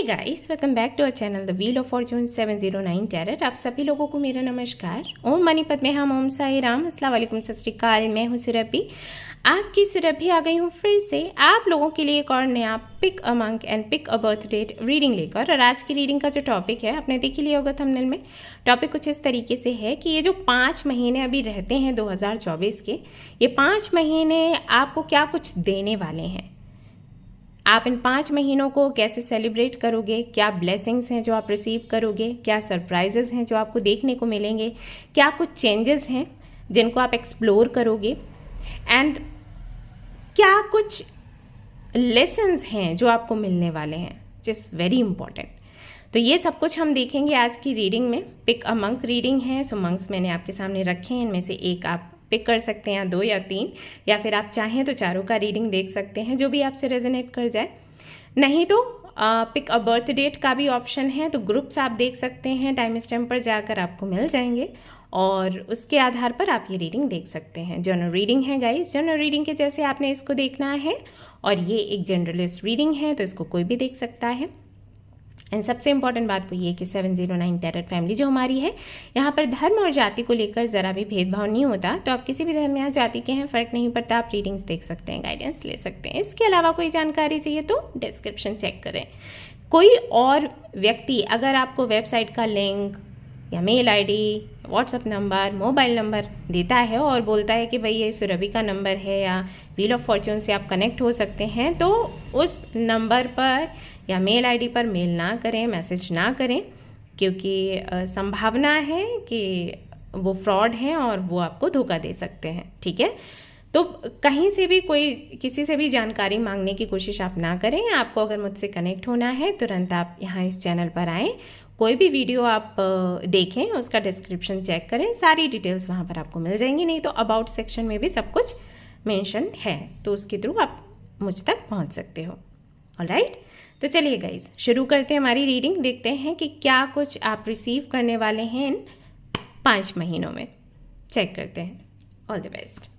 Guys, welcome back to our channel the wheel of fortune 709 tarot. आप सभी लोगों को मेरा नमस्कार। ओम मणिपत में हम ओम साई राम, अस्सलाम वालेकुम, सत श्री अकाल। मैं हूँ सुरभि, आपकी सुरभि आ गई हूँ फिर से आप लोगों के लिए एक और नया pick a month and pick a birth date reading लेकर। और आज की रीडिंग का जो टॉपिक है, आपने देख ही लिया होगा थंबनेल में। टॉपिक कुछ इस तरीके से है कि ये जो 5 महीने अभी रहते हैं 2024 के, ये 5 महीने आपको क्या कुछ देने वाले हैं, आप इन 5 महीनों को कैसे सेलिब्रेट करोगे, क्या ब्लेसिंग्स हैं जो आप रिसीव करोगे, क्या सरप्राइजेस हैं जो आपको देखने को मिलेंगे, क्या कुछ चेंजेस हैं जिनको आप एक्सप्लोर करोगे, एंड क्या कुछ लेसन्स हैं जो आपको मिलने वाले हैं, जिस वेरी इंपॉर्टेंट। तो ये सब कुछ हम देखेंगे आज की रीडिंग में। पिक अ मंक रीडिंग है, सो मंक्स मैंने आपके सामने रखे हैं, इनमें से एक आप पिक कर सकते हैं, 2 या 3, या फिर आप चाहें तो चारों का रीडिंग देख सकते हैं, जो भी आपसे रेजोनेट कर जाए। नहीं तो पिक अ बर्थ डेट का भी ऑप्शन है, तो ग्रुप्स आप देख सकते हैं, टाइम स्टैम्प पर जाकर आपको मिल जाएंगे और उसके आधार पर आप ये रीडिंग देख सकते हैं। जनरल रीडिंग है गाइस, जनरल रीडिंग के जैसे आपने इसको देखना है, और ये एक जनरलिस्ट रीडिंग है तो इसको कोई भी देख सकता है। एंड सबसे इंपॉर्टेंट बात वो ये कि 709 टैरेट फैमिली जो हमारी है, यहाँ पर धर्म और जाति को लेकर ज़रा भी भेदभाव नहीं होता। तो आप किसी भी धर्म या जाति के हैं, फ़र्क नहीं पड़ता, आप रीडिंग्स देख सकते हैं, गाइडेंस ले सकते हैं। इसके अलावा कोई जानकारी चाहिए तो डिस्क्रिप्शन चेक करें। कोई और व्यक्ति अगर आपको वेबसाइट का लिंक या mail ID, WhatsApp number, mobile number देता है और बोलता है कि भाई ये सुरभि का नंबर है या व्हील ऑफ फॉर्चून से आप कनेक्ट हो सकते हैं, तो उस नंबर पर या मेल आईडी पर मेल ना करें, मैसेज ना करें, क्योंकि संभावना है कि वो फ्रॉड हैं और वो आपको धोखा दे सकते हैं। ठीक है, तो कहीं से भी कोई किसी से भी जानकारी मांगने की कोशिश आप ना करें। आपको अगर मुझसे कनेक्ट होना है, तुरंत आप यहाँ इस चैनल पर आएँ, कोई भी वीडियो आप देखें, उसका डिस्क्रिप्शन चेक करें, सारी डिटेल्स वहाँ पर आपको मिल जाएंगी। नहीं तो अबाउट सेक्शन में भी सब कुछ मेंशन है, तो उसके थ्रू आप मुझ तक पहुँच सकते हो। ऑलराइट, तो चलिए गाइज शुरू करते हैं हमारी रीडिंग। देखते हैं कि क्या कुछ आप रिसीव करने वाले हैं इन 5 महीनों में। चेक करते हैं। All the best.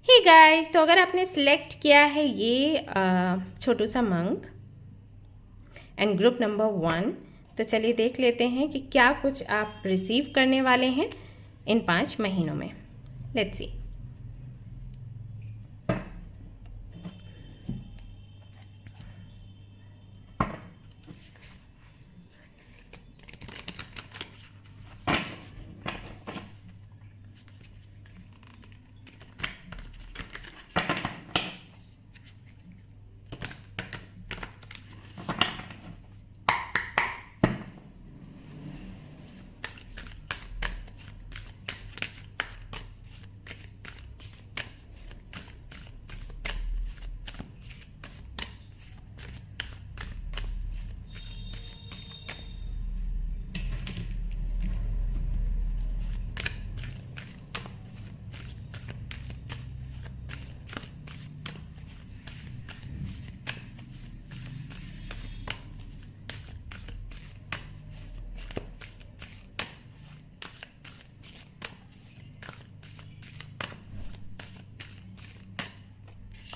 Hey guys, तो अगर आपने सिलेक्ट किया है ये छोटू सा मंक एंड ग्रुप नंबर 1, तो चलिए देख लेते हैं कि क्या कुछ आप रिसीव करने वाले हैं इन 5 महीनों में। Let's see.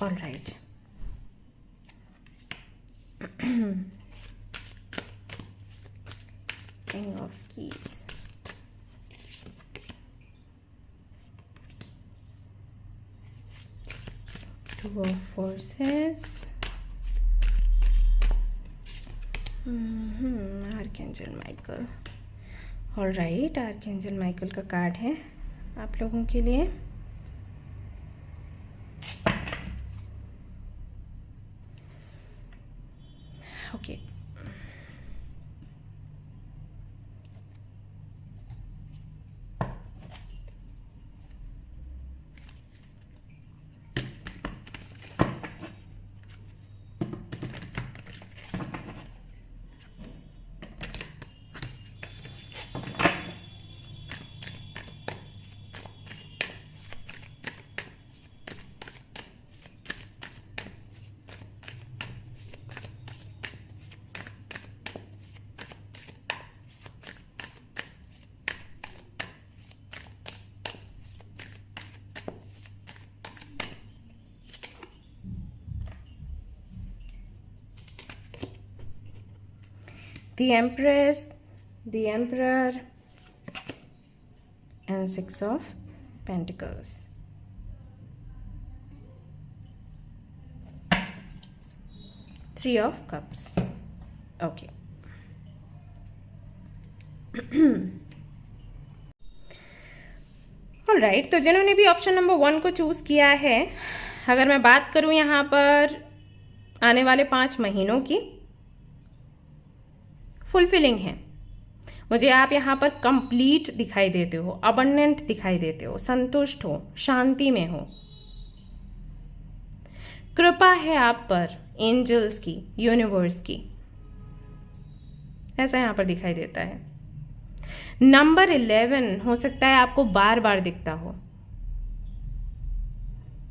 All right. King of Keys. Two of Forces. Archangel Michael. All right, archangel Michael का कार्ड है आप लोगों के लिए। Okay, the Empress, the Emperor, and Six of Pentacles. Three of Cups. Okay. Alright, तो जिन्होंने भी option number 1 को चूज किया है, अगर मैं बात करूं यहाँ पर आने वाले 5 महीनों की, फुलफिलिंग है मुझे। आप यहाँ पर कंप्लीट दिखाई देते हो, अबंडेंट दिखाई देते हो, संतुष्ट हो, शांति में हो, कृपा है आप पर एंजल्स की, यूनिवर्स की, ऐसा यहां पर दिखाई देता है। नंबर 11 हो सकता है आपको बार बार दिखता हो,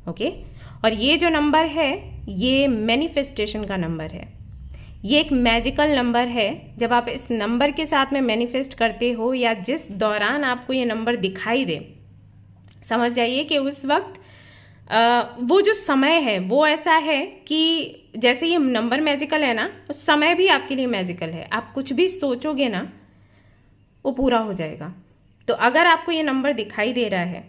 ओके। और ये जो नंबर है ये मैनिफेस्टेशन का नंबर है, ये एक मैजिकल नंबर है। जब आप इस नंबर के साथ में मैनिफेस्ट करते हो या जिस दौरान आपको ये नंबर दिखाई दे, समझ जाइए कि उस वक्त वो जो समय है वो ऐसा है कि जैसे ये नंबर मैजिकल है ना, उस समय भी आपके लिए मैजिकल है। आप कुछ भी सोचोगे ना वो पूरा हो जाएगा। तो अगर आपको ये नंबर दिखाई दे रहा है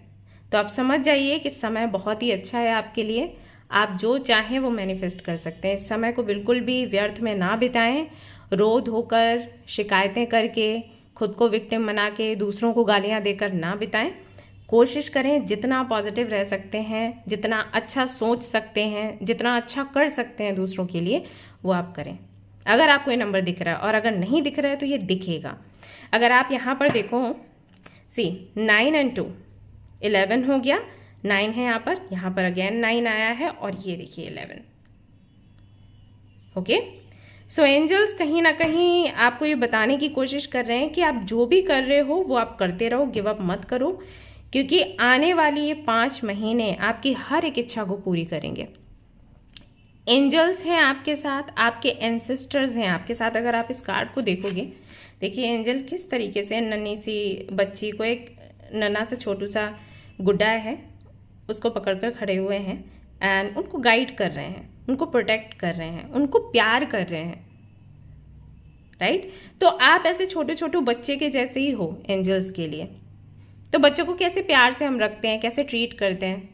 तो आप समझ जाइए कि समय बहुत ही अच्छा है आपके लिए। आप जो चाहें वो मैनिफेस्ट कर सकते हैं। इस समय को बिल्कुल भी व्यर्थ में ना बिताएं, रो धोकर, शिकायतें करके, खुद को विक्टिम बना के, दूसरों को गालियां देकर ना बिताएं। कोशिश करें जितना पॉजिटिव रह सकते हैं, जितना अच्छा सोच सकते हैं, जितना अच्छा कर सकते हैं दूसरों के लिए, वो आप करें। अगर आपको ये नंबर दिख रहा है, और अगर नहीं दिख रहा है तो ये दिखेगा। अगर आप यहाँ पर देखो, सी 9 and 2, 11 हो गया, 9 है यहाँ पर अगेन 9 आया है, और ये देखिए 11। ओके, सो एंजल्स कहीं ना कहीं आपको ये बताने की कोशिश कर रहे हैं कि आप जो भी कर रहे हो वो आप करते रहो, गिव अप मत करो, क्योंकि आने वाली ये 5 महीने आपकी हर एक इच्छा को पूरी करेंगे। एंजल्स हैं आपके साथ, आपके एंसेस्टर्स हैं आपके साथ। अगर आप इस कार्ड को देखोगे, देखिए एंजल किस तरीके से नन्ही सी बच्ची को, एक नन्हा सा छोटू सा गुड्डा है, उसको पकड़कर खड़े हुए हैं एंड उनको गाइड कर रहे हैं, उनको प्रोटेक्ट कर रहे हैं, उनको प्यार कर रहे हैं, राइट। तो आप ऐसे छोटे छोटे बच्चे के जैसे ही हो एंजल्स के लिए। तो बच्चों को कैसे प्यार से हम रखते हैं, कैसे ट्रीट करते हैं,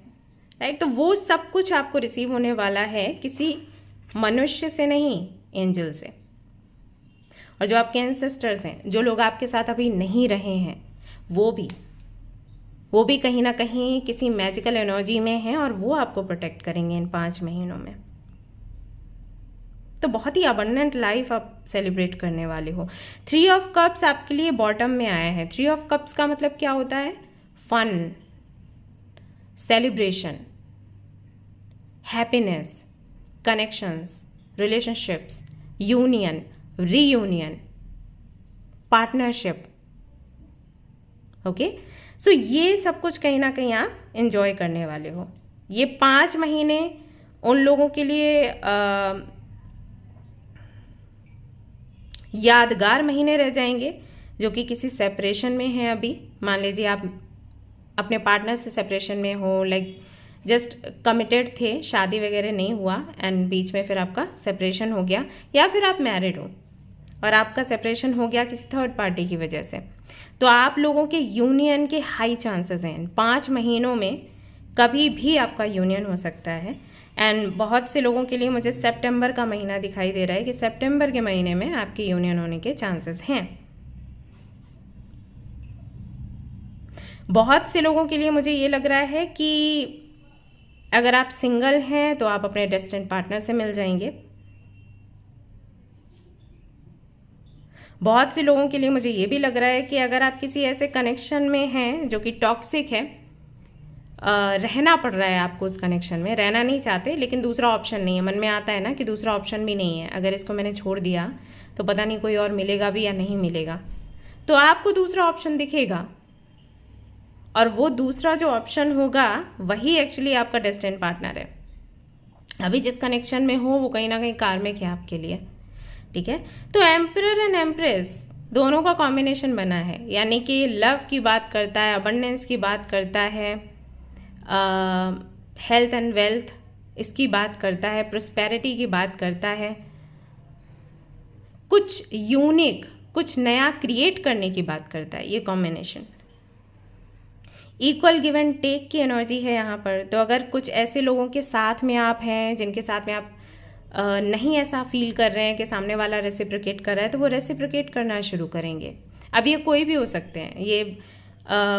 राइट। तो वो सब कुछ आपको रिसीव होने वाला है किसी मनुष्य से नहीं, एंजल से। और जो आपके एंसेस्टर्स हैं, जो लोग आपके साथ अभी नहीं रहे हैं, वो भी कहीं ना कहीं किसी मैजिकल एनर्जी में हैं और वो आपको प्रोटेक्ट करेंगे इन 5 महीनों में। तो बहुत ही अबंडेंट लाइफ आप सेलिब्रेट करने वाले हो। 3 ऑफ कप्स आपके लिए बॉटम में आया है। 3 ऑफ कप्स का मतलब क्या होता है? Fun, celebration, happiness, connections, relationships, union, reunion, partnership. Okay, so ये सब कुछ कहीं ना कहीं आप एंजॉय करने वाले हो। ये 5 महीने उन लोगों के लिए यादगार महीने रह जाएंगे जो कि किसी सेपरेशन में हैं अभी। मान लीजिए आप अपने पार्टनर से सेपरेशन में हो, लाइक जस्ट कमिटेड थे, शादी वगैरह नहीं हुआ एंड बीच में फिर आपका सेपरेशन हो गया, या फिर आप मैरिड हो और आपका सेपरेशन हो गया किसी थर्ड पार्टी की वजह से। तो आप लोगों के यूनियन के हाई चांसेस हैं। 5 महीनों में कभी भी आपका यूनियन हो सकता है। एंड बहुत से लोगों के लिए मुझे सितंबर का महीना दिखाई दे रहा है कि सितंबर के महीने में आपके यूनियन होने के चांसेस हैं। बहुत से लोगों के लिए मुझे ये लग रहा है कि अगर आप सिंगल हैं तो आप अपने डेस्टिन्ड पार्टनर से मिल जाएंगे। बहुत से लोगों के लिए मुझे ये भी लग रहा है कि अगर आप किसी ऐसे कनेक्शन में हैं जो कि टॉक्सिक है, रहना पड़ रहा है आपको उस कनेक्शन में, रहना नहीं चाहते लेकिन दूसरा ऑप्शन नहीं है, मन में आता है ना कि दूसरा ऑप्शन भी नहीं है, अगर इसको मैंने छोड़ दिया तो पता नहीं कोई और मिलेगा भी या नहीं मिलेगा, तो आपको दूसरा ऑप्शन दिखेगा और वो दूसरा जो ऑप्शन होगा वही एक्चुअली आपका डेस्टिन्ड पार्टनर है। अभी जिस कनेक्शन में हो वो कहीं ना कहीं कार्मिक है आपके लिए, ठीक है। तो एम्परर एंड एम्प्रेस दोनों का कॉम्बिनेशन बना है, यानी कि लव की बात करता है, अबंडेंस की बात करता है, हेल्थ एंड वेल्थ इसकी बात करता है, प्रोस्पेरिटी की बात करता है, कुछ यूनिक, कुछ नया क्रिएट करने की बात करता है ये combination. Equal give and take की एनर्जी है यहाँ पर। तो अगर कुछ ऐसे लोगों के साथ में आप हैं जिनके साथ में आप नहीं ऐसा फील कर रहे हैं कि सामने वाला रेसिप्रोकेट कर रहा है, तो वो रेसिप्रोकेट करना शुरू करेंगे। अब ये कोई भी हो सकते हैं, ये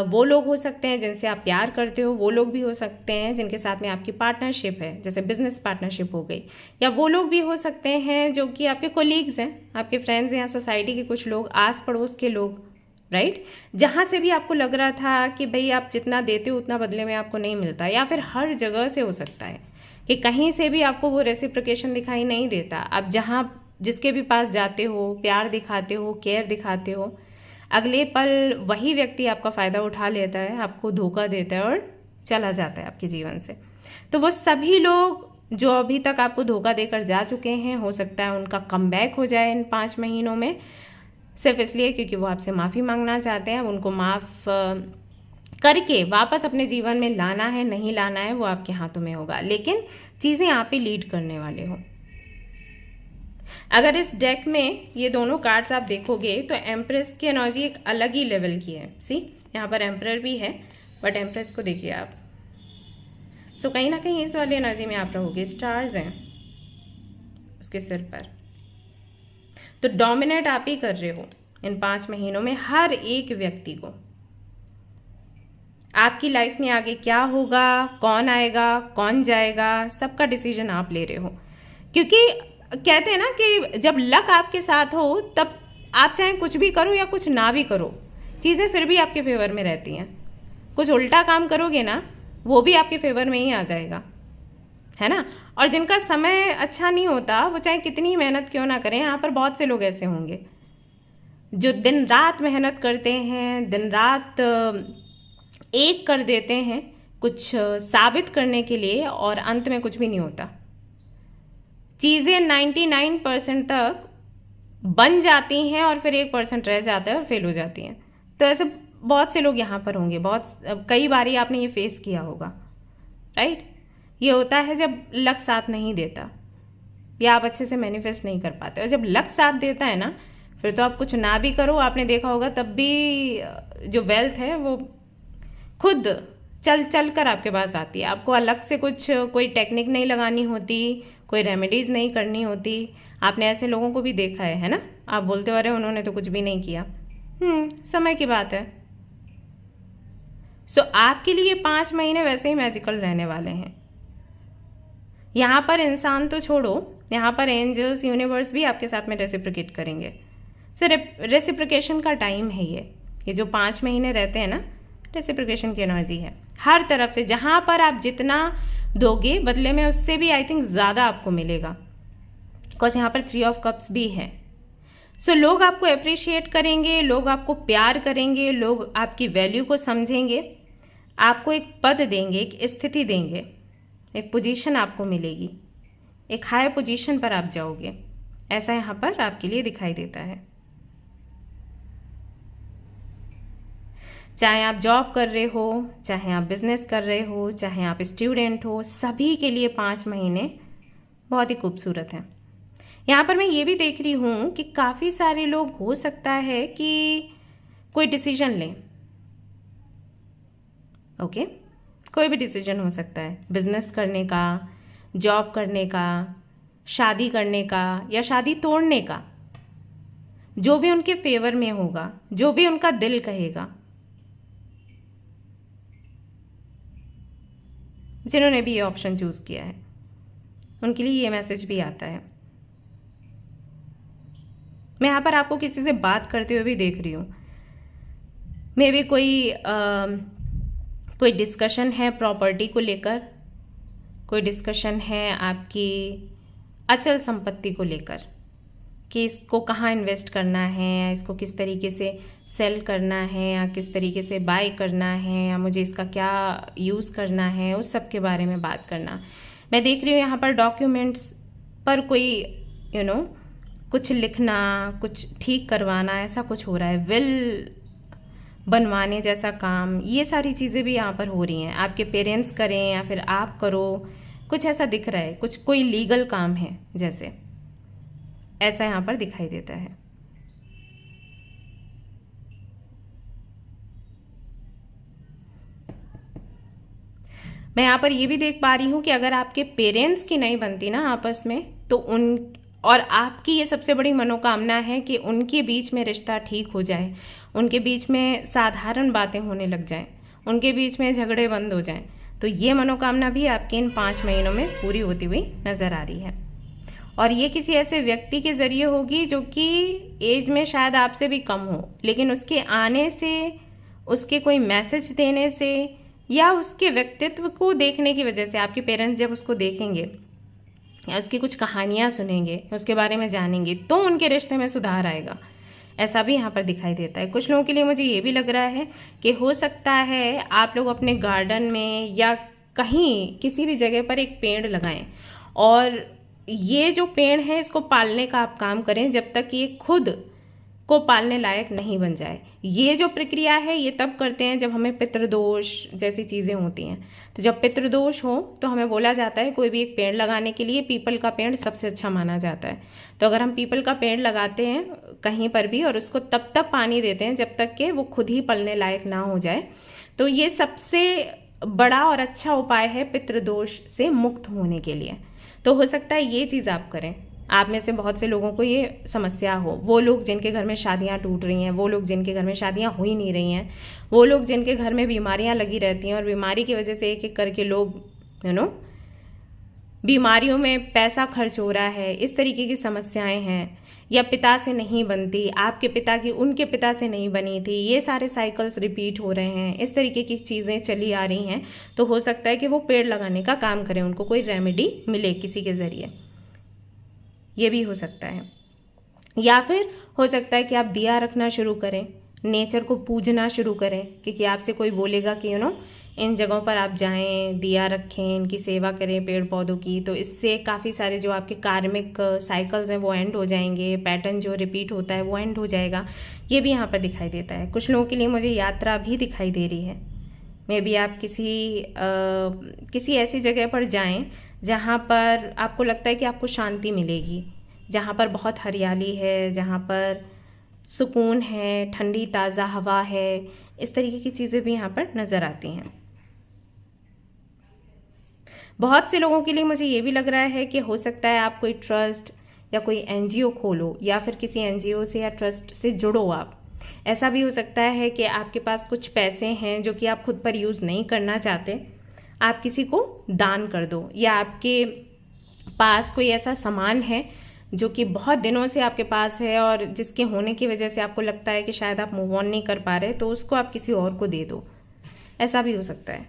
वो लोग हो सकते हैं जिनसे आप प्यार करते हो, वो लोग भी हो सकते हैं जिनके साथ में आपकी पार्टनरशिप है, जैसे बिजनेस पार्टनरशिप हो गई, या वो लोग भी हो सकते हैं जो कि आपके कोलीग्स हैं, आपके फ्रेंड्स हैं, या सोसाइटी के कुछ लोग, आस पड़ोस के लोग, राइट। जहाँ से भी आपको लग रहा था कि भाई आप जितना देते हो उतना बदले में आपको नहीं मिलता, या फिर हर जगह से हो सकता है कि कहीं से भी आपको वो रेसिप्रोकेशन दिखाई नहीं देता। आप जहाँ जिसके भी पास जाते हो, प्यार दिखाते हो, केयर दिखाते हो, अगले पल वही व्यक्ति आपका फ़ायदा उठा लेता है, आपको धोखा देता है और चला जाता है आपके जीवन से। तो वो सभी लोग जो अभी तक आपको धोखा देकर जा चुके हैं, हो सकता है उनका कमबैक हो जाए इन 5 महीनों में, सिर्फ इसलिए क्योंकि वो आपसे माफ़ी मांगना चाहते हैं। उनको माफ़ करके वापस अपने जीवन में लाना है, नहीं लाना है, वो आपके हाथों में होगा, लेकिन चीज़ें आप ही लीड करने वाले हो। अगर इस डेक में ये दोनों कार्ड्स आप देखोगे तो एम्प्रेस की एनर्जी एक अलग ही लेवल की है। सी, यहाँ पर एम्परर भी है, बट एम्प्रेस को देखिए आप। सो कहीं ना कहीं इस वाली एनर्जी में आप रहोगे। स्टार्स हैं उसके सिर पर, तो डोमिनेट आप ही कर रहे हो इन 5 महीनों में हर एक व्यक्ति को। आपकी लाइफ में आगे क्या होगा, कौन आएगा, कौन जाएगा, सबका डिसीजन आप ले रहे हो। क्योंकि कहते हैं ना कि जब लक आपके साथ हो तब आप चाहे कुछ भी करो या कुछ ना भी करो, चीज़ें फिर भी आपके फेवर में रहती हैं। कुछ उल्टा काम करोगे ना, वो भी आपके फेवर में ही आ जाएगा, है ना। और जिनका समय अच्छा नहीं होता, वो चाहे कितनी मेहनत क्यों ना करें, यहाँ पर बहुत से लोग ऐसे होंगे जो दिन रात मेहनत करते हैं, दिन रात एक कर देते हैं कुछ साबित करने के लिए, और अंत में कुछ भी नहीं होता। चीज़ें 99% तक बन जाती हैं और फिर 1% रह जाता है और फेल हो जाती हैं। तो ऐसे बहुत से लोग यहाँ पर होंगे, कई बारी आपने ये फेस किया होगा, राइट। ये होता है जब लक साथ नहीं देता या आप अच्छे से मैनिफेस्ट नहीं कर पाते, और जब लक साथ देता है ना, फिर तो आप कुछ ना भी करो, आपने देखा होगा तब भी जो वेल्थ है वो खुद चल कर आपके पास आती है। आपको अलग से कोई टेक्निक नहीं लगानी होती, कोई रेमेडीज नहीं करनी होती। आपने ऐसे लोगों को भी देखा है ना। आप बोलते हो अरे उन्होंने तो कुछ भी नहीं किया, समय की बात है। सो आपके लिए 5 महीने वैसे ही मैजिकल रहने वाले हैं। यहाँ पर इंसान तो छोड़ो, यहाँ पर एंजल्स, यूनिवर्स भी आपके साथ में रेसिप्रोकेट करेंगे। सो रेसिप्रोकेशन का टाइम है ये जो 5 महीने रहते हैं ना, रेसिप्रोकेशन की एनर्जी है हर तरफ से। जहां पर आप जितना दोगे बदले में उससे भी आई थिंक ज़्यादा आपको मिलेगा, बिकॉज यहाँ पर 3 ऑफ कप्स भी है। सो लोग आपको अप्रिशिएट करेंगे, लोग आपको प्यार करेंगे, लोग आपकी वैल्यू को समझेंगे, आपको एक पद देंगे, एक स्थिति देंगे, एक पोजीशन आपको मिलेगी, एक हाई पोजीशन पर आप जाओगे। ऐसा यहाँ पर आपके लिए दिखाई देता है। चाहे आप जॉब कर रहे हो, चाहे आप बिजनेस कर रहे हो, चाहे आप स्टूडेंट हो, सभी के लिए 5 महीने बहुत ही खूबसूरत हैं। यहाँ पर मैं ये भी देख रही हूँ कि काफ़ी सारे लोग हो सकता है कि कोई डिसीजन लें। ओके, कोई भी डिसीजन हो सकता है, बिजनेस करने का, जॉब करने का, शादी करने का या शादी तोड़ने का, जो भी उनके फेवर में होगा, जो भी उनका दिल कहेगा। जिन्होंने भी ये ऑप्शन चूज किया है उनके लिए ये मैसेज भी आता है। मैं यहाँ पर आपको किसी से बात करते हुए भी देख रही हूँ। मे बी कोई डिस्कशन है प्रॉपर्टी को लेकर, कोई डिस्कशन है आपकी अचल संपत्ति को लेकर कि इसको कहाँ इन्वेस्ट करना है, या इसको किस तरीके से सेल करना है, या किस तरीके से बाय करना है, या मुझे इसका क्या यूज़ करना है, उस सब के बारे में बात करना। मैं देख रही हूँ यहाँ पर डॉक्यूमेंट्स पर कोई कुछ लिखना, कुछ ठीक करवाना, ऐसा कुछ हो रहा है। विल बनवाने जैसा काम, ये सारी चीज़ें भी यहाँ पर हो रही हैं। आपके पेरेंट्स करें या फिर आप करो, कुछ ऐसा दिख रहा है, कोई लीगल काम है जैसे। ऐसा यहाँ पर दिखाई देता है। मैं यहाँ पर ये भी देख पा रही हूँ कि अगर आपके पेरेंट्स की नहीं बनती ना आपस में, तो उन और आपकी ये सबसे बड़ी मनोकामना है कि उनके बीच में रिश्ता ठीक हो जाए, उनके बीच में साधारण बातें होने लग जाएं, उनके बीच में झगड़े बंद हो जाएं, तो ये मनोकामना भी आपकी इन 5 महीनों में पूरी होती हुई नज़र आ रही है। और ये किसी ऐसे व्यक्ति के ज़रिए होगी जो कि एज में शायद आपसे भी कम हो, लेकिन उसके आने से, उसके कोई मैसेज देने से या उसके व्यक्तित्व को देखने की वजह से, आपके पेरेंट्स जब उसको देखेंगे या उसकी कुछ कहानियाँ सुनेंगे, उसके बारे में जानेंगे, तो उनके रिश्ते में सुधार आएगा। ऐसा भी यहाँ पर दिखाई देता है। कुछ लोगों के लिए मुझे ये भी लग रहा है कि हो सकता है आप लोग अपने गार्डन में या कहीं किसी भी जगह पर एक पेड़ लगाएं, और ये जो पेड़ है इसको पालने का आप काम करें जब तक ये खुद को पालने लायक नहीं बन जाए। ये जो प्रक्रिया है ये तब करते हैं जब हमें पितृदोष जैसी चीज़ें होती हैं। तो जब पितृदोष हो तो हमें बोला जाता है कोई भी एक पेड़ लगाने के लिए पीपल का पेड़ सबसे अच्छा माना जाता है। तो अगर हम पीपल का पेड़ लगाते हैं कहीं पर भी और उसको तब तक पानी देते हैं जब तक कि वो खुद ही पलने लायक ना हो जाए, तो ये सबसे बड़ा और अच्छा उपाय है पितृदोष से मुक्त होने के लिए। तो हो सकता है ये चीज़ आप करें। आप में से बहुत से लोगों को ये समस्या हो, वो लोग जिनके घर में शादियां टूट रही हैं, वो लोग जिनके घर में शादियां हो ही नहीं रही हैं, वो लोग जिनके घर में बीमारियां लगी रहती हैं और बीमारी की वजह से एक एक करके लोग बीमारियों में पैसा खर्च हो रहा है, इस तरीके की समस्याएं हैं, या पिता से नहीं बनती, आपके पिता की उनके पिता से नहीं बनी थी, ये सारे साइकिल्स रिपीट हो रहे हैं, इस तरीके की चीज़ें चली आ रही हैं, तो हो सकता है कि वो पेड़ लगाने का काम करें, उनको कोई रेमेडी मिले किसी के ज़रिए। ये भी हो सकता है। या फिर हो सकता है कि आप दिया रखना शुरू करें, नेचर को पूजना शुरू करें, क्योंकि आपसे कोई बोलेगा कि इन जगहों पर आप जाएं, दिया रखें, इनकी सेवा करें पेड़ पौधों की, तो इससे काफ़ी सारे जो आपके कार्मिक साइकिल्स हैं वो एंड हो जाएंगे, पैटर्न जो रिपीट होता है वो एंड हो जाएगा। ये भी यहाँ पर दिखाई देता है। कुछ लोगों के लिए मुझे यात्रा भी दिखाई दे रही है। मे बी आप किसी ऐसी जगह पर जाएं जहाँ पर आपको लगता है कि आपको शांति मिलेगी, जहाँ पर बहुत हरियाली है, जहाँ पर सुकून है, ठंडी ताज़ा हवा है, इस तरीके की चीज़ें भी यहाँ पर नज़र आती हैं। बहुत से लोगों के लिए मुझे ये भी लग रहा है कि हो सकता है आप कोई ट्रस्ट या कोई एनजीओ खोलो, या फिर किसी एनजीओ से या ट्रस्ट से जुड़ो आप। ऐसा भी हो सकता है कि आपके पास कुछ पैसे हैं जो कि आप खुद पर यूज़ नहीं करना चाहते, आप किसी को दान कर दो, या आपके पास कोई ऐसा सामान है जो कि बहुत दिनों से आपके पास है और जिसके होने की वजह से आपको लगता है कि शायद आप मूव ऑन नहीं कर पा रहे, तो उसको आप किसी और को दे दो। ऐसा भी हो सकता है।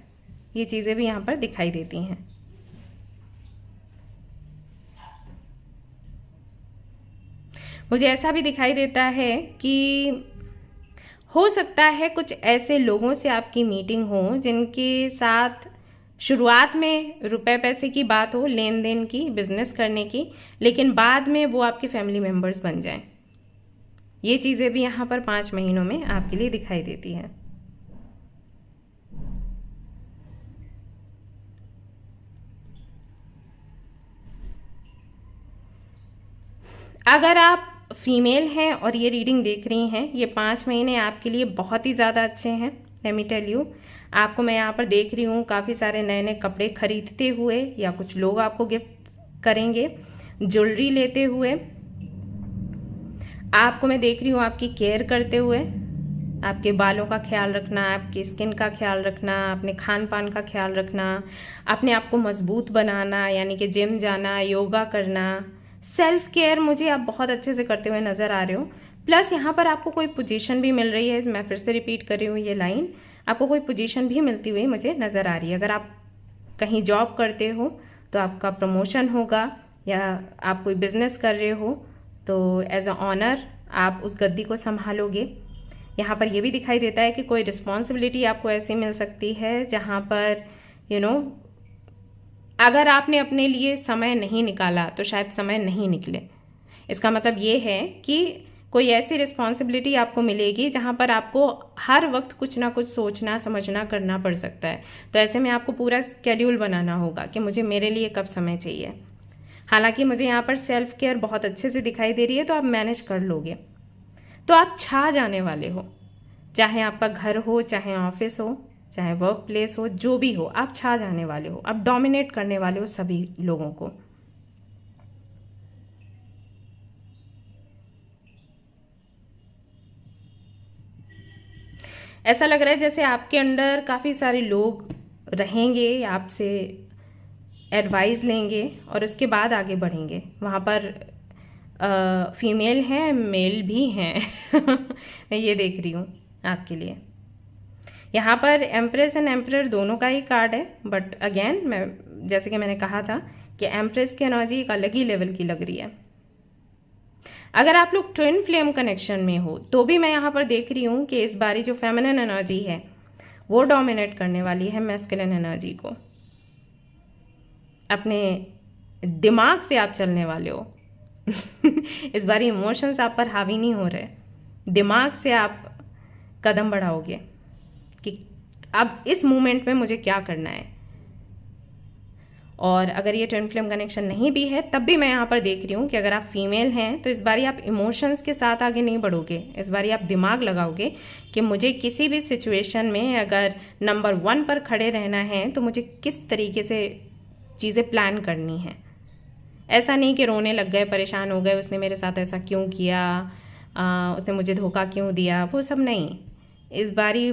ये चीज़ें भी यहाँ पर दिखाई देती हैं। मुझे ऐसा भी दिखाई देता है कि हो सकता है कुछ ऐसे लोगों से आपकी मीटिंग हो जिनके साथ शुरुआत में रुपए पैसे की बात हो, लेन देन की, बिजनेस करने की, लेकिन बाद में वो आपके फैमिली मेंबर्स बन जाएं। ये चीज़ें भी यहाँ पर 5 महीनों में आपके लिए दिखाई देती हैं। अगर आप फीमेल हैं और ये रीडिंग देख रही हैं, ये 5 महीने आपके लिए बहुत ही ज़्यादा अच्छे हैं। लेट मी टेल यू, आपको मैं यहाँ पर देख रही हूँ काफ़ी सारे नए नए कपड़े खरीदते हुए, या कुछ लोग आपको गिफ्ट करेंगे, ज्वेलरी लेते हुए। आपको मैं देख रही हूँ आपकी केयर करते हुए, आपके बालों का ख्याल रखना, आपकी स्किन का ख्याल रखना, अपने खान पान का ख्याल रखना, अपने आप को मजबूत बनाना, यानी कि जिम जाना, योगा करना, सेल्फ केयर मुझे आप बहुत अच्छे से करते हुए नज़र आ रहे हो। प्लस यहाँ पर आपको कोई पोजीशन भी मिल रही है, मैं फिर से रिपीट कर रही हूँ ये लाइन, आपको कोई पोजीशन भी मिलती हुई मुझे नज़र आ रही है। अगर आप कहीं जॉब करते हो तो आपका प्रमोशन होगा, या आप कोई बिजनेस कर रहे हो तो एज अ ऑनर आप उस गद्दी को संभालोगे। यहाँ पर यह भी दिखाई देता है कि कोई रिस्पॉन्सिबिलिटी आपको ऐसे मिल सकती है जहाँ पर अगर आपने अपने लिए समय नहीं निकाला तो शायद समय नहीं निकले। इसका मतलब ये है कि कोई ऐसी रिस्पॉन्सिबिलिटी आपको मिलेगी जहाँ पर आपको हर वक्त कुछ ना कुछ सोचना समझना करना पड़ सकता है। तो ऐसे में आपको पूरा स्केड्यूल बनाना होगा कि मुझे मेरे लिए कब समय चाहिए। हालांकि मुझे यहाँ पर सेल्फ केयर बहुत अच्छे से दिखाई दे रही है, तो आप मैनेज कर लोगे। तो आप छा जाने वाले हो, चाहे आपका घर हो, चाहे ऑफिस हो, चाहे वर्क प्लेस हो, जो भी हो, आप छा जाने वाले हो, आप डोमिनेट करने वाले हो सभी लोगों को। ऐसा लग रहा है जैसे आपके अंडर काफ़ी सारे लोग रहेंगे, आपसे एडवाइस लेंगे और उसके बाद आगे बढ़ेंगे। वहाँ पर फीमेल हैं, मेल भी हैं मैं ये देख रही हूँ आपके लिए। यहाँ पर एम्प्रेस एंड एम्परर दोनों का ही कार्ड है, बट अगेन मैं जैसे कि मैंने कहा था कि एम्प्रेस की एनर्जी एक अलग ही लेवल की लग रही है। अगर आप लोग ट्विन फ्लेम कनेक्शन में हो तो भी मैं यहाँ पर देख रही हूँ कि इस बारी जो फेमिनिन एनर्जी है वो डोमिनेट करने वाली है मैस्कुलिन एनर्जी को। अपने दिमाग से आप चलने वाले हो इस बारी इमोशंस आप पर हावी नहीं हो रहे, दिमाग से आप कदम बढ़ाओगे कि अब इस मोमेंट में मुझे क्या करना है। और अगर ये ट्विन फ्लेम कनेक्शन नहीं भी है तब भी मैं यहाँ पर देख रही हूँ कि अगर आप फीमेल हैं तो इस बारी आप इमोशंस के साथ आगे नहीं बढ़ोगे, इस बारी आप दिमाग लगाओगे कि मुझे किसी भी सिचुएशन में अगर नंबर 1 पर खड़े रहना है तो मुझे किस तरीके से चीज़ें प्लान करनी है। ऐसा नहीं कि रोने लग गए, परेशान हो गए, उसने मेरे साथ ऐसा क्यों किया, उसने मुझे धोखा क्यों दिया, वो सब नहीं। इस बारी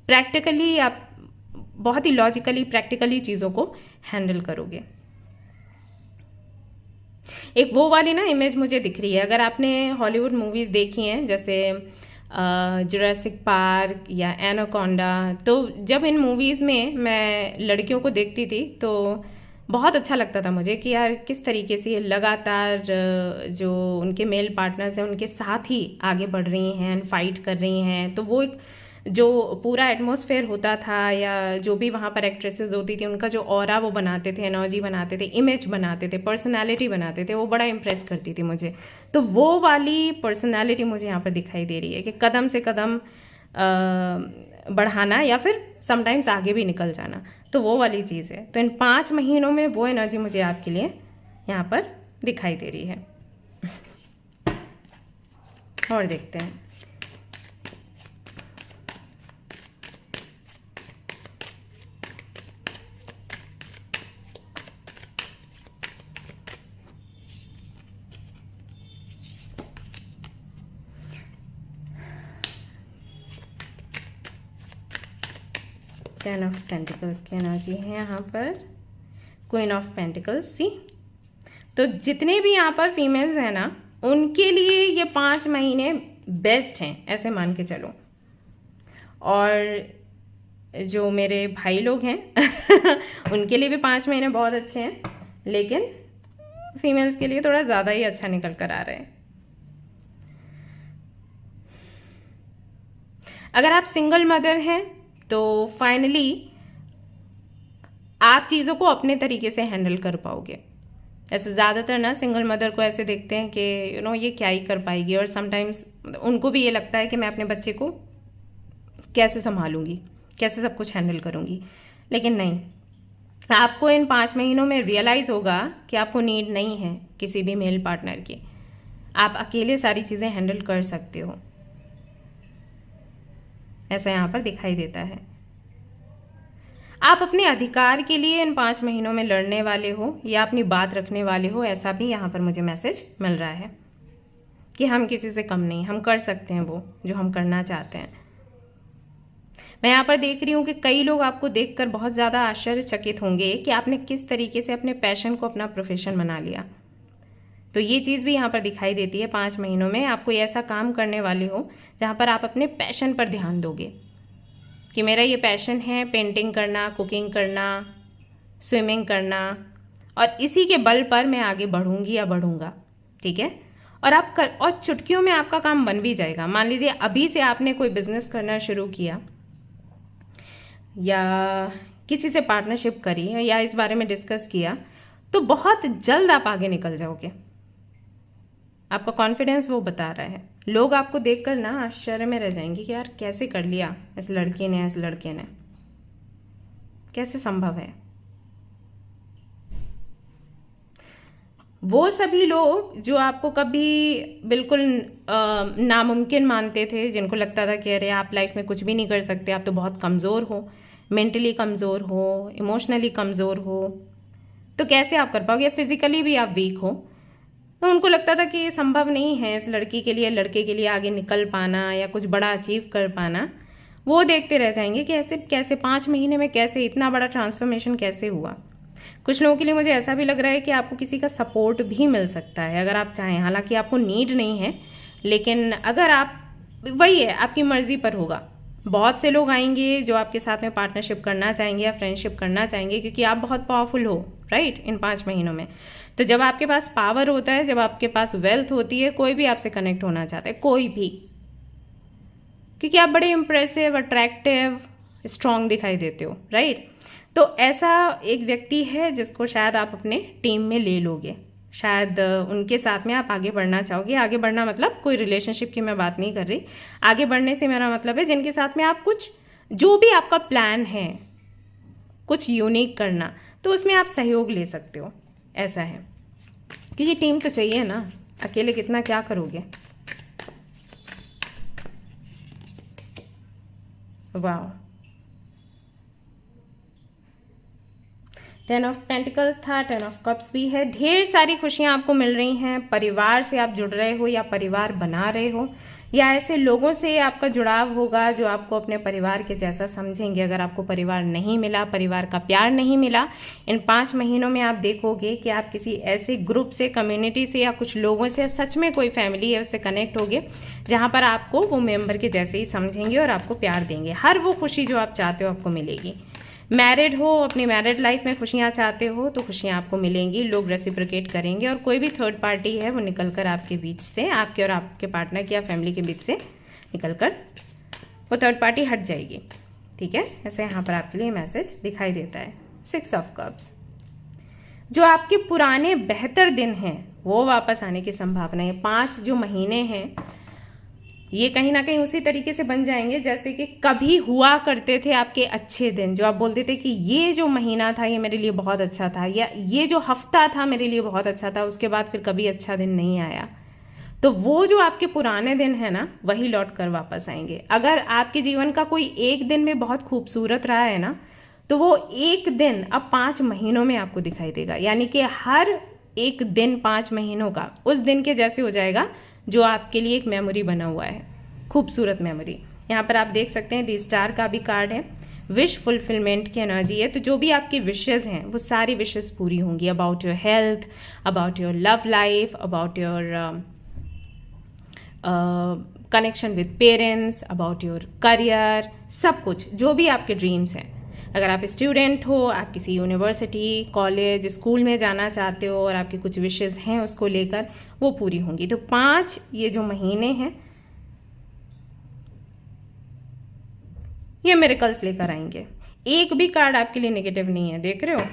प्रैक्टिकली आप बहुत ही लॉजिकली प्रैक्टिकली चीज़ों को हैंडल करोगे। एक वो वाली ना इमेज मुझे दिख रही है, अगर आपने हॉलीवुड मूवीज़ देखी हैं जैसे जुरासिक पार्क या एनाकोंडा, तो जब इन मूवीज़ में मैं लड़कियों को देखती थी तो बहुत अच्छा लगता था मुझे कि यार किस तरीके से लगातार जो उनके मेल पार्टनर्स हैं उनके साथ ही आगे बढ़ रही हैं, फाइट कर रही हैं। तो वो एक जो पूरा एटमॉस्फेयर होता था या जो भी वहाँ पर एक्ट्रेसेस होती थी उनका जो ऑरा वो बनाते थे, एनर्जी बनाते थे, इमेज बनाते थे, पर्सनालिटी बनाते थे, वो बड़ा इम्प्रेस करती थी मुझे। तो वो वाली पर्सनालिटी मुझे यहाँ पर दिखाई दे रही है कि कदम से कदम बढ़ाना या फिर समटाइम्स आगे भी निकल जाना, तो वो वाली चीज़ है। तो इन 5 महीनों में वो एनर्जी मुझे आपके लिए यहाँ पर दिखाई दे रही है। और देखते हैं टेन ऑफ पेंटिकल्स की एनर्जी है यहाँ पर, क्वीन ऑफ पेंटिकल्स। सी तो जितने भी यहाँ पर फीमेल्स हैं ना उनके लिए ये 5 महीने बेस्ट हैं, ऐसे मान के चलो। और जो मेरे भाई लोग हैं उनके लिए भी 5 महीने बहुत अच्छे हैं, लेकिन फीमेल्स के लिए थोड़ा ज़्यादा ही अच्छा निकल कर आ रहे हैं। अगर आप सिंगल मदर हैं तो फाइनली आप चीज़ों को अपने तरीके से हैंडल कर पाओगे। ऐसे ज़्यादातर ना सिंगल मदर को ऐसे देखते हैं कि ये क्या ही कर पाएगी, और समटाइम्स उनको भी ये लगता है कि मैं अपने बच्चे को कैसे संभालूंगी, कैसे सब कुछ हैंडल करूंगी। लेकिन नहीं, आपको इन 5 महीनों में रियलाइज़ होगा कि आपको नीड नहीं है किसी भी मेल पार्टनर की, आप अकेले सारी चीज़ें हैंडल कर सकते हो, ऐसा यहाँ पर दिखाई देता है। आप अपने अधिकार के लिए इन 5 महीनों में लड़ने वाले हो या अपनी बात रखने वाले हो, ऐसा भी यहाँ पर मुझे मैसेज मिल रहा है कि हम किसी से कम नहीं, हम कर सकते हैं वो जो हम करना चाहते हैं। मैं यहाँ पर देख रही हूँ कि कई लोग आपको देखकर बहुत ज़्यादा आश्चर्यचकित होंगे कि आपने किस तरीके से अपने पैशन को अपना प्रोफेशन बना लिया। तो ये चीज़ भी यहाँ पर दिखाई देती है। 5 महीनों में आप कोई ऐसा काम करने वाले हो जहाँ पर आप अपने पैशन पर ध्यान दोगे कि मेरा ये पैशन है पेंटिंग करना, कुकिंग करना, स्विमिंग करना, और इसी के बल पर मैं आगे बढ़ूंगी या बढ़ूंगा। ठीक है, और और चुटकियों में आपका काम बन भी जाएगा। मान लीजिए अभी से आपने कोई बिजनेस करना शुरू किया या किसी से पार्टनरशिप करी या इस बारे में डिस्कस किया, तो बहुत जल्द आप आगे निकल जाओगे। आपका कॉन्फिडेंस वो बता रहा है। लोग आपको देखकर ना आश्चर्य में रह जाएंगे कि यार कैसे कर लिया इस लड़की ने, इस लड़के ने, कैसे संभव है। वो सभी लोग जो आपको कभी बिल्कुल नामुमकिन मानते थे, जिनको लगता था कि अरे आप लाइफ में कुछ भी नहीं कर सकते, आप तो बहुत कमज़ोर हो, मेंटली कमज़ोर हो, इमोशनली कमज़ोर हो, तो कैसे आप कर पाओगे, फिजिकली भी आप वीक हो, तो उनको लगता था कि ये संभव नहीं है इस लड़की के लिए, लड़के के लिए आगे निकल पाना या कुछ बड़ा अचीव कर पाना। वो देखते रह जाएंगे कि ऐसे कैसे 5 महीने में कैसे इतना बड़ा ट्रांसफॉर्मेशन कैसे हुआ। कुछ लोगों के लिए मुझे ऐसा भी लग रहा है कि आपको किसी का सपोर्ट भी मिल सकता है अगर आप चाहें, हालांकि आपको नीड नहीं है, लेकिन अगर आप, वही है आपकी मर्जी पर होगा। बहुत से लोग आएंगे जो आपके साथ में पार्टनरशिप करना चाहेंगे या फ्रेंडशिप करना चाहेंगे, क्योंकि आप बहुत पावरफुल हो, राइट, इन 5 महीनों में। तो जब आपके पास पावर होता है, जब आपके पास वेल्थ होती है, कोई भी आपसे कनेक्ट होना चाहता है, कोई भी, क्योंकि आप बड़े इंप्रेसिव, अट्रैक्टिव, स्ट्रांग दिखाई देते हो, राइट। तो ऐसा एक व्यक्ति है जिसको शायद आप अपने टीम में ले लोगे, शायद उनके साथ में आप आगे बढ़ना चाहोगे। आगे बढ़ना मतलब कोई रिलेशनशिप की मैं बात नहीं कर रही, आगे बढ़ने से मेरा मतलब है जिनके साथ में आप कुछ, जो भी आपका प्लान है कुछ यूनिक करना, तो उसमें आप सहयोग ले सकते हो, ऐसा है। क्योंकि टीम तो चाहिए ना, अकेले कितना क्या करोगे। वाह, 10 ऑफ पेंटिकल्स था, 10 ऑफ कप्स भी है। ढेर सारी खुशियां आपको मिल रही हैं, परिवार से आप जुड़ रहे हो या परिवार बना रहे हो, या ऐसे लोगों से आपका जुड़ाव होगा जो आपको अपने परिवार के जैसा समझेंगे। अगर आपको परिवार नहीं मिला, परिवार का प्यार नहीं मिला, इन 5 महीनों में आप देखोगे कि आप किसी ऐसे ग्रुप से, कम्युनिटी से या कुछ लोगों से, सच में कोई फैमिली है उससे कनेक्ट होगे जहां पर आपको वो मेंबर के जैसे ही समझेंगे और आपको प्यार देंगे। हर वो खुशी जो आप चाहते हो आपको मिलेगी। मैरिड हो, अपनी मैरिड लाइफ में खुशियां चाहते हो तो खुशियां आपको मिलेंगी, लोग रेसिप्रोकेट करेंगे, और कोई भी थर्ड पार्टी है वो निकलकर आपके बीच से, आपके और आपके पार्टनर की या फैमिली के बीच से निकलकर वो थर्ड पार्टी हट जाएगी, ठीक है। ऐसे यहाँ पर आपके लिए मैसेज दिखाई देता है। 6 ऑफ कप्स, जो आपके पुराने बेहतर दिन हैं वो वापस आने की संभावना है। 5 जो महीने हैं ये कहीं ना कहीं उसी तरीके से बन जाएंगे जैसे कि कभी हुआ करते थे आपके अच्छे दिन, जो आप बोलते थे कि ये जो महीना था ये मेरे लिए बहुत अच्छा था, या ये जो हफ्ता था मेरे लिए बहुत अच्छा था, उसके बाद फिर कभी अच्छा दिन नहीं आया। तो वो जो आपके पुराने दिन है ना, वही लौट कर वापस आएंगे। अगर आपके जीवन का कोई एक दिन में बहुत खूबसूरत रहा है ना, तो वो एक दिन अब 5 महीनों में आपको दिखाई देगा, यानी कि हर एक दिन 5 महीनों का उस दिन के जैसे हो जाएगा जो आपके लिए एक मेमोरी बना हुआ है, खूबसूरत मेमोरी। यहाँ पर आप देख सकते हैं डी स्टार का भी कार्ड है, विश फुलफिलमेंट की एनर्जी है। तो जो भी आपकी विशेस हैं वो सारी विशेस पूरी होंगी, about your health, about your love life, about your connection with parents, about your career, सब कुछ जो भी आपके ड्रीम्स हैं। अगर आप स्टूडेंट हो, आप किसी यूनिवर्सिटी, कॉलेज, स्कूल में जाना चाहते हो और आपकी कुछ विशेस हैं उसको लेकर, वो पूरी होंगी। तो 5 ये जो महीने हैं ये मिरेकल्स लेकर आएंगे। एक भी कार्ड आपके लिए नेगेटिव नहीं है, देख रहे हो।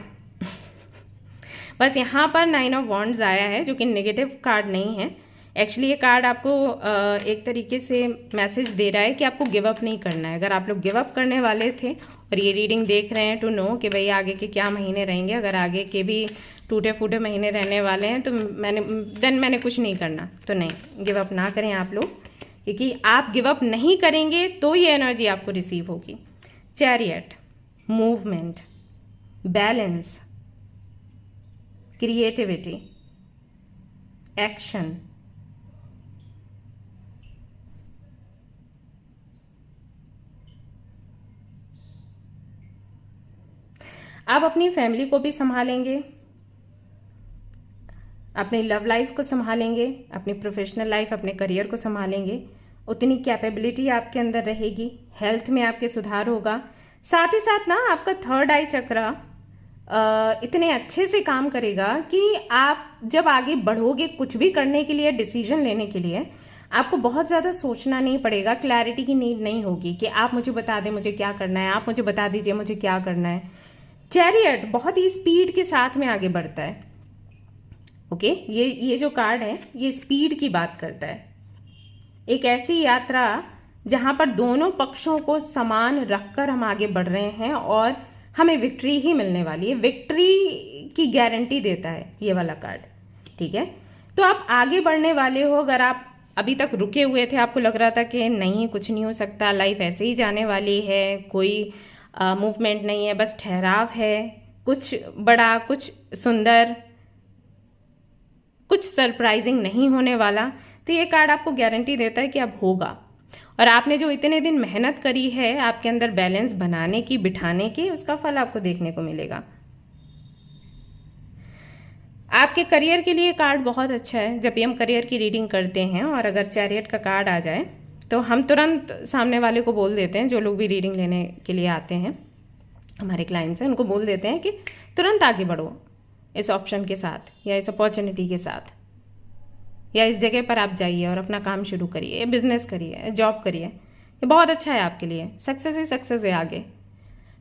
बस यहाँ पर 9 ऑफ वॉन्ड्स आया है जो कि नेगेटिव कार्ड नहीं है। एक्चुअली ये कार्ड आपको एक तरीके से मैसेज दे रहा है कि आपको गिव अप नहीं करना है। अगर आप लोग गिव अप करने वाले थे और ये रीडिंग देख रहे हैं टू नो कि भाई आगे के क्या महीने रहेंगे, अगर आगे के भी टूटे फूटे महीने रहने वाले हैं तो मैंने कुछ नहीं करना, तो नहीं, गिव अप ना करें आप लोग, क्योंकि आप गिव अप नहीं करेंगे तो ये एनर्जी आपको रिसीव होगी। Chariot, movement, balance, creativity, action, आप अपनी फैमिली को भी संभालेंगे, अपनी लव लाइफ को संभालेंगे, अपनी प्रोफेशनल लाइफ, अपने करियर को संभालेंगे, उतनी कैपेबिलिटी आपके अंदर रहेगी। हेल्थ में आपके सुधार होगा। साथ ही साथ ना आपका थर्ड आई चक्र इतने अच्छे से काम करेगा कि आप जब आगे बढ़ोगे कुछ भी करने के लिए, डिसीजन लेने के लिए, आपको बहुत ज़्यादा सोचना नहीं पड़ेगा, क्लैरिटी की नीड नहीं होगी कि आप मुझे बता दें मुझे क्या करना है, आप मुझे बता दीजिए मुझे क्या करना है। चैरियट बहुत ही स्पीड के साथ में आगे बढ़ता है। ओके, ये जो कार्ड है ये स्पीड की बात करता है। एक ऐसी यात्रा जहां पर दोनों पक्षों को समान रखकर हम आगे बढ़ रहे हैं और हमें विक्ट्री ही मिलने वाली है। विक्ट्री की गारंटी देता है ये वाला कार्ड ठीक है। तो आप आगे बढ़ने वाले हो। अगर आप अभी तक रुके हुए थे, आपको लग रहा था कि नहीं कुछ नहीं हो सकता, लाइफ ऐसे ही जाने वाली है, कोई मूवमेंट नहीं है, बस ठहराव है, कुछ बड़ा, कुछ सुंदर, कुछ सरप्राइजिंग नहीं होने वाला, तो ये कार्ड आपको गारंटी देता है कि अब होगा। और आपने जो इतने दिन मेहनत करी है आपके अंदर बैलेंस बनाने की, बिठाने की, उसका फल आपको देखने को मिलेगा। आपके करियर के लिए कार्ड बहुत अच्छा है। जब भी हम करियर की रीडिंग करते हैं और अगर चैरियट का कार्ड आ जाए तो हम तुरंत सामने वाले को बोल देते हैं, जो लोग भी रीडिंग लेने के लिए आते हैं, हमारे क्लाइंट्स हैं, उनको बोल देते हैं कि तुरंत आगे बढ़ो इस ऑप्शन के साथ या इस अपॉर्चुनिटी के साथ, या इस जगह पर आप जाइए और अपना काम शुरू करिए, बिजनेस करिए, जॉब करिए, ये बहुत अच्छा है आपके लिए। सक्सेस ही सक्सेस है आगे,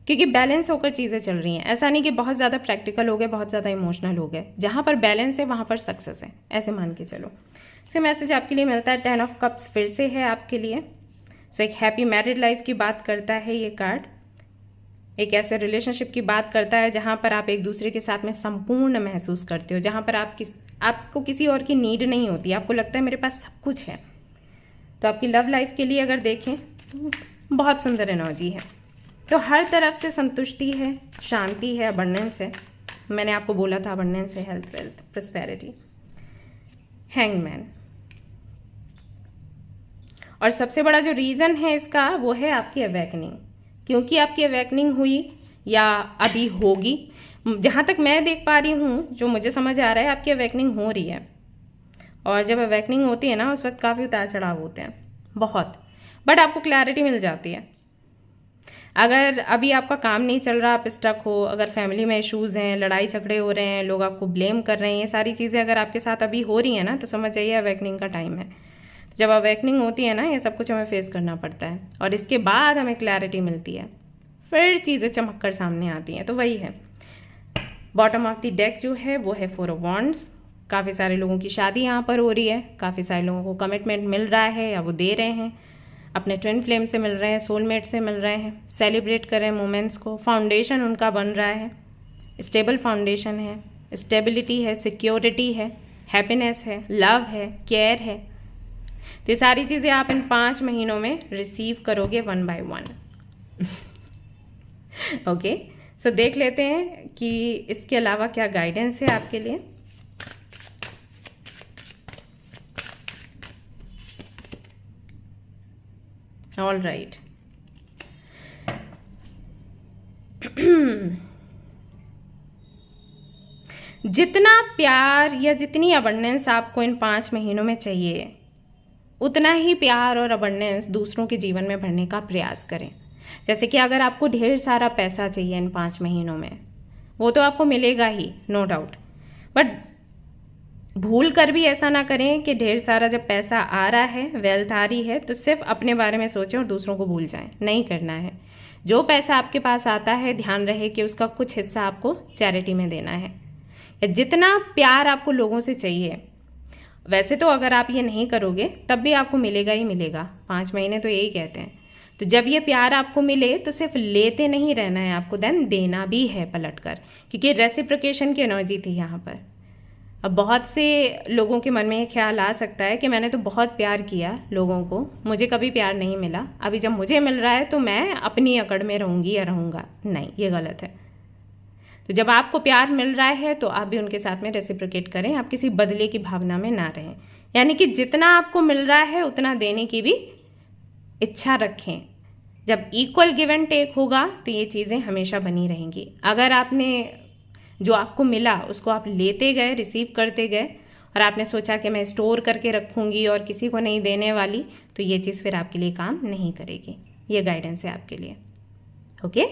क्योंकि बैलेंस होकर चीज़ें चल रही हैं। ऐसा नहीं कि बहुत ज़्यादा प्रैक्टिकल हो गए, बहुत ज़्यादा इमोशनल हो गए। जहाँ पर बैलेंस है वहाँ पर सक्सेस है, ऐसे मान के चलो। सो मैसेज आपके लिए मिलता है 10 ऑफ कप्स फिर से है आपके लिए। सो एक हैप्पी मैरिड लाइफ की बात करता है ये कार्ड, एक ऐसे रिलेशनशिप की बात करता है जहाँ पर आप एक दूसरे के साथ में संपूर्ण महसूस करते हो, जहाँ पर आपको किसी और की नीड नहीं होती, आपको लगता है मेरे पास सब कुछ है। तो आपकी लव लाइफ के लिए अगर देखें तो बहुत सुंदर एनर्जी है। तो हर तरफ से संतुष्टि है, शांति है, अबंडेंस है। मैंने आपको बोला था अबंडेंस है, हेल्थ, वेल्थ, प्रॉस्पेरिटी। हैंगमैन। और सबसे बड़ा जो रीज़न है इसका वो है आपकी अवेकनिंग, क्योंकि आपकी अवेकनिंग हुई या अभी होगी। जहाँ तक मैं देख पा रही हूँ, जो मुझे समझ आ रहा है, आपकी अवेकनिंग हो रही है। और जब अवेकनिंग होती है ना, उस वक्त काफ़ी उतार चढ़ाव होते हैं, बहुत, बट आपको क्लैरिटी मिल जाती है। अगर अभी आपका काम नहीं चल रहा, आप स्टक हो, अगर फैमिली में इश्यूज़ हैं, लड़ाई झगड़े हो रहे हैं, लोग आपको ब्लेम कर रहे हैं, ये सारी चीज़ें अगर आपके साथ अभी हो रही हैं ना, तो समझ जाइए अवेकनिंग का टाइम है। जब अवेकनिंग होती है ना, ये सब कुछ हमें फेस करना पड़ता है और इसके बाद हमें क्लैरिटी मिलती है, फिर चीज़ें चमक कर सामने आती हैं। तो वही है। बॉटम ऑफ द डेक जो है वो है 4 ऑफ वॉन्ड्स। काफ़ी सारे लोगों की शादी यहाँ पर हो रही है, काफ़ी सारे लोगों को कमिटमेंट मिल रहा है या वो दे रहे हैं, अपने ट्विन फ्लेम से मिल रहे हैं, सोलमेट से मिल रहे हैं, सेलिब्रेट करें मोमेंट्स को। फाउंडेशन उनका बन रहा है, स्टेबल फाउंडेशन है, स्टेबिलिटी है, सिक्योरिटी है, हैप्पीनेस है, लव है, केयर है। तो ये सारी चीज़ें आप इन 5 महीनों में रिसीव करोगे 1 by 1। ओके, सो देख लेते हैं कि इसके अलावा क्या गाइडेंस है आपके लिए। All right. जितना प्यार या जितनी अबंडेंस आपको इन 5 महीनों में चाहिए, उतना ही प्यार और अबंडेंस दूसरों के जीवन में भरने का प्रयास करें। जैसे कि अगर आपको ढेर सारा पैसा चाहिए इन 5 महीनों में, वो तो आपको मिलेगा ही, नो डाउट, बट भूल कर भी ऐसा ना करें कि ढेर सारा जब पैसा आ रहा है, वेल्थ आ रही है, तो सिर्फ अपने बारे में सोचें और दूसरों को भूल जाएं। नहीं करना है। जो पैसा आपके पास आता है, ध्यान रहे कि उसका कुछ हिस्सा आपको चैरिटी में देना है। जितना प्यार आपको लोगों से चाहिए, वैसे तो अगर आप ये नहीं करोगे तब भी आपको मिलेगा ही मिलेगा। 5 महीने तो यही कहते हैं। तो जब ये प्यार आपको मिले तो सिर्फ लेते नहीं रहना है आपको, देन देना भी है पलट कर, क्योंकि रेसिप्रोकेशन की एनर्जी थी यहाँ पर। अब बहुत से लोगों के मन में ये ख्याल आ सकता है कि मैंने तो बहुत प्यार किया लोगों को, मुझे कभी प्यार नहीं मिला, अभी जब मुझे मिल रहा है तो मैं अपनी अकड़ में रहूँगी या रहूँगा। नहीं, ये गलत है। तो जब आपको प्यार मिल रहा है तो आप भी उनके साथ में रेसिप्रोकेट करें, आप किसी बदले की भावना में ना रहें। यानी कि जितना आपको मिल रहा है उतना देने की भी इच्छा रखें। जब इक्वल गिव एंड टेक होगा तो ये चीज़ें हमेशा बनी रहेंगी। अगर आपने जो आपको मिला उसको आप लेते गए, रिसीव करते गए, और आपने सोचा कि मैं स्टोर करके रखूँगी और किसी को नहीं देने वाली, तो ये चीज़ फिर आपके लिए काम नहीं करेगी। ये गाइडेंस है आपके लिए। ओके,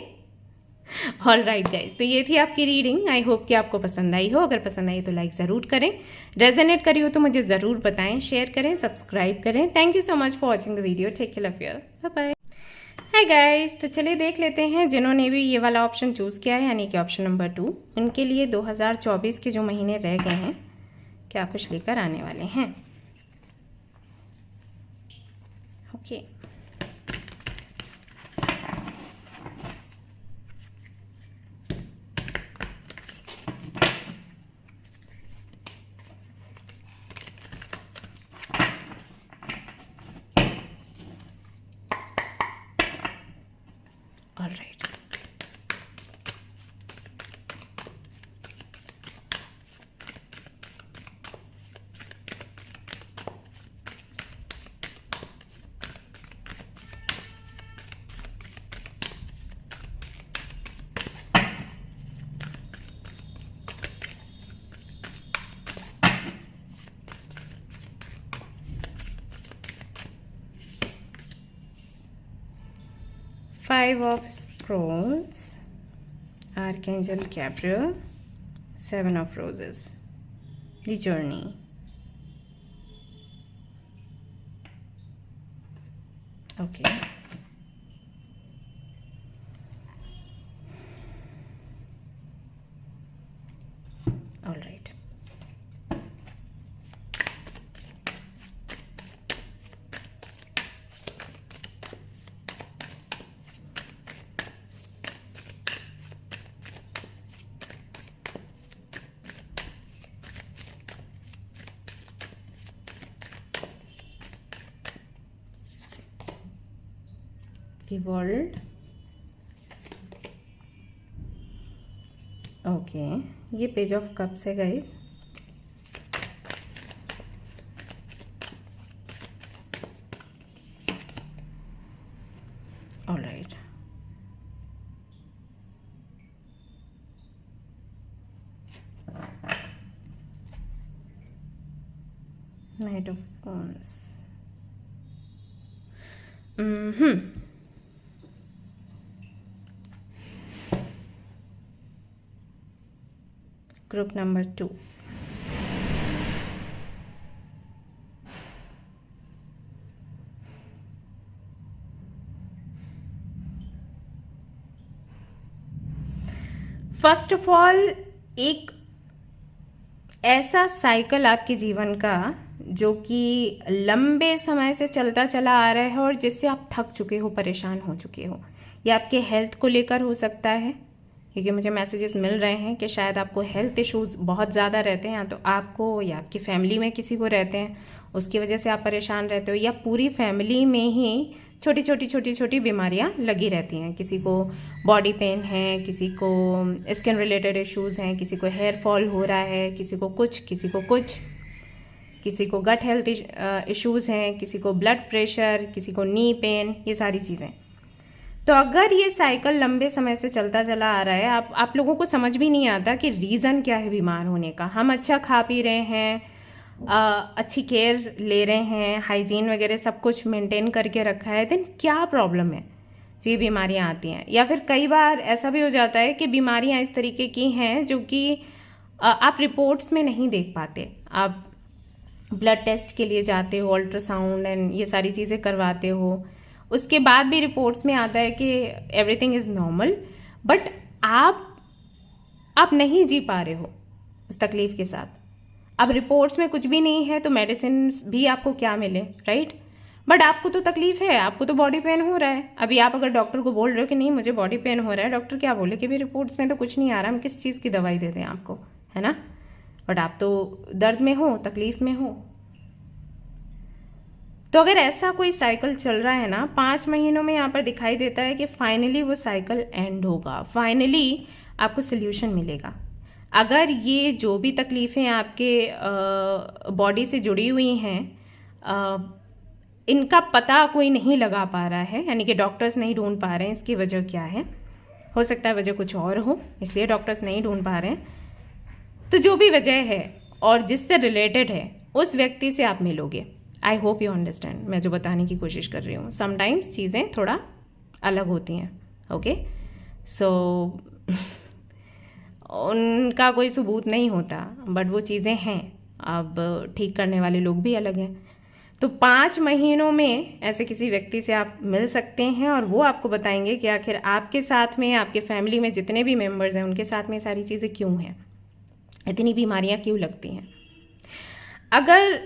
ऑल राइट गाइज, तो ये थी आपकी रीडिंग। आई होप कि आपको पसंद आई हो। अगर पसंद आई तो लाइक ज़रूर करें, रेजोनेट करी हो तो मुझे ज़रूर बताएं, शेयर करें, सब्सक्राइब करें। Thank you so much for watching the video. Take care of your, bye bye. Hi guys, तो चलिए देख लेते हैं जिन्होंने भी ये वाला ऑप्शन चूज़ किया है, यानी कि ऑप्शन नंबर 2, उनके लिए 2024 के जो महीने रह गए हैं क्या कुछ लेकर आने वाले हैं। Okay, 5 of Scrolls, Archangel Gabriel, 7 of Roses, the journey. Okay. All right. The world. Okay, ये पेज ऑफ कप्स है guys. Alright. Night of wands. Group number 2. First of all, एक ऐसा साइकिल आपके जीवन का जो कि लंबे समय से चलता चला आ रहा है और जिससे आप थक चुके हो, परेशान हो चुके हो. ये आपके हेल्थ को लेकर हो सकता है, क्योंकि मुझे मैसेजेस मिल रहे हैं कि शायद आपको हेल्थ इश्यूज बहुत ज़्यादा रहते हैं, या तो आपको या आपकी फैमिली में किसी को रहते हैं, उसकी वजह से आप परेशान रहते हो, या पूरी फैमिली में ही छोटी छोटी बीमारियां लगी रहती हैं. किसी को बॉडी पेन है, किसी को स्किन रिलेटेड इश्यूज हैं, किसी को हेयर फॉल हो रहा है, किसी को कुछ, किसी को गट हेल्थ इश्यूज हैं, किसी को ब्लड प्रेशर, किसी को नी पेन, ये सारी चीज़ें. तो अगर ये साइकिल लंबे समय से चलता चला आ रहा है, आप लोगों को समझ भी नहीं आता कि रीज़न क्या है बीमार होने का. हम अच्छा खा पी रहे हैं, अच्छी केयर ले रहे हैं, हाइजीन वगैरह सब कुछ मेंटेन करके रखा है, देन क्या प्रॉब्लम है जो ये बीमारियां आती हैं. या फिर कई बार ऐसा भी हो जाता है कि बीमारियां इस तरीके की हैं जो कि आप रिपोर्ट्स में नहीं देख पाते. आप ब्लड टेस्ट के लिए जाते हो, अल्ट्रासाउंड एंड ये सारी चीज़ें करवाते हो, उसके बाद भी रिपोर्ट्स में आता है कि एवरीथिंग इज़ नॉर्मल, बट आप नहीं जी पा रहे हो उस तकलीफ़ के साथ. अब रिपोर्ट्स में कुछ भी नहीं है तो मेडिसिन भी आपको क्या मिले, राइट. बट आपको तो तकलीफ है, आपको तो बॉडी पेन हो रहा है. अभी आप अगर डॉक्टर को बोल रहे हो कि नहीं मुझे बॉडी पेन हो रहा है, डॉक्टर क्या बोले कि भी रिपोर्ट्स में तो कुछ नहीं आ रहा, हम किस चीज़ की दवाई देते हैं आपको, है ना. बट आप तो दर्द में हो, तकलीफ में हो. तो अगर ऐसा कोई साइकिल चल रहा है ना, 5 महीनों में यहाँ पर दिखाई देता है कि फाइनली वो साइकिल एंड होगा, फाइनली आपको सोल्यूशन मिलेगा. अगर ये जो भी तकलीफ़ें आपके बॉडी से जुड़ी हुई हैं, इनका पता कोई नहीं लगा पा रहा है, यानी कि डॉक्टर्स नहीं ढूंढ पा रहे हैं इसकी वजह क्या है, हो सकता है वजह कुछ और हो, इसलिए डॉक्टर्स नहीं ढूंढ पा रहे हैं. तो जो भी वजह है और जिससे रिलेटेड है उस व्यक्ति से आप मिलोगे. आई होप यू अंडरस्टैंड मैं जो बताने की कोशिश कर रही हूँ. समटाइम्स चीज़ें थोड़ा अलग होती हैं. ओके, सो उनका कोई सबूत नहीं होता, बट वो चीज़ें हैं. अब ठीक करने वाले लोग भी अलग हैं. तो 5 महीनों में ऐसे किसी व्यक्ति से आप मिल सकते हैं और वो आपको बताएंगे कि आखिर आपके साथ में, आपके फैमिली में जितने भी मेंबर्स हैं उनके साथ में सारी चीज़ें क्यों हैं, इतनी बीमारियां क्यों लगती हैं. अगर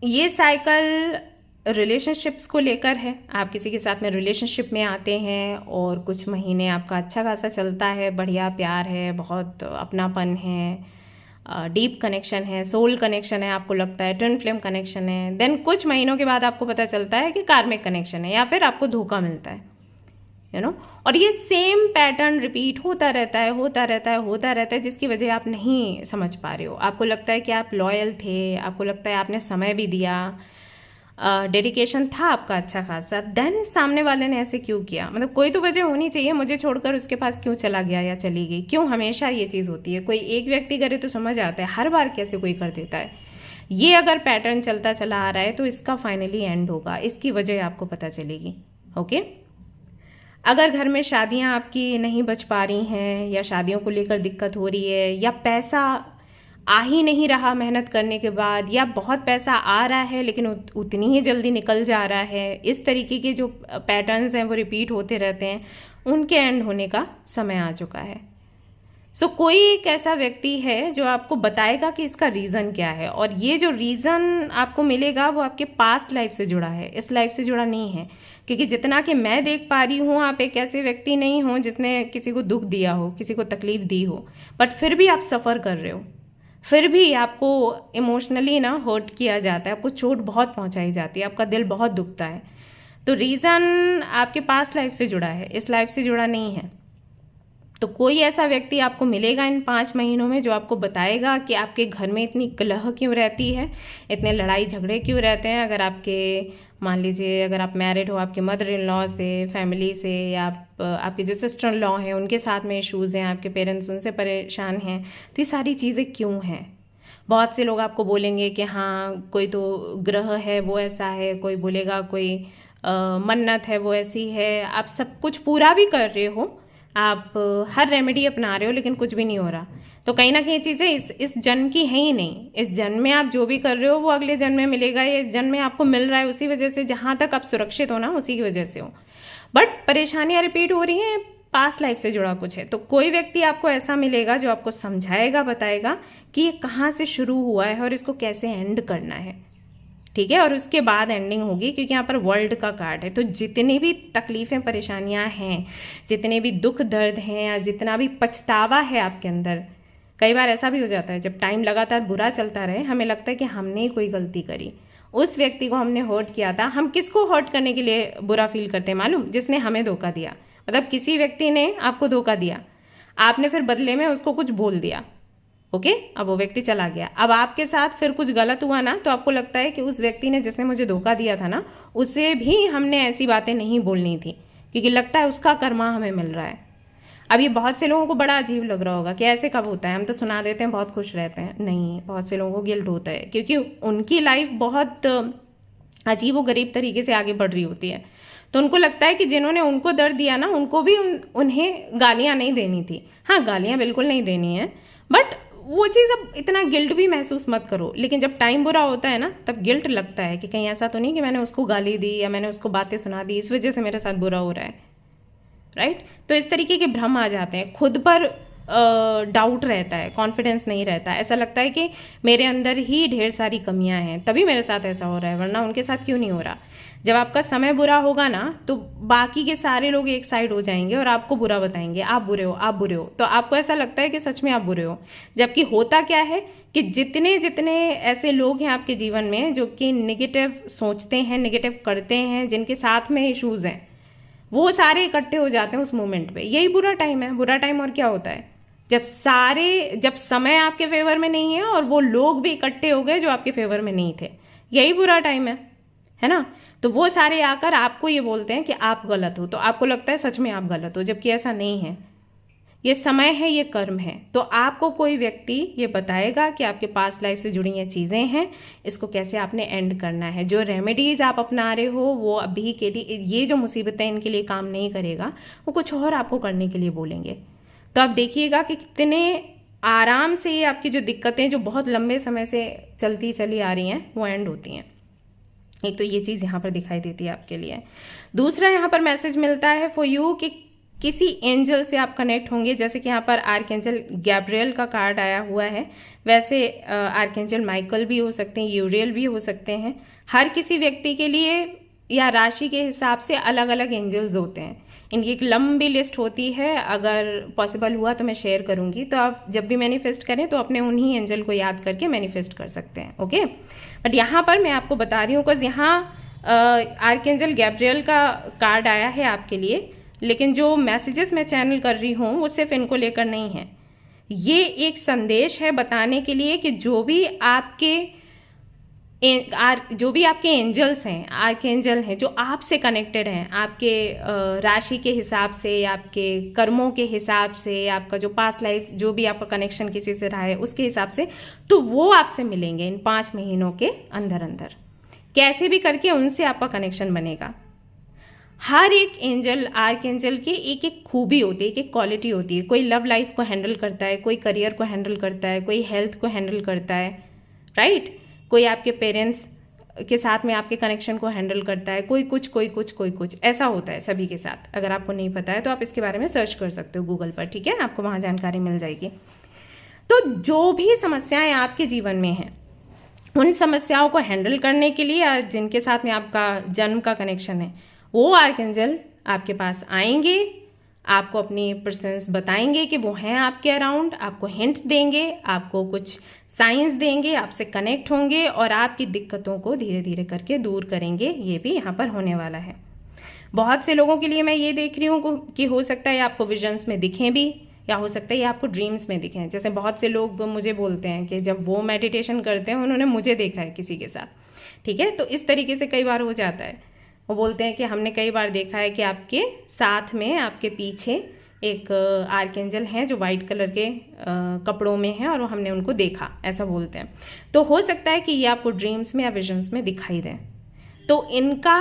ये साइकिल रिलेशनशिप्स को लेकर है, आप किसी के साथ में रिलेशनशिप में आते हैं और कुछ महीने आपका अच्छा खासा चलता है, बढ़िया प्यार है, बहुत अपनापन है, डीप कनेक्शन है, सोल कनेक्शन है, आपको लगता है ट्विन फ्लेम कनेक्शन है, देन कुछ महीनों के बाद आपको पता चलता है कि कार्मिक कनेक्शन है, या फिर आपको धोखा मिलता है, यू नो. और ये सेम पैटर्न रिपीट होता रहता है, जिसकी वजह आप नहीं समझ पा रहे हो. आपको लगता है कि आप लॉयल थे, आपको लगता है आपने समय भी दिया, डेडिकेशन था आपका अच्छा खासा, देन सामने वाले ने ऐसे क्यों किया. मतलब कोई तो वजह होनी चाहिए, मुझे छोड़कर उसके पास क्यों चला गया या चली गई, क्यों हमेशा ये चीज़ होती है. कोई एक व्यक्ति करे तो समझ आता है, हर बार कैसे कोई कर देता है. ये अगर पैटर्न चलता चला आ रहा है तो इसका फाइनली एंड होगा, इसकी वजह आपको पता चलेगी. ओके, अगर घर में शादियां आपकी नहीं बच पा रही हैं या शादियों को लेकर दिक्कत हो रही है या पैसा आ ही नहीं रहा मेहनत करने के बाद, या बहुत पैसा आ रहा है लेकिन उतनी ही जल्दी निकल जा रहा है, इस तरीके के जो पैटर्न्स हैं वो रिपीट होते रहते हैं, उनके एंड होने का समय आ चुका है। कोई एक ऐसा व्यक्ति है जो आपको बताएगा कि इसका रीज़न क्या है, और ये जो रीज़न आपको मिलेगा वो आपके पास्ट लाइफ से जुड़ा है, इस लाइफ से जुड़ा नहीं है। क्योंकि जितना कि मैं देख पा रही हूँ, आप एक ऐसे व्यक्ति नहीं हो जिसने किसी को दुख दिया हो, किसी को तकलीफ दी हो, बट फिर भी आप सफ़र कर रहे हो, फिर भी आपको इमोशनली ना हर्ट किया जाता है, आपको चोट बहुत पहुंचाई जाती है, आपका दिल बहुत दुखता है। तो रीज़न आपके पास्ट लाइफ से जुड़ा है, इस लाइफ से जुड़ा नहीं है। तो कोई ऐसा व्यक्ति आपको मिलेगा इन 5 महीनों में जो आपको बताएगा कि आपके घर में इतनी कलह क्यों रहती है, इतने लड़ाई झगड़े क्यों रहते हैं। अगर आपके, मान लीजिए अगर आप मैरिड हो, आपके मदर इन लॉ से, फैमिली से, या आपके जो सिस्टर इन लॉ हैं उनके साथ में इश्यूज़ हैं, आपके पेरेंट्स उनसे परेशान हैं, तो ये सारी चीज़ें क्यों हैं। बहुत से लोग आपको बोलेंगे कि हाँ कोई तो ग्रह है वो ऐसा है, कोई बोलेगा कोई मन्नत है वो ऐसी है। आप सब कुछ पूरा भी कर रहे हो, आप हर रेमेडी अपना रहे हो, लेकिन कुछ भी नहीं हो रहा। तो कहीं ना कहीं चीज़ें इस जन्म की है ही नहीं। इस जन्म में आप जो भी कर रहे हो वो अगले जन्म में मिलेगा, या इस जन्म में आपको मिल रहा है उसी वजह से, जहाँ तक आप सुरक्षित हो ना उसी की वजह से हो। बट परेशानियां रिपीट हो रही हैं, पास्ट लाइफ से जुड़ा कुछ है। तो कोई व्यक्ति आपको ऐसा मिलेगा जो आपको समझाएगा, बताएगा कि ये कहाँ से शुरू हुआ है और इसको कैसे एंड करना है, ठीक है। और उसके बाद एंडिंग होगी, क्योंकि यहाँ पर वर्ल्ड का कार्ड है। तो जितनी भी तकलीफ़ें परेशानियां हैं, जितने भी दुख दर्द हैं, या जितना भी पछतावा है आपके अंदर, कई बार ऐसा भी हो जाता है जब टाइम लगातार बुरा चलता रहे, हमें लगता है कि हमने ही कोई गलती करी, उस व्यक्ति को हमने हर्ट किया था। हम किसको हर्ट करने के लिए बुरा फील करते हैं मालूम? जिसने हमें धोखा दिया। मतलब किसी व्यक्ति ने आपको धोखा दिया, आपने फिर बदले में उसको कुछ बोल दिया, ओके, अब वो व्यक्ति चला गया। अब आपके साथ फिर कुछ गलत हुआ ना, तो आपको लगता है कि उस व्यक्ति ने, जिसने मुझे धोखा दिया था ना, उसे भी हमने ऐसी बातें नहीं बोलनी थी, क्योंकि लगता है उसका कर्मा हमें मिल रहा है। अब ये बहुत से लोगों को बड़ा अजीब लग रहा होगा कि ऐसे कब होता है, हम तो सुना देते हैं बहुत खुश रहते हैं। नहीं, बहुत से लोगों को गिल्ट होता है, क्योंकि उनकी लाइफ बहुत अजीब व गरीब तरीके से आगे बढ़ रही होती है। तो उनको लगता है कि जिन्होंने उनको दर्द दिया ना, उनको भी उन्हें गालियां नहीं देनी थी। हाँ, गालियां बिल्कुल नहीं देनी है, बट वो चीज़ अब इतना गिल्ट भी महसूस मत करो। लेकिन जब टाइम बुरा होता है ना, तब गिल्ट लगता है कि कहीं ऐसा तो नहीं कि मैंने उसको गाली दी या मैंने उसको बातें सुना दी, इस वजह से मेरे साथ बुरा हो रहा है, राइट। तो इस तरीके के भ्रम आ जाते हैं, खुद पर डाउट रहता है, कॉन्फिडेंस नहीं रहता है, ऐसा लगता है कि मेरे अंदर ही ढेर सारी कमियां हैं तभी मेरे साथ ऐसा हो रहा है, वरना उनके साथ क्यों नहीं हो रहा। जब आपका समय बुरा होगा ना, तो बाकी के सारे लोग एक साइड हो जाएंगे और आपको बुरा बताएंगे, आप बुरे हो, आप बुरे हो। तो आपको ऐसा लगता है कि सच में आप बुरे हो, जबकि होता क्या है कि जितने जितने ऐसे लोग हैं आपके जीवन में जो कि नेगेटिव सोचते हैं, नेगेटिव करते हैं, जिनके साथ में इश्यूज हैं, वो सारे इकट्ठे हो जाते हैं उस मोमेंट पे। यही बुरा टाइम है। बुरा टाइम और क्या होता है? जब समय आपके फेवर में नहीं है और वो लोग भी इकट्ठे हो गए जो आपके फेवर में नहीं थे, यही बुरा टाइम है ना। तो वो सारे आकर आपको ये बोलते हैं कि आप गलत हो, तो आपको लगता है सच में आप गलत हो, जबकि ऐसा नहीं है। ये समय है, ये कर्म है। तो आपको कोई व्यक्ति ये बताएगा कि आपके पास लाइफ से जुड़ी ये चीज़ें हैं, इसको कैसे आपने एंड करना है। जो रेमेडीज़ आप अपना रहे हो वो अभी के लिए, ये जो मुसीबतें इनके लिए काम नहीं करेगा, वो कुछ और आपको करने के लिए बोलेंगे। तो आप देखिएगा कि कितने आराम से ये आपकी जो दिक्कतें जो बहुत लंबे समय से चलती चली आ रही हैं वो एंड होती हैं। एक तो ये चीज़ यहाँ पर दिखाई देती है आपके लिए। दूसरा यहाँ पर मैसेज मिलता है फॉर यू कि किसी एंजल से आप कनेक्ट होंगे। जैसे कि यहाँ पर आर्कएंजल गैब्रियल का कार्ड आया हुआ है, वैसे आर्कएंजल माइकल भी हो सकते हैं, यूरियल भी हो सकते हैं। हर किसी व्यक्ति के लिए या राशि के हिसाब से अलग अलग एंजल्स होते हैं। इनकी एक लंबी लिस्ट होती है, अगर पॉसिबल हुआ तो मैं शेयर करूंगी। तो आप जब भी मैनिफेस्ट करें तो अपने उन्हीं एंजल को याद करके मैनिफेस्ट कर सकते हैं, ओके। बट यहाँ पर मैं आपको बता रही हूँ बिकॉज यहाँ आर्कएंजल गैब्रियल का कार्ड आया है आपके लिए, लेकिन जो मैसेजेस मैं चैनल कर रही हूँ वो सिर्फ इनको लेकर नहीं है। ये एक संदेश है बताने के लिए कि जो भी आपके एंजल्स हैं, आर्कएंजल हैं, जो आपसे कनेक्टेड हैं, आपके राशि के हिसाब से, आपके कर्मों के हिसाब से, आपका जो पास्ट लाइफ जो भी आपका कनेक्शन किसी से रहा है उसके हिसाब से, तो वो आपसे मिलेंगे इन 5 महीनों के अंदर अंदर। कैसे भी करके उनसे आपका कनेक्शन बनेगा। हर एक एंजल, आर्क एंजल की एक एक खूबी होती है, एक एक क्वालिटी होती है। कोई लव लाइफ को हैंडल करता है, कोई करियर को हैंडल करता है, कोई हेल्थ को हैंडल करता है, राइट। कोई आपके पेरेंट्स के साथ में आपके कनेक्शन को हैंडल करता है, कोई कुछ कोई कुछ कोई कुछ, ऐसा होता है सभी के साथ। अगर आपको नहीं पता है तो आप इसके बारे में सर्च कर सकते हो गूगल पर, ठीक है, आपको वहाँ जानकारी मिल जाएगी। तो जो भी समस्याएं आपके जीवन में हैं, उन समस्याओं को हैंडल करने के लिए जिनके साथ में आपका जन्म का कनेक्शन है, वो आर्कएंजल आपके पास आएंगे, आपको अपनी प्रेजेंस बताएंगे कि वो हैं आपके अराउंड, आपको हिंट देंगे, आपको कुछ साइंस देंगे, आपसे कनेक्ट होंगे और आपकी दिक्कतों को धीरे धीरे करके दूर करेंगे। ये भी यहाँ पर होने वाला है। बहुत से लोगों के लिए मैं ये देख रही हूँ कि हो सकता है आपको विजन्स में दिखें भी, या हो सकता है ये आपको ड्रीम्स में दिखें। जैसे बहुत से लोग मुझे बोलते हैं कि जब वो मेडिटेशन करते हैं उन्होंने मुझे देखा है किसी के साथ, ठीक है। तो इस तरीके से कई बार हो जाता है। वो बोलते हैं कि हमने कई बार देखा है कि आपके साथ में, आपके पीछे एक आर्कएंजल हैं जो वाइट कलर के कपड़ों में हैं और हमने उनको देखा, ऐसा बोलते हैं। तो हो सकता है कि ये आपको ड्रीम्स में या विजन्स में दिखाई दें। तो इनका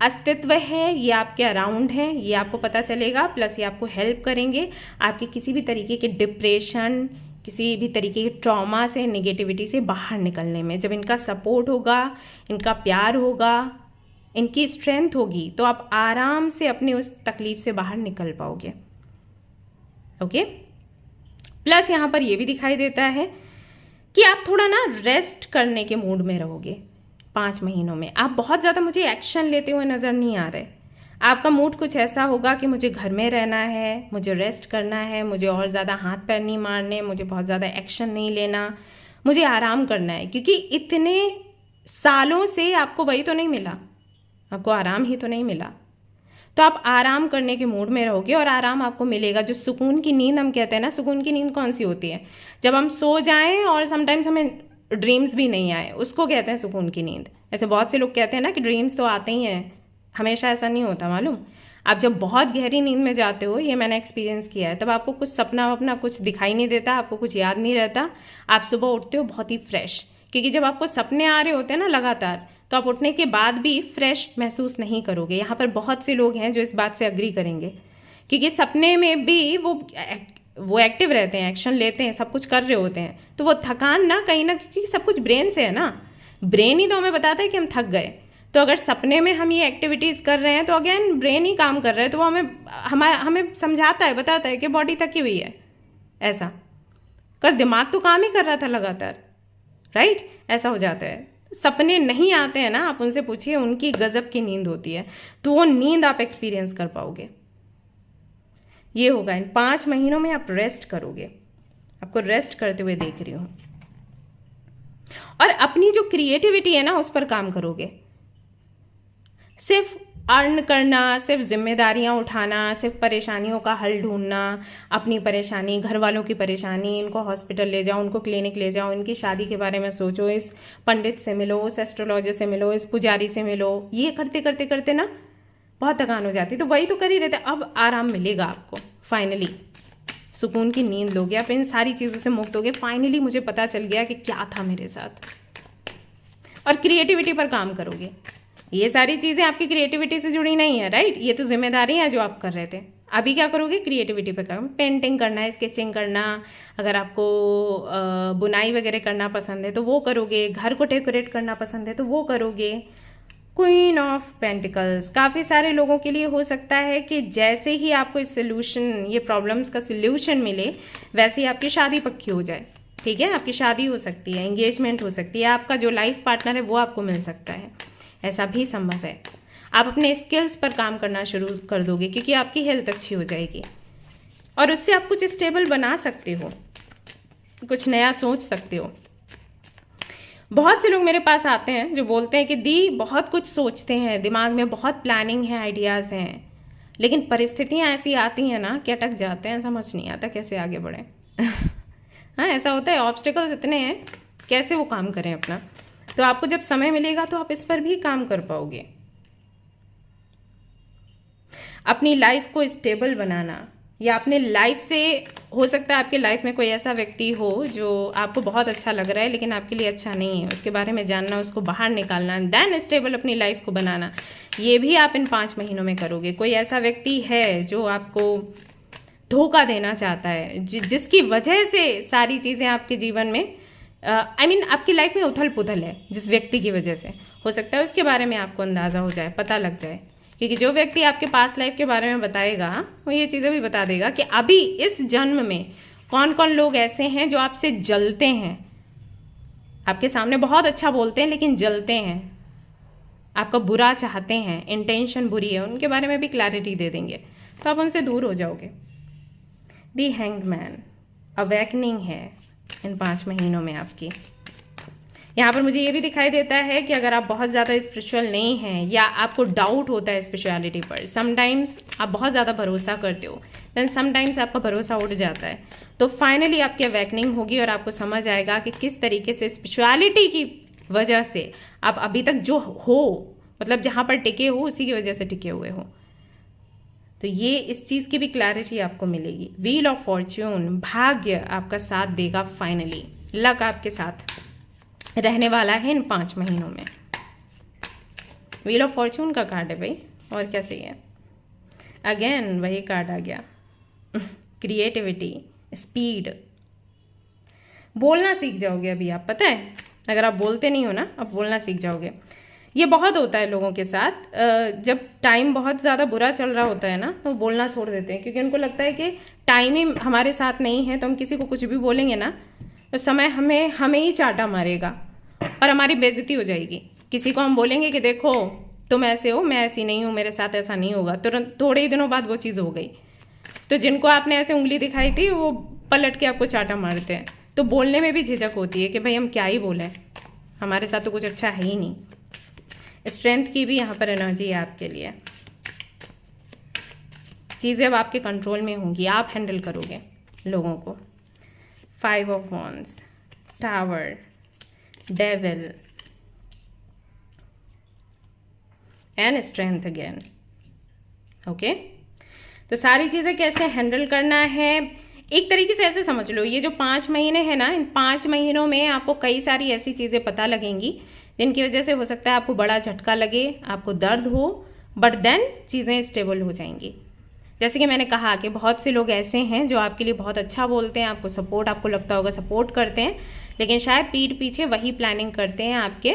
अस्तित्व है, ये आपके अराउंड हैं, ये आपको पता चलेगा। प्लस ये आपको हेल्प करेंगे आपके किसी भी तरीके के डिप्रेशन, किसी भी तरीके के ट्रॉमा से, नेगेटिविटी से बाहर निकलने में। जब इनका सपोर्ट होगा, इनका प्यार होगा, इनकी स्ट्रेंथ होगी, तो आप आराम से अपनी उस तकलीफ से बाहर निकल पाओगे। ओके। प्लस यहाँ पर यह भी दिखाई देता है कि आप थोड़ा ना रेस्ट करने के मूड में रहोगे 5 महीनों में। आप बहुत ज़्यादा मुझे एक्शन लेते हुए नज़र नहीं आ रहे। आपका मूड कुछ ऐसा होगा कि मुझे घर में रहना है, मुझे रेस्ट करना है, मुझे और ज़्यादा हाथ पैर नहीं मारने, मुझे बहुत ज़्यादा एक्शन नहीं लेना, मुझे आराम करना है। क्योंकि इतने सालों से आपको वही तो नहीं मिला, आपको आराम ही तो नहीं मिला। तो आप आराम करने के मूड में रहोगे और आराम आपको मिलेगा। जो सुकून की नींद हम कहते हैं ना, सुकून की नींद कौन सी होती है? जब हम सो जाएं और समटाइम्स हमें ड्रीम्स भी नहीं आए, उसको कहते हैं सुकून की नींद। ऐसे बहुत से लोग कहते हैं ना कि ड्रीम्स तो आते ही हैं, हमेशा ऐसा नहीं होता, मालूम। आप जब बहुत गहरी नींद में जाते हो, ये मैंने एक्सपीरियंस किया है, तब आपको कुछ सपना वपना कुछ दिखाई नहीं देता, आपको कुछ याद नहीं रहता। आप सुबह उठते हो बहुत ही फ्रेश, क्योंकि जब आपको सपने आ रहे होते हैं ना लगातार, तो आप उठने के बाद भी फ्रेश महसूस नहीं करोगे। यहाँ पर बहुत से लोग हैं जो इस बात से अग्री करेंगे, क्योंकि सपने में भी वो एक्टिव रहते हैं, एक्शन लेते हैं, सब कुछ कर रहे होते हैं। तो वो थकान ना कहीं ना, क्योंकि सब कुछ ब्रेन से है ना, ब्रेन ही तो हमें बताता है कि हम थक गए। तो अगर सपने में हम ये एक्टिविटीज़ कर रहे हैं तो अगेन ब्रेन ही काम कर रहा है, तो वो हमें समझाता है, बताता है कि बॉडी थकी हुई है, ऐसा। बस दिमाग तो काम ही कर रहा था लगातार, राइट। ऐसा हो जाता है। सपने नहीं आते हैं ना, आप उनसे पूछिए, उनकी गजब की नींद होती है, तो वो नींद आप एक्सपीरियंस कर पाओगे। ये होगा इन 5 महीनों में, आप रेस्ट करोगे। आपको रेस्ट करते हुए देख रही हूं। और अपनी जो क्रिएटिविटी है ना, उस पर काम करोगे। सिर्फ अर्न करना, सिर्फ जिम्मेदारियां उठाना, सिर्फ परेशानियों का हल ढूंढना, अपनी परेशानी, घर वालों की परेशानी, इनको हॉस्पिटल ले जाओ, उनको क्लिनिक ले जाओ, इनकी शादी के बारे में सोचो, इस पंडित से मिलो, उस एस्ट्रोलॉजर से मिलो, इस पुजारी से मिलो, ये करते करते करते ना बहुत थकान हो जाती। तो वही तो कर ही रहते। अब आराम मिलेगा आपको, फाइनली सुकून की नींद लोगे, आप इन सारी चीज़ों से मुक्त होगे। फाइनली मुझे पता चल गया कि क्या था मेरे साथ। और क्रिएटिविटी पर काम करोगे। ये सारी चीज़ें आपकी क्रिएटिविटी से जुड़ी नहीं है, राइट। ये तो जिम्मेदारी है जो आप कर रहे थे। अभी क्या करोगे? क्रिएटिविटी पे काम। पेंटिंग करना है, स्केचिंग करना, अगर आपको बुनाई वगैरह करना पसंद है तो वो करोगे, घर को डेकोरेट करना पसंद है तो वो करोगे। क्वीन ऑफ पेंटिकल्स काफ़ी सारे लोगों के लिए हो सकता है कि जैसे ही आपको इस सोल्यूशन, ये प्रॉब्लम्स का सोल्यूशन मिले, वैसे ही आपकी शादी पक्की हो जाए। ठीक है, आपकी शादी हो सकती है, एंगेजमेंट हो सकती है, आपका जो लाइफ पार्टनर है वो आपको मिल सकता है, ऐसा भी संभव है। आप अपने स्किल्स पर काम करना शुरू कर दोगे क्योंकि आपकी हेल्थ अच्छी हो जाएगी और उससे आप कुछ स्टेबल बना सकते हो, कुछ नया सोच सकते हो। बहुत से लोग मेरे पास आते हैं जो बोलते हैं कि दी बहुत कुछ सोचते हैं, दिमाग में बहुत प्लानिंग है, आइडियाज़ हैं, लेकिन परिस्थितियाँ ऐसी आती हैं ना कि अटक जाते हैं, समझ नहीं आता कैसे आगे बढ़ें। हाँ, ऐसा होता है, ऑब्स्टिकल्स इतने हैं, कैसे वो काम करें अपना। तो आपको जब समय मिलेगा तो आप इस पर भी काम कर पाओगे। अपनी लाइफ को स्टेबल बनाना, या अपने लाइफ से, हो सकता है आपके लाइफ में कोई ऐसा व्यक्ति हो जो आपको बहुत अच्छा लग रहा है लेकिन आपके लिए अच्छा नहीं है, उसके बारे में जानना, उसको बाहर निकालना, देन स्टेबल अपनी लाइफ को बनाना, ये भी आप इन 5 महीनों में करोगे। कोई ऐसा व्यक्ति है जो आपको धोखा देना चाहता है, जिसकी वजह से सारी चीज़ें आपके जीवन में आपकी लाइफ में उथल पुथल है, जिस व्यक्ति की वजह से, हो सकता है उसके बारे में आपको अंदाज़ा हो जाए, पता लग जाए। क्योंकि जो व्यक्ति आपके पास्ट लाइफ के बारे में बताएगा वो ये चीज़ें भी बता देगा कि अभी इस जन्म में कौन कौन लोग ऐसे हैं जो आपसे जलते हैं, आपके सामने बहुत अच्छा बोलते हैं लेकिन जलते हैं, आपका बुरा चाहते हैं, इंटेंशन बुरी है, उनके बारे में भी क्लैरिटी दे देंगे, तो आप उनसे दूर हो जाओगे। दी हैंग्ड मैन, अवेकनिंग है इन 5 महीनों में आपकी। यहाँ पर मुझे ये भी दिखाई देता है कि अगर आप बहुत ज़्यादा स्पिरिचुअल नहीं हैं या आपको डाउट होता है स्पिरिचुअलिटी पर, समटाइम्स आप बहुत ज़्यादा भरोसा करते हो, देन समटाइम्स आपका भरोसा उठ जाता है, तो फाइनली आपकी अवेकनिंग होगी और आपको समझ आएगा कि किस तरीके से स्पिरिचुअलिटी की वजह से आप अभी तक जो हो, मतलब जहाँ पर टिके हो उसी की वजह से टिके हुए हो। तो ये इस चीज़ की भी क्लैरिटी आपको मिलेगी। व्हील ऑफ फॉर्च्यून, भाग्य आपका साथ देगा फाइनली, लक आपके साथ रहने वाला है इन 5 महीनों में। व्हील ऑफ फॉर्च्यून का कार्ड है भाई, और क्या चाहिए। अगेन वही कार्ड आ गया, क्रिएटिविटी, स्पीड। बोलना सीख जाओगे अभी आप, पता है, अगर आप बोलते नहीं हो ना, अब बोलना सीख जाओगे। ये बहुत होता है लोगों के साथ, जब टाइम बहुत ज़्यादा बुरा चल रहा होता है ना, तो बोलना छोड़ देते हैं, क्योंकि उनको लगता है कि टाइम ही हमारे साथ नहीं है, तो हम किसी को कुछ भी बोलेंगे ना तो समय हमें ही चाटा मारेगा और हमारी बेइज्जती हो जाएगी। किसी को हम बोलेंगे कि देखो तुम ऐसे हो, मैं ऐसी नहीं हूँ, मेरे साथ ऐसा नहीं होगा, तुरंत थोड़े ही दिनों बाद वो चीज़ हो गई। तो जिनको आपने ऐसे उंगली दिखाई थी वो पलट के आपको चाटा मारते हैं। तो बोलने में भी झिझक होती है कि भाई हम क्या ही बोलें, हमारे साथ तो कुछ अच्छा है ही नहीं। स्ट्रेंथ की भी यहाँ पर एनर्जी है आपके लिए। चीज़ें अब आपके कंट्रोल में होंगी, आप हैंडल करोगे लोगों को। 5 of wands, tower, devil and strength again. Okay, तो सारी चीज़ें कैसे हैंडल करना है, एक तरीके से ऐसे समझ लो, ये जो 5 महीने हैं ना, इन 5 महीनों में आपको कई सारी ऐसी चीज़ें पता लगेंगी जिनकी वजह से हो सकता है आपको बड़ा झटका लगे, आपको दर्द हो, बट देन चीज़ें स्टेबल हो जाएंगी। जैसे कि मैंने कहा कि बहुत से लोग ऐसे हैं जो आपके लिए बहुत अच्छा बोलते हैं, आपको सपोर्ट, आपको लगता होगा सपोर्ट करते हैं, लेकिन शायद पीठ पीछे वही प्लानिंग करते हैं आपके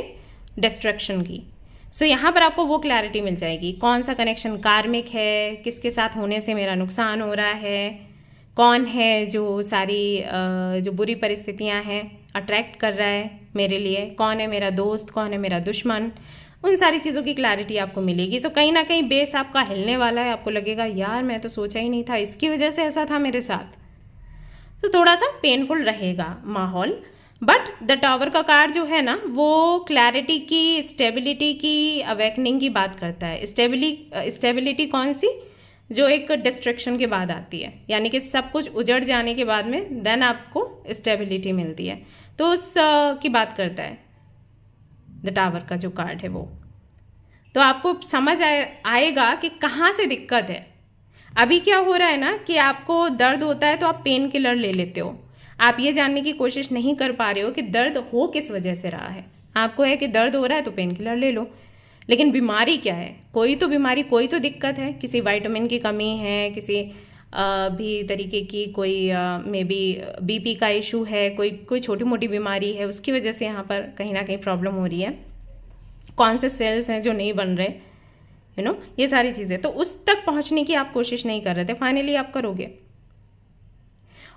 डिस्ट्रक्शन की। सो यहाँ पर आपको वो क्लैरिटी मिल जाएगी, कौन सा कनेक्शन कार्मिक है, किसके साथ होने से मेरा नुकसान हो रहा है, कौन है जो सारी जो बुरी परिस्थितियाँ हैं अट्रैक्ट कर रहा है मेरे लिए, कौन है मेरा दोस्त, कौन है मेरा दुश्मन, उन सारी चीज़ों की क्लैरिटी आपको मिलेगी। सो कहीं ना कहीं बेस आपका हिलने वाला है, आपको लगेगा यार मैं तो सोचा ही नहीं था, इसकी वजह से ऐसा था मेरे साथ। तो थोड़ा सा पेनफुल रहेगा माहौल, बट द टावर का कार्ड जो है ना वो क्लैरिटी की, स्टेबिलिटी की, अवेकनिंग की बात करता है। स्टेबिलिटी कौन सी, जो एक डिस्ट्रक्शन के बाद आती है, यानी कि सब कुछ उजड़ जाने के बाद में देन आपको स्टेबिलिटी मिलती है, तो उस की बात करता है द टावर का जो कार्ड है वो। तो आपको समझ आएगा कि कहाँ से दिक्कत है। अभी क्या हो रहा है ना कि आपको दर्द होता है तो आप पेन किलर ले लेते हो, आप ये जानने की कोशिश नहीं कर पा रहे हो कि दर्द हो किस वजह से रहा है। आपको है कि दर्द हो रहा है तो पेन किलर ले लो, लेकिन बीमारी क्या है, कोई तो बीमारी, कोई तो दिक्कत है, किसी विटामिन की कमी है, किसी भी तरीके की कोई मे बी बीपी का इशू है, कोई छोटी मोटी बीमारी है, उसकी वजह से यहाँ पर कहीं ना कहीं प्रॉब्लम हो रही है, कौन से सेल्स हैं जो नहीं बन रहे, ये सारी चीज़ें। तो उस तक पहुँचने की आप कोशिश नहीं कर रहे थे, फाइनली आप करोगे।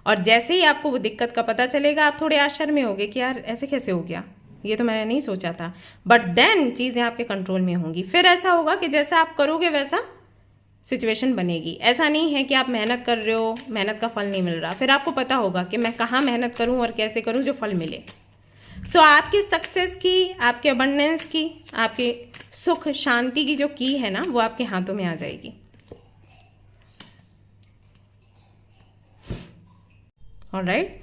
और जैसे ही आपको वो दिक्कत का पता चलेगा आप थोड़े आश्चर्य में होगे कि यार ऐसे कैसे हो गया, ये तो मैंने नहीं सोचा था, बट देन चीज़ें आपके कंट्रोल में होंगी। फिर ऐसा होगा कि जैसा आप करोगे वैसा सिचुएशन बनेगी। ऐसा नहीं है कि आप मेहनत कर रहे हो, मेहनत का फल नहीं मिल रहा, फिर आपको पता होगा कि मैं कहाँ मेहनत करूँ और कैसे करूँ जो फल मिले। सो आपकी सक्सेस की, आपके अबंडेंस की, आपके सुख शांति की जो की है ना वो आपके हाथों में आ जाएगी। ऑलराइट,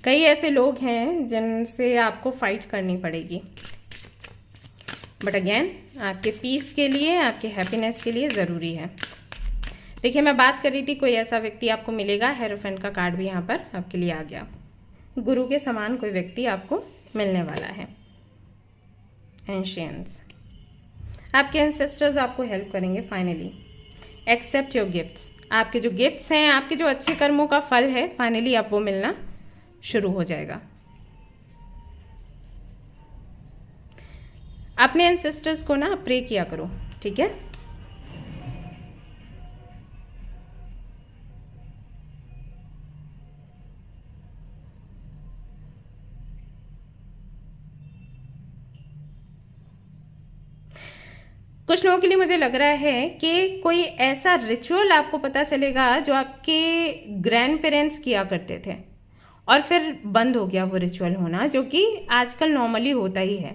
कई ऐसे लोग हैं जिनसे आपको फाइट करनी पड़ेगी, बट अगेन आपके पीस के लिए, आपके हैप्पीनेस के लिए ज़रूरी है। देखिए मैं बात कर रही थी, कोई ऐसा व्यक्ति आपको मिलेगा, हेरोफेंट का कार्ड भी यहाँ पर आपके लिए आ गया। गुरु के समान कोई व्यक्ति आपको मिलने वाला है। एंशियंस, आपके एंसेस्टर्स आपको हेल्प करेंगे। फाइनली एक्सेप्ट योर गिफ्ट्स, आपके जो गिफ्ट्स हैं, आपके जो अच्छे कर्मों का फल है, फाइनली अब वो मिलना शुरू हो जाएगा। अपने एंसेस्टर्स को ना प्रे किया करो, ठीक है। कुछ लोगों के लिए मुझे लग रहा है कि कोई ऐसा रिचुअल आपको पता चलेगा जो आपके ग्रैंड पेरेंट्स किया करते थे और फिर बंद हो गया वो रिचुअल होना, जो कि आजकल नॉर्मली होता ही है।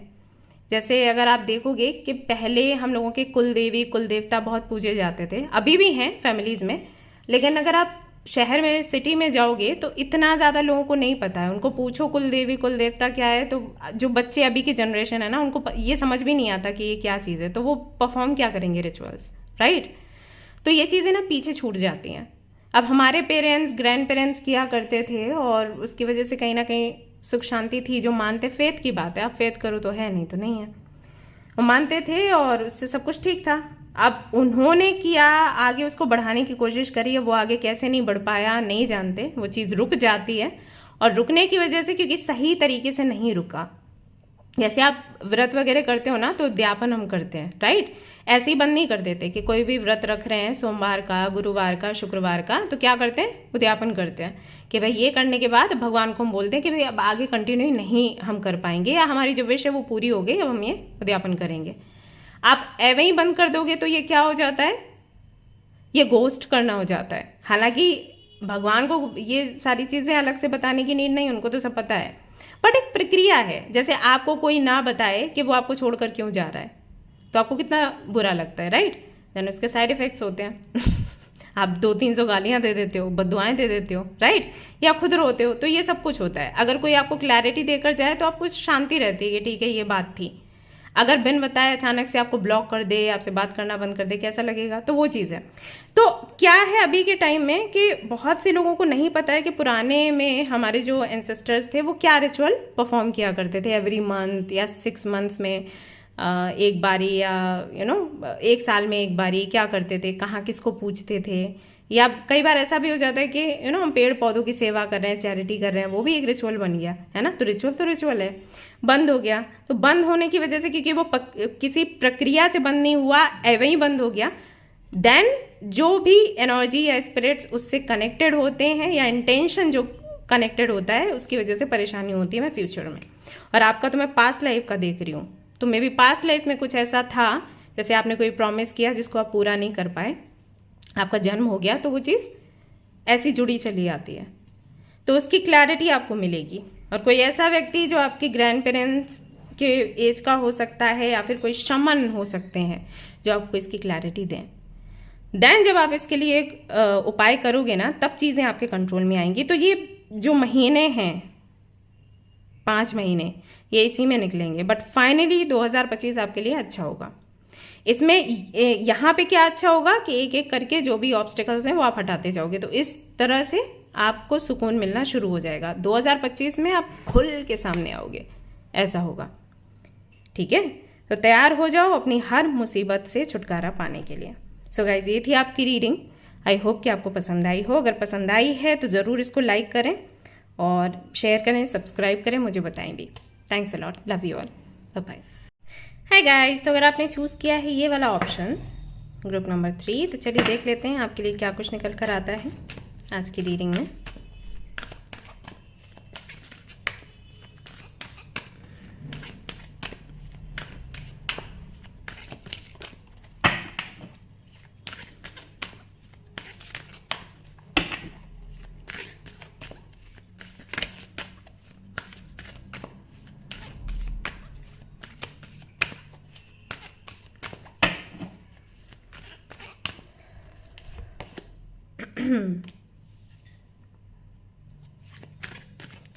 जैसे अगर आप देखोगे कि पहले हम लोगों के कुल देवी कुल देवता बहुत पूजे जाते थे, अभी भी हैं फैमिलीज में, लेकिन अगर आप शहर में, सिटी में जाओगे तो इतना ज़्यादा लोगों को नहीं पता है। उनको पूछो कुल देवी कुल देवता क्या है, तो जो बच्चे अभी की जनरेशन है ना, उनको ये समझ भी नहीं आता कि ये क्या चीज़ है, तो वो परफॉर्म क्या करेंगे रिचुअल्स, राइट। तो ये चीज़ें ना पीछे छूट जाती हैं। अब हमारे पेरेंट्स, ग्रैंड पेरेंट्स किया करते थे और उसकी वजह से कहीं ना कहीं सुख शांति थी। जो मानते, फेथ की बात है, आप फेथ करो तो है, नहीं तो नहीं है। वो मानते थे और उससे सब कुछ ठीक था। अब उन्होंने किया, आगे उसको बढ़ाने की कोशिश करी है, वो आगे कैसे नहीं बढ़ पाया नहीं जानते, वो चीज़ रुक जाती है। और रुकने की वजह से, क्योंकि सही तरीके से नहीं रुका। जैसे आप व्रत वगैरह करते हो ना, तो उद्यापन हम करते हैं, राइट। ऐसे ही बंद नहीं कर देते कि कोई भी व्रत रख रहे हैं सोमवार का, गुरुवार का, शुक्रवार का, तो क्या करते हैं, उद्यापन करते हैं कि भाई ये करने के बाद भगवान को हम बोलते हैं कि भाई अब आगे कंटिन्यू नहीं हम कर पाएंगे, या हमारी जो विश है वो पूरी हो गई, अब हम ये उद्यापन करेंगे। आप एवं ही बंद कर दोगे तो ये क्या हो जाता है, ये घोस्ट करना हो जाता है। हालांकि भगवान को ये सारी चीजें अलग से बताने की नीड नहीं, उनको तो सब पता है, बट एक प्रक्रिया है। जैसे आपको कोई ना बताए कि वो आपको छोड़कर क्यों जा रहा है, तो आपको कितना बुरा लगता है, राइट। देन उसके साइड इफेक्ट्स होते हैं आप 200-300 गालियां दे देते हो, बददुआएं दे देते हो, राइट, या खुद रोते हो, तो ये सब कुछ होता है। अगर कोई आपको क्लैरिटी देकर जाए तो आपको शांति रहती है कि ठीक है ये बात थी। अगर बिन बताए अचानक से आपको ब्लॉक कर दे, आपसे बात करना बंद कर दे, कैसा लगेगा, तो वो चीज़ है। तो क्या है अभी के टाइम में कि बहुत से लोगों को नहीं पता है कि पुराने में हमारे जो एंसेस्टर्स थे वो क्या रिचुअल परफॉर्म किया करते थे एवरी मंथ या 6 मंथ्स में एक बारी, या एक साल में एक बारी क्या करते थे, कहाँ किसको पूछते थे। या कई बार ऐसा भी हो जाता है कि हम पेड़ पौधों की सेवा कर रहे हैं, चैरिटी कर रहे हैं, वो भी एक रिचुअल बन गया है ना। तो रिचुअल है, बंद हो गया। तो बंद होने की वजह से, क्योंकि वो किसी प्रक्रिया से बंद नहीं हुआ, एवं ही बंद हो गया, देन जो भी एनर्जी या स्पिरिट्स उससे कनेक्टेड होते हैं, या इंटेंशन जो कनेक्टेड होता है, उसकी वजह से परेशानी होती है मैं फ्यूचर में। और आपका तो मैं पास्ट लाइफ का देख रही हूँ, तो मे भी पास्ट लाइफ में कुछ ऐसा था, जैसे आपने कोई प्रॉमिस किया जिसको आप पूरा नहीं कर पाए, आपका जन्म हो गया, तो वो चीज़ ऐसी जुड़ी चली आती है, तो उसकी क्लैरिटी आपको मिलेगी। और कोई ऐसा व्यक्ति जो आपके ग्रैंड पेरेंट्स के एज का हो सकता है, या फिर कोई शमन हो सकते हैं जो आपको इसकी क्लैरिटी दें। देन जब आप इसके लिए एक उपाय करोगे ना, तब चीज़ें आपके कंट्रोल में आएंगी। तो ये जो महीने हैं, 5 महीने, ये इसी में निकलेंगे, बट फाइनली 2025 आपके लिए अच्छा होगा। इसमें यहाँ पे क्या अच्छा होगा कि एक एक करके जो भी ऑब्स्टिकल्स हैं वो आप हटाते जाओगे, तो इस तरह से आपको सुकून मिलना शुरू हो जाएगा। 2025 में आप खुल के सामने आओगे, ऐसा होगा, ठीक है। तो तैयार हो जाओ अपनी हर मुसीबत से छुटकारा पाने के लिए। सो गाइज, ये थी आपकी रीडिंग। आई होप कि आपको पसंद आई हो। अगर पसंद आई है तो ज़रूर इसको लाइक करें और शेयर करें, सब्सक्राइब करें, मुझे बताएं भी। Thanks a lot, love you all, bye bye. Hi guys, तो अगर आपने चूज़ किया है ये वाला ऑप्शन, ग्रुप नंबर 3, तो चलिए देख लेते हैं आपके लिए क्या कुछ निकल कर आता है आज की रीडिंग में।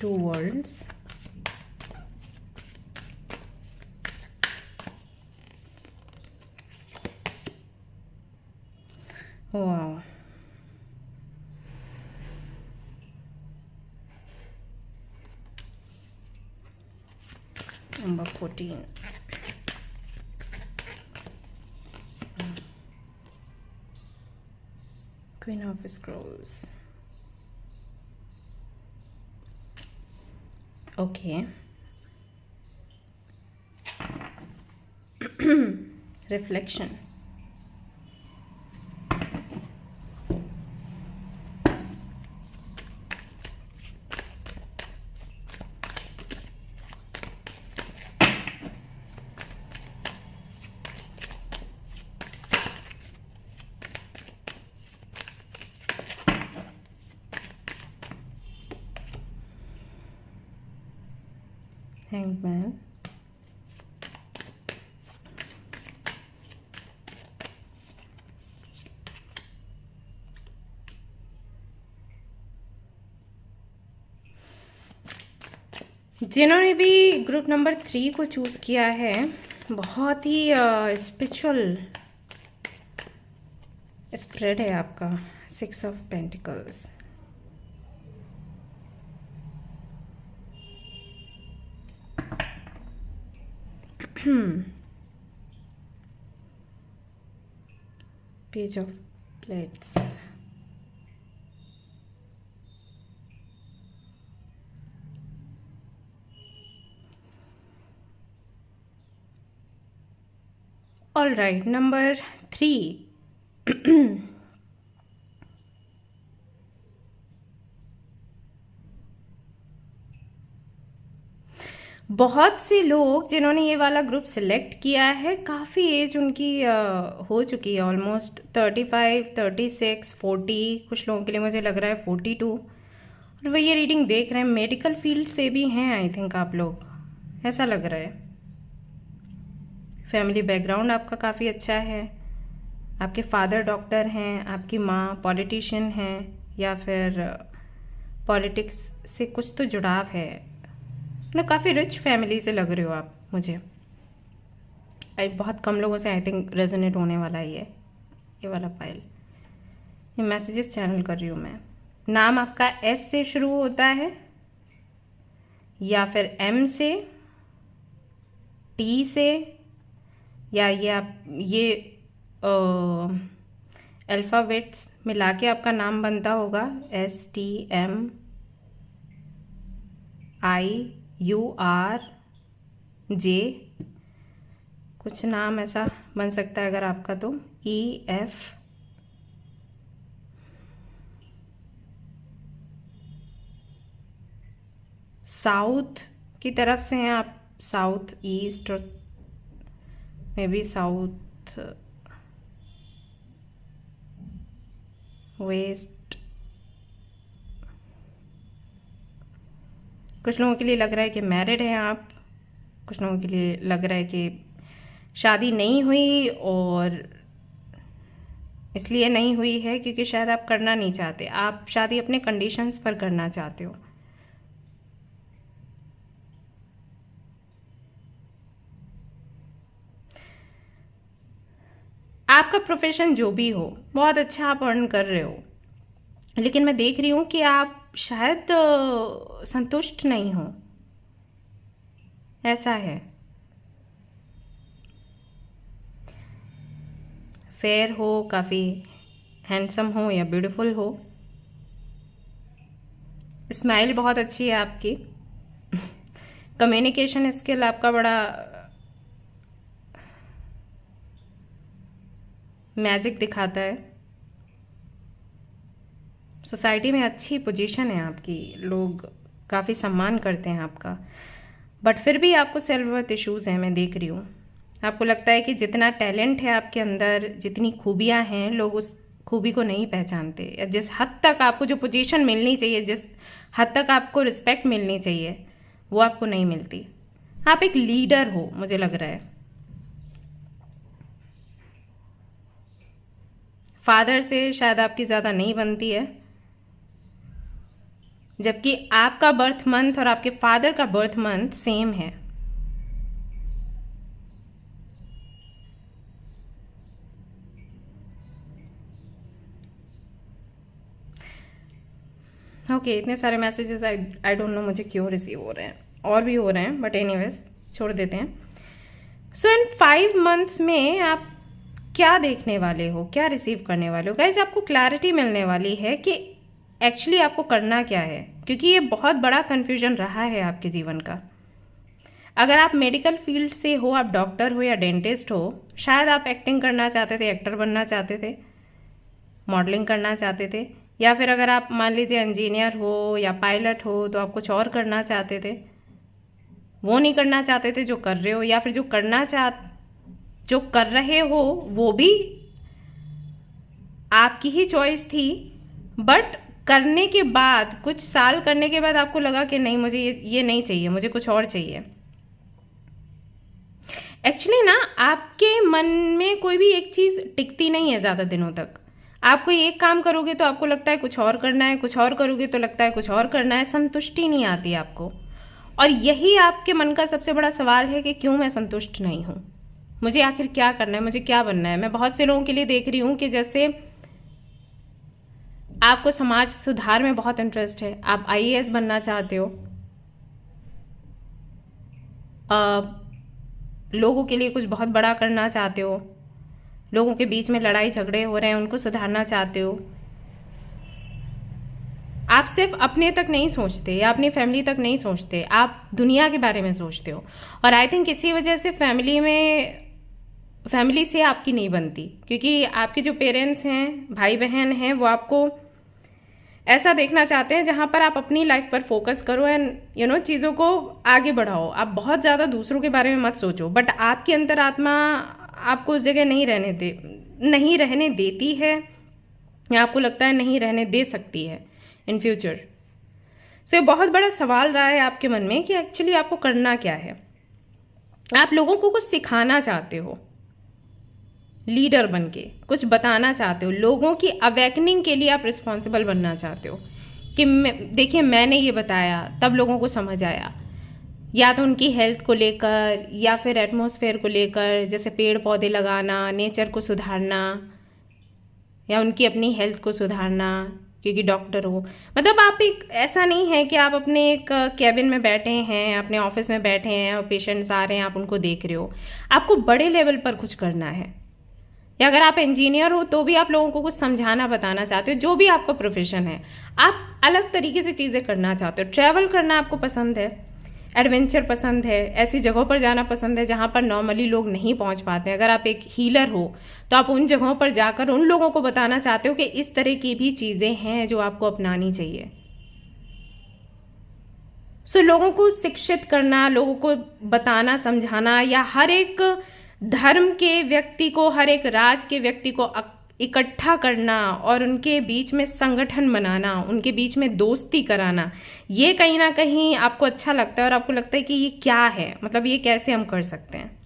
Two worlds, वाह, number 14, queen of Scrolls. Okay, reflection. Hangman, जिन्होंने भी ग्रुप नंबर 3 को चूज़ किया है, बहुत ही स्पिरिचुअल स्प्रेड है आपका। 6 of pentacles, page of plates, all right, number 3। बहुत से लोग जिन्होंने ये वाला ग्रुप सिलेक्ट किया है, काफ़ी एज उनकी हो चुकी है, ऑलमोस्ट 35, 36, 40, कुछ लोगों के लिए मुझे लग रहा है 42। और वही ये रीडिंग देख रहे हैं, मेडिकल फील्ड से भी हैं आई थिंक आप लोग, ऐसा लग रहा है। फैमिली बैकग्राउंड आपका काफ़ी अच्छा है, आपके फादर डॉक्टर हैं, आपकी माँ पॉलिटिशियन हैं, या फिर पॉलिटिक्स से कुछ तो जुड़ाव है ना। काफ़ी रिच फैमिली से लग रहे हो आप मुझे। बहुत कम लोगों से आई थिंक रेजोनेट होने वाला ही है ये वाला फाइल। ये मैसेजेस चैनल कर रही हूँ मैं। नाम आपका एस से शुरू होता है या फिर एम से, टी से, या ये अल्फ़ाबेट्स मिला के आपका नाम बनता होगा, STMIURJ, कुछ नाम ऐसा बन सकता है अगर आपका, तो EF, साउथ की तरफ से हैं आप, साउथ ईस्ट और मे बी साउथ वेस्ट। कुछ लोगों के लिए लग रहा है कि मैरिड हैं आप, कुछ लोगों के लिए लग रहा है कि शादी नहीं हुई, और इसलिए नहीं हुई है क्योंकि शायद आप करना नहीं चाहते, आप शादी अपने कंडीशंस पर करना चाहते हो। आपका प्रोफेशन जो भी हो, बहुत अच्छा आप अर्न कर रहे हो, लेकिन मैं देख रही हूँ कि आप शायद संतुष्ट नहीं हो, ऐसा है। फेयर हो, काफ़ी हैंडसम हो या ब्यूटीफुल हो, स्माइल बहुत अच्छी है आपकी, कम्युनिकेशन स्किल आपका बड़ा मैजिक दिखाता है, सोसाइटी में अच्छी पोजीशन है आपकी, लोग काफ़ी सम्मान करते हैं आपका, बट फिर भी आपको सेल्फ वर्थ इश्यूज़ हैं, मैं देख रही हूँ। आपको लगता है कि जितना टैलेंट है आपके अंदर, जितनी खूबियाँ हैं, लोग उस खूबी को नहीं पहचानते, या जिस हद तक आपको जो पोजीशन मिलनी चाहिए, जिस हद तक आपको रिस्पेक्ट मिलनी चाहिए, वो आपको नहीं मिलती। आप एक लीडर हो मुझे लग रहा है। फादर से शायद आपकी ज़्यादा नहीं बनती है, जबकि आपका बर्थ मंथ और आपके फादर का बर्थ मंथ सेम है। ओके, इतने सारे मैसेजेस आई डोंट नो मुझे क्यों रिसीव हो रहे हैं, और भी हो रहे हैं, बट एनीवेज छोड़ देते हैं। सो इन 5 मंथ्स में आप क्या देखने वाले हो, क्या रिसीव करने वाले हो? गाइज, आपको क्लैरिटी मिलने वाली है कि एक्चुअली आपको करना क्या है, क्योंकि ये बहुत बड़ा कन्फ्यूजन रहा है आपके जीवन का। अगर आप मेडिकल फील्ड से हो, आप डॉक्टर हो या डेंटिस्ट हो, शायद आप एक्टिंग करना चाहते थे, एक्टर बनना चाहते थे, मॉडलिंग करना चाहते थे, या फिर अगर आप मान लीजिए इंजीनियर हो या पायलट हो तो आप कुछ और करना चाहते थे, वो नहीं करना चाहते थे जो कर रहे हो, या फिर जो कर रहे हो वो भी आपकी ही चॉइस थी, बट करने के बाद, कुछ साल करने के बाद आपको लगा कि नहीं, मुझे ये नहीं चाहिए, मुझे कुछ और चाहिए। एक्चुअली ना, आपके मन में कोई भी एक चीज़ टिकती नहीं है ज़्यादा दिनों तक। आप कोई एक काम करोगे तो आपको लगता है कुछ और करना है, कुछ और करोगे तो लगता है कुछ और करना है, संतुष्टि नहीं आती आपको। और यही आपके मन का सबसे बड़ा सवाल है कि क्यों मैं संतुष्ट नहीं हूँ, मुझे आखिर क्या करना है, मुझे क्या बनना है। मैं बहुत से लोगों के लिए देख रही हूँ कि जैसे आपको समाज सुधार में बहुत इंटरेस्ट है, आप IAS बनना चाहते हो, लोगों के लिए कुछ बहुत बड़ा करना चाहते हो, लोगों के बीच में लड़ाई झगड़े हो रहे हैं उनको सुधारना चाहते हो। आप सिर्फ अपने तक नहीं सोचते या अपनी फैमिली तक नहीं सोचते, आप दुनिया के बारे में सोचते हो। और आई थिंक इसी वजह से फैमिली से आपकी नहीं बनती, क्योंकि आपके जो पेरेंट्स हैं, भाई बहन हैं, वो आपको ऐसा देखना चाहते हैं जहां पर आप अपनी लाइफ पर फोकस करो एंड चीज़ों को आगे बढ़ाओ। आप बहुत ज़्यादा दूसरों के बारे में मत सोचो, बट आपकी अंतरात्मा आपको उस जगह नहीं रहने देती है, या आपको लगता है नहीं रहने दे सकती है इन फ्यूचर। सो ये बहुत बड़ा सवाल रहा है आपके मन में कि एक्चुअली आपको करना क्या है। आप लोगों को कुछ सिखाना चाहते हो, लीडर बन के कुछ बताना चाहते हो, लोगों की अवेकनिंग के लिए आप रिस्पॉन्सिबल बनना चाहते हो कि देखिए मैंने ये बताया तब लोगों को समझ आया, या तो उनकी हेल्थ को लेकर या फिर एटमॉस्फेयर को लेकर, जैसे पेड़ पौधे लगाना, नेचर को सुधारना, या उनकी अपनी हेल्थ को सुधारना, क्योंकि डॉक्टर हो। मतलब आप एक ऐसा नहीं है कि आप अपने एक कैबिन में बैठे हैं, अपने ऑफिस में बैठे हैं और पेशेंट्स आ रहे हैं, आप उनको देख रहे हो। आपको बड़े लेवल पर कुछ करना है। या अगर आप इंजीनियर हो तो भी आप लोगों को कुछ समझाना, बताना चाहते हो, जो भी आपका प्रोफेशन है, आप अलग तरीके से चीज़ें करना चाहते हो। ट्रैवल करना आपको पसंद है, एडवेंचर पसंद है, ऐसी जगहों पर जाना पसंद है जहाँ पर नॉर्मली लोग नहीं पहुँच पाते। अगर आप एक हीलर हो तो आप उन जगहों पर जाकर उन लोगों को बताना चाहते हो कि इस तरह की भी चीज़ें हैं जो आपको अपनानी चाहिए। सो लोगों को शिक्षित करना, लोगों को बताना, समझाना, या हर एक धर्म के व्यक्ति को, हर एक राज के व्यक्ति को इकट्ठा करना और उनके बीच में संगठन बनाना, उनके बीच में दोस्ती कराना, ये कहीं ना कहीं आपको अच्छा लगता है और आपको लगता है कि ये क्या है, मतलब ये कैसे हम कर सकते हैं।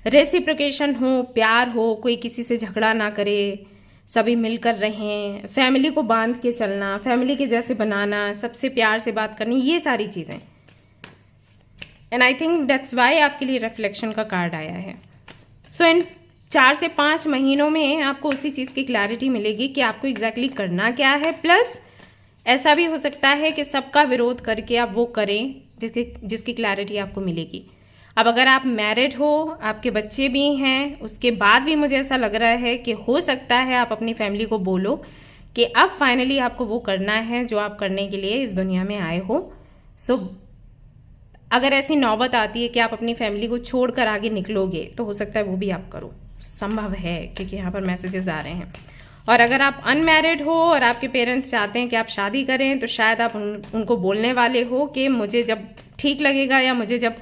रेसिप्रोकेशन हो, प्यार हो, कोई किसी से झगड़ा ना करे, सभी मिलकर रहें, फैमिली को बांध के चलना, फैमिली के जैसे बनाना, सबसे प्यार से बात करनी, ये सारी चीज़ें। And I think that's why आपके लिए रिफ्लेक्शन का कार्ड आया है। सो इन 4 से 5 महीनों में आपको उसी चीज़ की क्लैरिटी मिलेगी कि आपको एग्जैक्टली करना क्या है। प्लस ऐसा भी हो सकता है कि सबका विरोध करके आप वो करें जिसकी क्लैरिटी आपको मिलेगी। अब अगर आप मैरिड हो, आपके बच्चे भी हैं, उसके बाद भी मुझे ऐसा लग रहा है कि हो सकता है आप अपनी फैमिली को बोलो कि अब फाइनली आपको वो करना है जो आप करने के लिए इस दुनिया में आए हो। सो अगर ऐसी नौबत आती है कि आप अपनी फैमिली को छोड़कर आगे निकलोगे तो हो सकता है वो भी आप करो, संभव है, क्योंकि यहाँ पर मैसेजेस आ रहे हैं। और अगर आप अनमैरिड हो और आपके पेरेंट्स चाहते हैं कि आप शादी करें तो शायद आप उनको बोलने वाले हो कि मुझे जब ठीक लगेगा या मुझे जब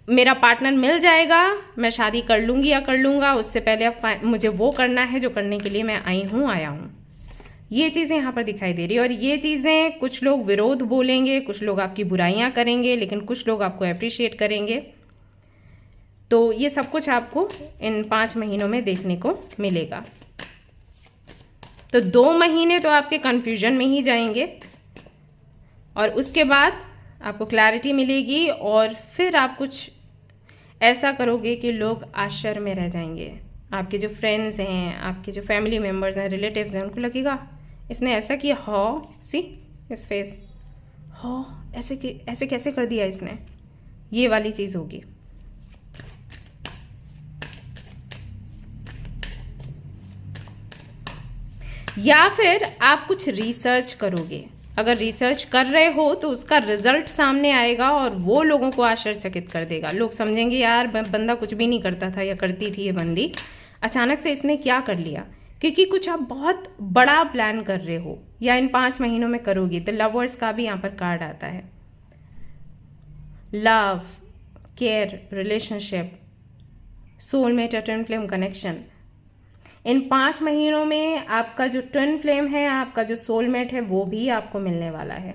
मेरा पार्टनर मिल जाएगा मैं शादी कर लूँगी या कर लूँगा, उससे पहले अब मुझे वो करना है जो करने के लिए मैं आया हूँ। ये चीज़ें यहाँ पर दिखाई दे रही है। और ये चीज़ें कुछ लोग विरोध बोलेंगे, कुछ लोग आपकी बुराइयाँ करेंगे, लेकिन कुछ लोग आपको अप्रिशिएट करेंगे। तो ये सब कुछ आपको इन 5 महीनों में देखने को मिलेगा। तो 2 महीने तो आपके कन्फ्यूजन में ही जाएंगे और उसके बाद आपको क्लैरिटी मिलेगी और फिर आप कुछ ऐसा करोगे कि लोग आश्चर्य में रह जाएंगे। आपके जो फ्रेंड्स हैं, आपके जो फैमिली मेम्बर्स हैं, रिलेटिव्स हैं, उनको लगेगा इसने ऐसा किया, सी इस फेस, ऐसे कैसे कर दिया इसने, ये वाली चीज़ होगी। या फिर आप कुछ रिसर्च करोगे, अगर रिसर्च कर रहे हो तो उसका रिजल्ट सामने आएगा और वो लोगों को आश्चर्यचकित कर देगा। लोग समझेंगे यार बंदा कुछ भी नहीं करता था या करती थी ये बंदी, अचानक से इसने क्या कर लिया। क्योंकि कुछ आप बहुत बड़ा प्लान कर रहे हो या इन 5 महीनों में करोगे। तो लवर्स का भी यहाँ पर कार्ड आता है, लव, केयर, रिलेशनशिप, सोलमेट या ट्विन फ्लेम कनेक्शन। इन 5 महीनों में आपका जो ट्विन फ्लेम है, आपका जो सोलमेट है, वो भी आपको मिलने वाला है,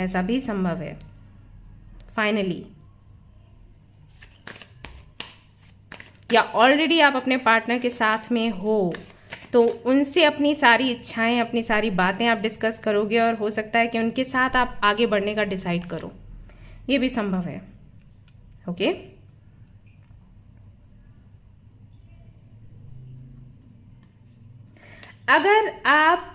ऐसा भी संभव है फाइनली। या ऑलरेडी आप अपने पार्टनर के साथ में हो तो उनसे अपनी सारी इच्छाएं, अपनी सारी बातें आप डिस्कस करोगे और हो सकता है कि उनके साथ आप आगे बढ़ने का डिसाइड करो, ये भी संभव है। ओके, अगर आप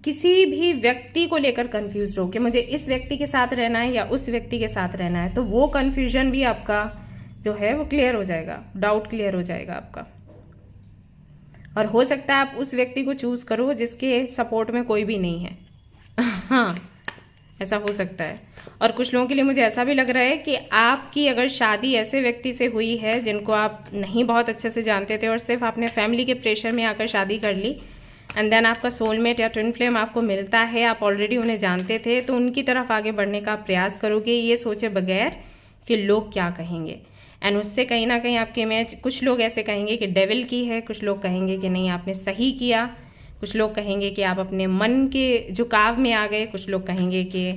किसी भी व्यक्ति को लेकर कंफ्यूज हो कि मुझे इस व्यक्ति के साथ रहना है या उस व्यक्ति के साथ रहना है, तो वो कंफ्यूजन भी आपका जो है वो क्लियर हो जाएगा, डाउट क्लियर हो जाएगा आपका। और हो सकता है आप उस व्यक्ति को चूज करो जिसके सपोर्ट में कोई भी नहीं है। हाँ, ऐसा हो सकता है। और कुछ लोगों के लिए मुझे ऐसा भी लग रहा है कि आपकी अगर शादी ऐसे व्यक्ति से हुई है जिनको आप नहीं बहुत अच्छे से जानते थे और सिर्फ आपने फैमिली के प्रेशर में आकर शादी कर ली, एंड देन आपका सोलमेट या ट्विन फ्लेम आपको मिलता है, आप ऑलरेडी उन्हें जानते थे, तो उनकी तरफ आगे बढ़ने का प्रयास करोगे ये सोचे बगैर कि लोग क्या कहेंगे। एंड उससे कहीं ना कहीं आपकी इमेज, कुछ लोग ऐसे कहेंगे कि डेविल की है, कुछ लोग कहेंगे कि नहीं आपने सही किया, कुछ लोग कहेंगे कि आप अपने मन के झुकाव में आ गए, कुछ लोग कहेंगे कि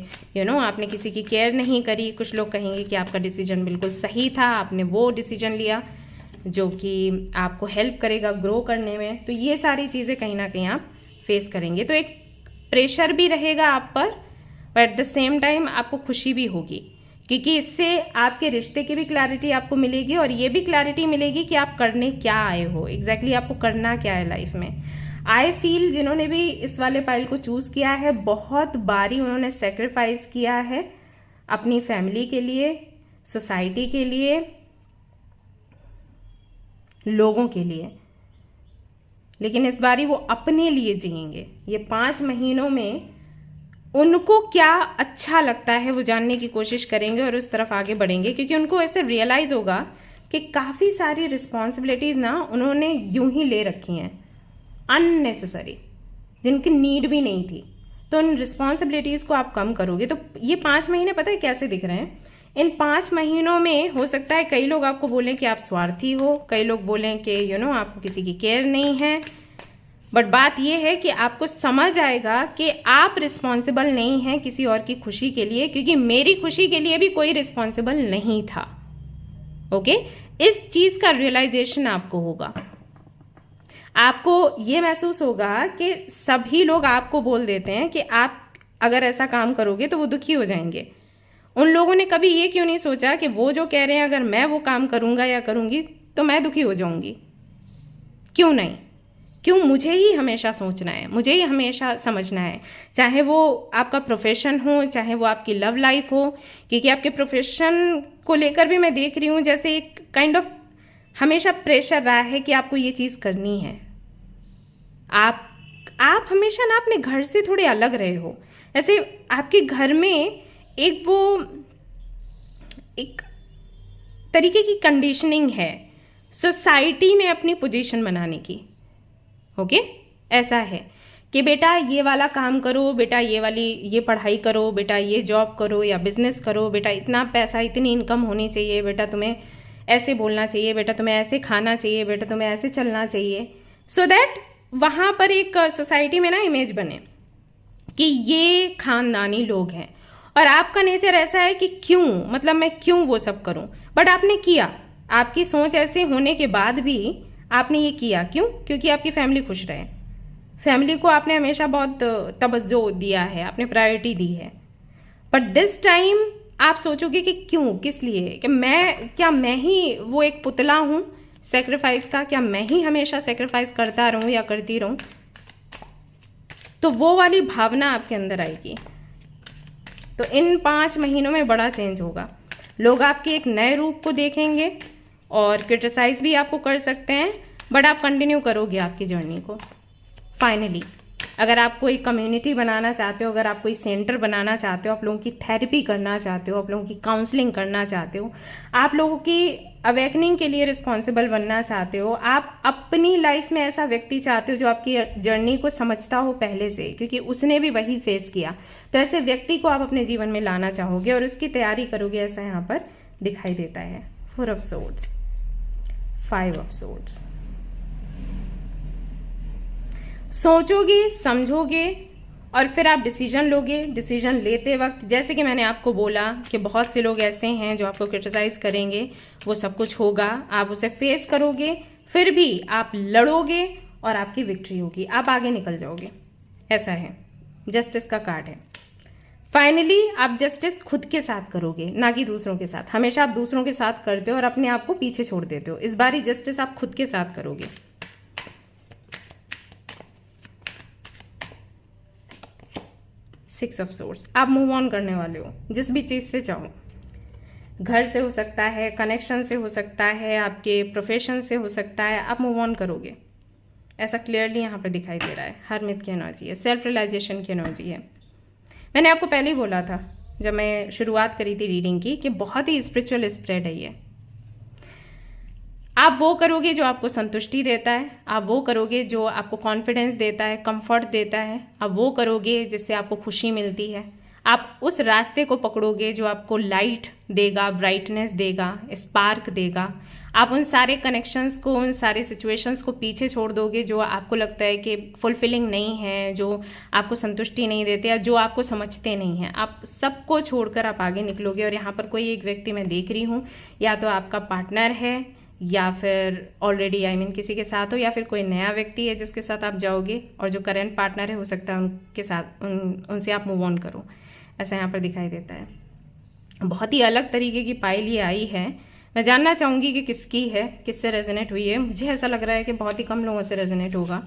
आपने किसी की केयर नहीं करी, कुछ लोग कहेंगे कि आपका डिसीजन बिल्कुल सही था, आपने वो डिसीजन लिया जो कि आपको हेल्प करेगा ग्रो करने में। तो ये सारी चीज़ें कहीं ना कहीं आप फेस करेंगे। तो एक प्रेशर भी रहेगा आप पर, but at the same time आपको खुशी भी होगी, क्योंकि इससे आपके रिश्ते की भी क्लैरिटी आपको मिलेगी और ये भी क्लैरिटी मिलेगी कि आप करने क्या आए हो, एग्जैक्टली आपको करना क्या है लाइफ में। आई फील जिन्होंने भी इस वाले पाइल को चूज किया है, बहुत बारी उन्होंने सेक्रीफाइस किया है अपनी फैमिली के लिए, सोसाइटी के लिए, लोगों के लिए, लेकिन इस बारी वो अपने लिए जिएंगे। ये 5 महीनों में उनको क्या अच्छा लगता है वो जानने की कोशिश करेंगे और उस तरफ आगे बढ़ेंगे, क्योंकि उनको ऐसे रियलाइज होगा कि काफी सारी रिस्पॉन्सिबिलिटीज ना उन्होंने यूं ही ले रखी हैं अननेसेसरी, जिनकी नीड भी नहीं थी। तो उन रिस्पॉन्सिबिलिटीज को आप कम करोगे। तो ये 5 महीने पता है कैसे दिख रहे हैं? इन 5 महीनों में हो सकता है कई लोग आपको बोलें कि आप स्वार्थी हो, कई लोग बोलें कि आपको किसी की केयर नहीं है, बट बात यह है कि आपको समझ आएगा कि आप रिस्पॉन्सिबल नहीं हैं किसी और की खुशी के लिए, क्योंकि मेरी खुशी के लिए भी कोई रिस्पॉन्सिबल नहीं था। ओके, इस चीज का रियलाइजेशन आपको होगा। आपको ये महसूस होगा कि सभी लोग आपको बोल देते हैं कि आप अगर ऐसा काम करोगे तो वो दुखी हो जाएंगे। उन लोगों ने कभी ये क्यों नहीं सोचा कि वो जो कह रहे हैं अगर मैं वो काम करूंगा या करूंगी तो मैं दुखी हो जाऊंगी? क्यों नहीं? क्यों मुझे ही हमेशा सोचना है, मुझे ही हमेशा समझना है, चाहे वो आपका प्रोफेशन हो, चाहे वो आपकी लव लाइफ हो। क्योंकि आपके प्रोफेशन को लेकर भी मैं देख रही हूँ जैसे एक काइंड ऑफ हमेशा प्रेशर रहा है कि आपको ये चीज़ करनी है। आप हमेशा ना अपने घर से थोड़े अलग रहे हो। ऐसे आपके घर में एक तरीके की कंडीशनिंग है सोसाइटी में अपनी पोजीशन बनाने की। ओके, ऐसा है कि बेटा ये वाला काम करो, बेटा ये पढ़ाई करो, बेटा ये जॉब करो या बिजनेस करो, बेटा इतना पैसा, इतनी इनकम होनी चाहिए, बेटा तुम्हें ऐसे बोलना चाहिए, बेटा तुम्हें ऐसे खाना चाहिए, बेटा तुम्हें ऐसे चलना चाहिए, सो दैट वहां पर एक सोसाइटी में ना इमेज बने कि ये खानदानी लोग हैं। और आपका नेचर ऐसा है कि क्यों, मतलब मैं क्यों वो सब करूं, बट आपने किया। आपकी सोच ऐसे होने के बाद भी आपने ये किया, क्यों? क्योंकि आपकी फैमिली खुश रहे। फैमिली को आपने हमेशा बहुत तवज्जो दिया है, आपने प्रायोरिटी दी है। बट दिस टाइम आप सोचोगे कि क्यों, किस लिए, कि मैं ही वो एक पुतला हूं सेक्रीफाइस का? क्या मैं ही हमेशा सेक्रीफाइस करता रहूं या करती रहूं? तो वो वाली भावना आपके अंदर आएगी। तो इन 5 महीनों में बड़ा चेंज होगा। लोग आपके एक नए रूप को देखेंगे और क्रिटिसाइज भी आपको कर सकते हैं, बट आप कंटिन्यू करोगे आपकी जर्नी को। फाइनली अगर आप कोई कम्युनिटी बनाना चाहते हो, अगर आप कोई सेंटर बनाना चाहते हो, आप लोगों की थेरेपी करना चाहते हो, आप लोगों की काउंसलिंग करना चाहते हो, आप लोगों की अवेकनिंग के लिए रिस्पॉन्सिबल बनना चाहते हो, आप अपनी लाइफ में ऐसा व्यक्ति चाहते हो जो आपकी जर्नी को समझता हो पहले से, क्योंकि उसने भी वही फेस किया, तो ऐसे व्यक्ति को आप अपने जीवन में लाना चाहोगे और उसकी तैयारी करोगे, ऐसा यहाँ पर दिखाई देता है। 4 ऑफ सोर्ड्स, 5 ऑफ सोर्ड्स। सोचोगे, समझोगे और फिर आप डिसीजन लोगे। डिसीजन लेते वक्त जैसे कि मैंने आपको बोला कि बहुत से लोग ऐसे हैं जो आपको क्रिटिसाइज करेंगे, वो सब कुछ होगा, आप उसे फेस करोगे, फिर भी आप लड़ोगे और आपकी विक्ट्री होगी, आप आगे निकल जाओगे। ऐसा है, जस्टिस का कार्ड है। फाइनली आप जस्टिस खुद के साथ करोगे, ना कि दूसरों के साथ। हमेशा आप दूसरों के साथ करते हो और अपने आप को पीछे छोड़ देते हो। इस बार जस्टिस आप खुद के साथ करोगे। 6 ऑफ सोर्ड्स, आप मूव ऑन करने वाले हो जिस भी चीज से चाहो। घर से हो सकता है, कनेक्शन से हो सकता है, आपके प्रोफेशन से हो सकता है, आप मूव ऑन करोगे, ऐसा क्लियरली यहाँ पर दिखाई दे रहा है। हरमित की एनर्जी है, सेल्फ रियलाइजेशन की एनर्जी है। मैंने आपको पहले ही बोला था जब मैं शुरुआत करी थी रीडिंग की कि बहुत ही स्पिरिचुअल स्प्रेड है ये। आप वो करोगे जो आपको संतुष्टि देता है, आप वो करोगे जो आपको कॉन्फिडेंस देता है, कंफर्ट देता है, आप वो करोगे जिससे आपको खुशी मिलती है। आप उस रास्ते को पकड़ोगे जो आपको लाइट देगा, ब्राइटनेस देगा, स्पार्क देगा। आप उन सारे कनेक्शंस को, उन सारे सिचुएशंस को पीछे छोड़ दोगे जो आपको लगता है कि फुलफिलिंग नहीं है, जो आपको संतुष्टि नहीं देते या जो आपको समझते नहीं हैं। आप सबको छोड़कर आप आगे निकलोगे। और यहाँ पर कोई एक व्यक्ति मैं देख रही हूँ, या तो आपका पार्टनर है या फिर ऑलरेडी किसी के साथ हो, या फिर कोई नया व्यक्ति है जिसके साथ आप जाओगे, और जो करंट पार्टनर है हो सकता है उनके साथ उनसे आप मूव ऑन करो, ऐसा यहाँ पर दिखाई देता है। बहुत ही अलग तरीके की पाइल ये आई है। मैं जानना चाहूँगी कि किसकी है, किससे रेजोनेट हुई है। मुझे ऐसा लग रहा है कि बहुत ही कम लोगों से रेजोनेट होगा,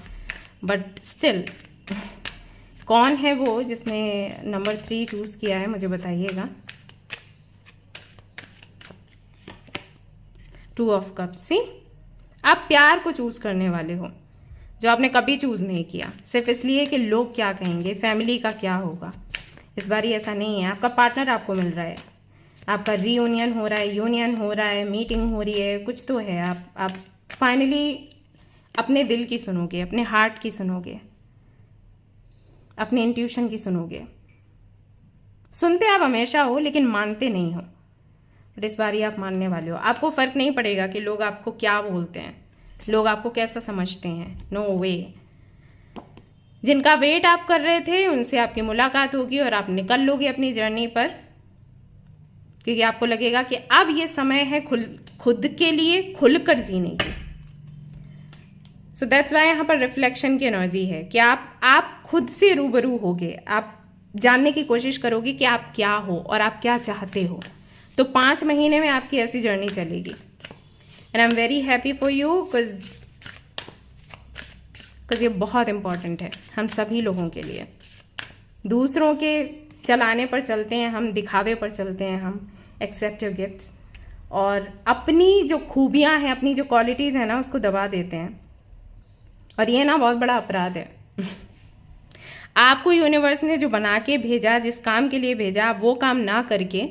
बट स्टिल कौन है वो जिसने नंबर 3 चूज़ किया है, मुझे बताइएगा। 2 ऑफ कप्स। सी, आप प्यार को चूज करने वाले हो जो आपने कभी चूज नहीं किया, सिर्फ इसलिए कि लोग क्या कहेंगे, फैमिली का क्या होगा। इस बार ऐसा नहीं है। आपका पार्टनर आपको मिल रहा है, आपका रीयूनियन हो रहा है, यूनियन हो रहा है, मीटिंग हो रही है, कुछ तो है। आप फाइनली अपने दिल की सुनोगे, अपने हार्ट की सुनोगे, अपने इंट्यूशन की सुनोगे। सुनते आप हमेशा हो लेकिन मानते नहीं हो, बट इस बार आप मानने वाले हो। आपको फर्क नहीं पड़ेगा कि लोग आपको क्या बोलते हैं, लोग आपको कैसा समझते हैं। नो वे। जिनका वेट आप कर रहे थे उनसे आपकी मुलाकात होगी और आप निकल लोगे अपनी जर्नी पर, क्योंकि आपको लगेगा कि अब ये समय है खुद के लिए खुलकर जीने की। सो दैट्स वाई यहाँ पर रिफ्लेक्शन की एनर्जी है कि आप खुद से रूबरू होगे, आप जानने की कोशिश करोगे कि आप क्या हो और आप क्या चाहते हो। तो 5 महीने में आपकी ऐसी जर्नी चलेगी। And I am very happy for you, because ये बहुत इंपॉर्टेंट है हम सभी लोगों के लिए। दूसरों के चलाने पर चलते हैं हम, दिखावे पर चलते हैं हम, एक्सेप्ट योर गिफ्ट्स, और अपनी जो खूबियां हैं, अपनी जो क्वालिटीज़ हैं ना, उसको दबा देते हैं। और ये ना बहुत बड़ा अपराध है। आपको यूनिवर्स ने जो बना के भेजा, जिस काम के लिए भेजा, आप वो काम ना करके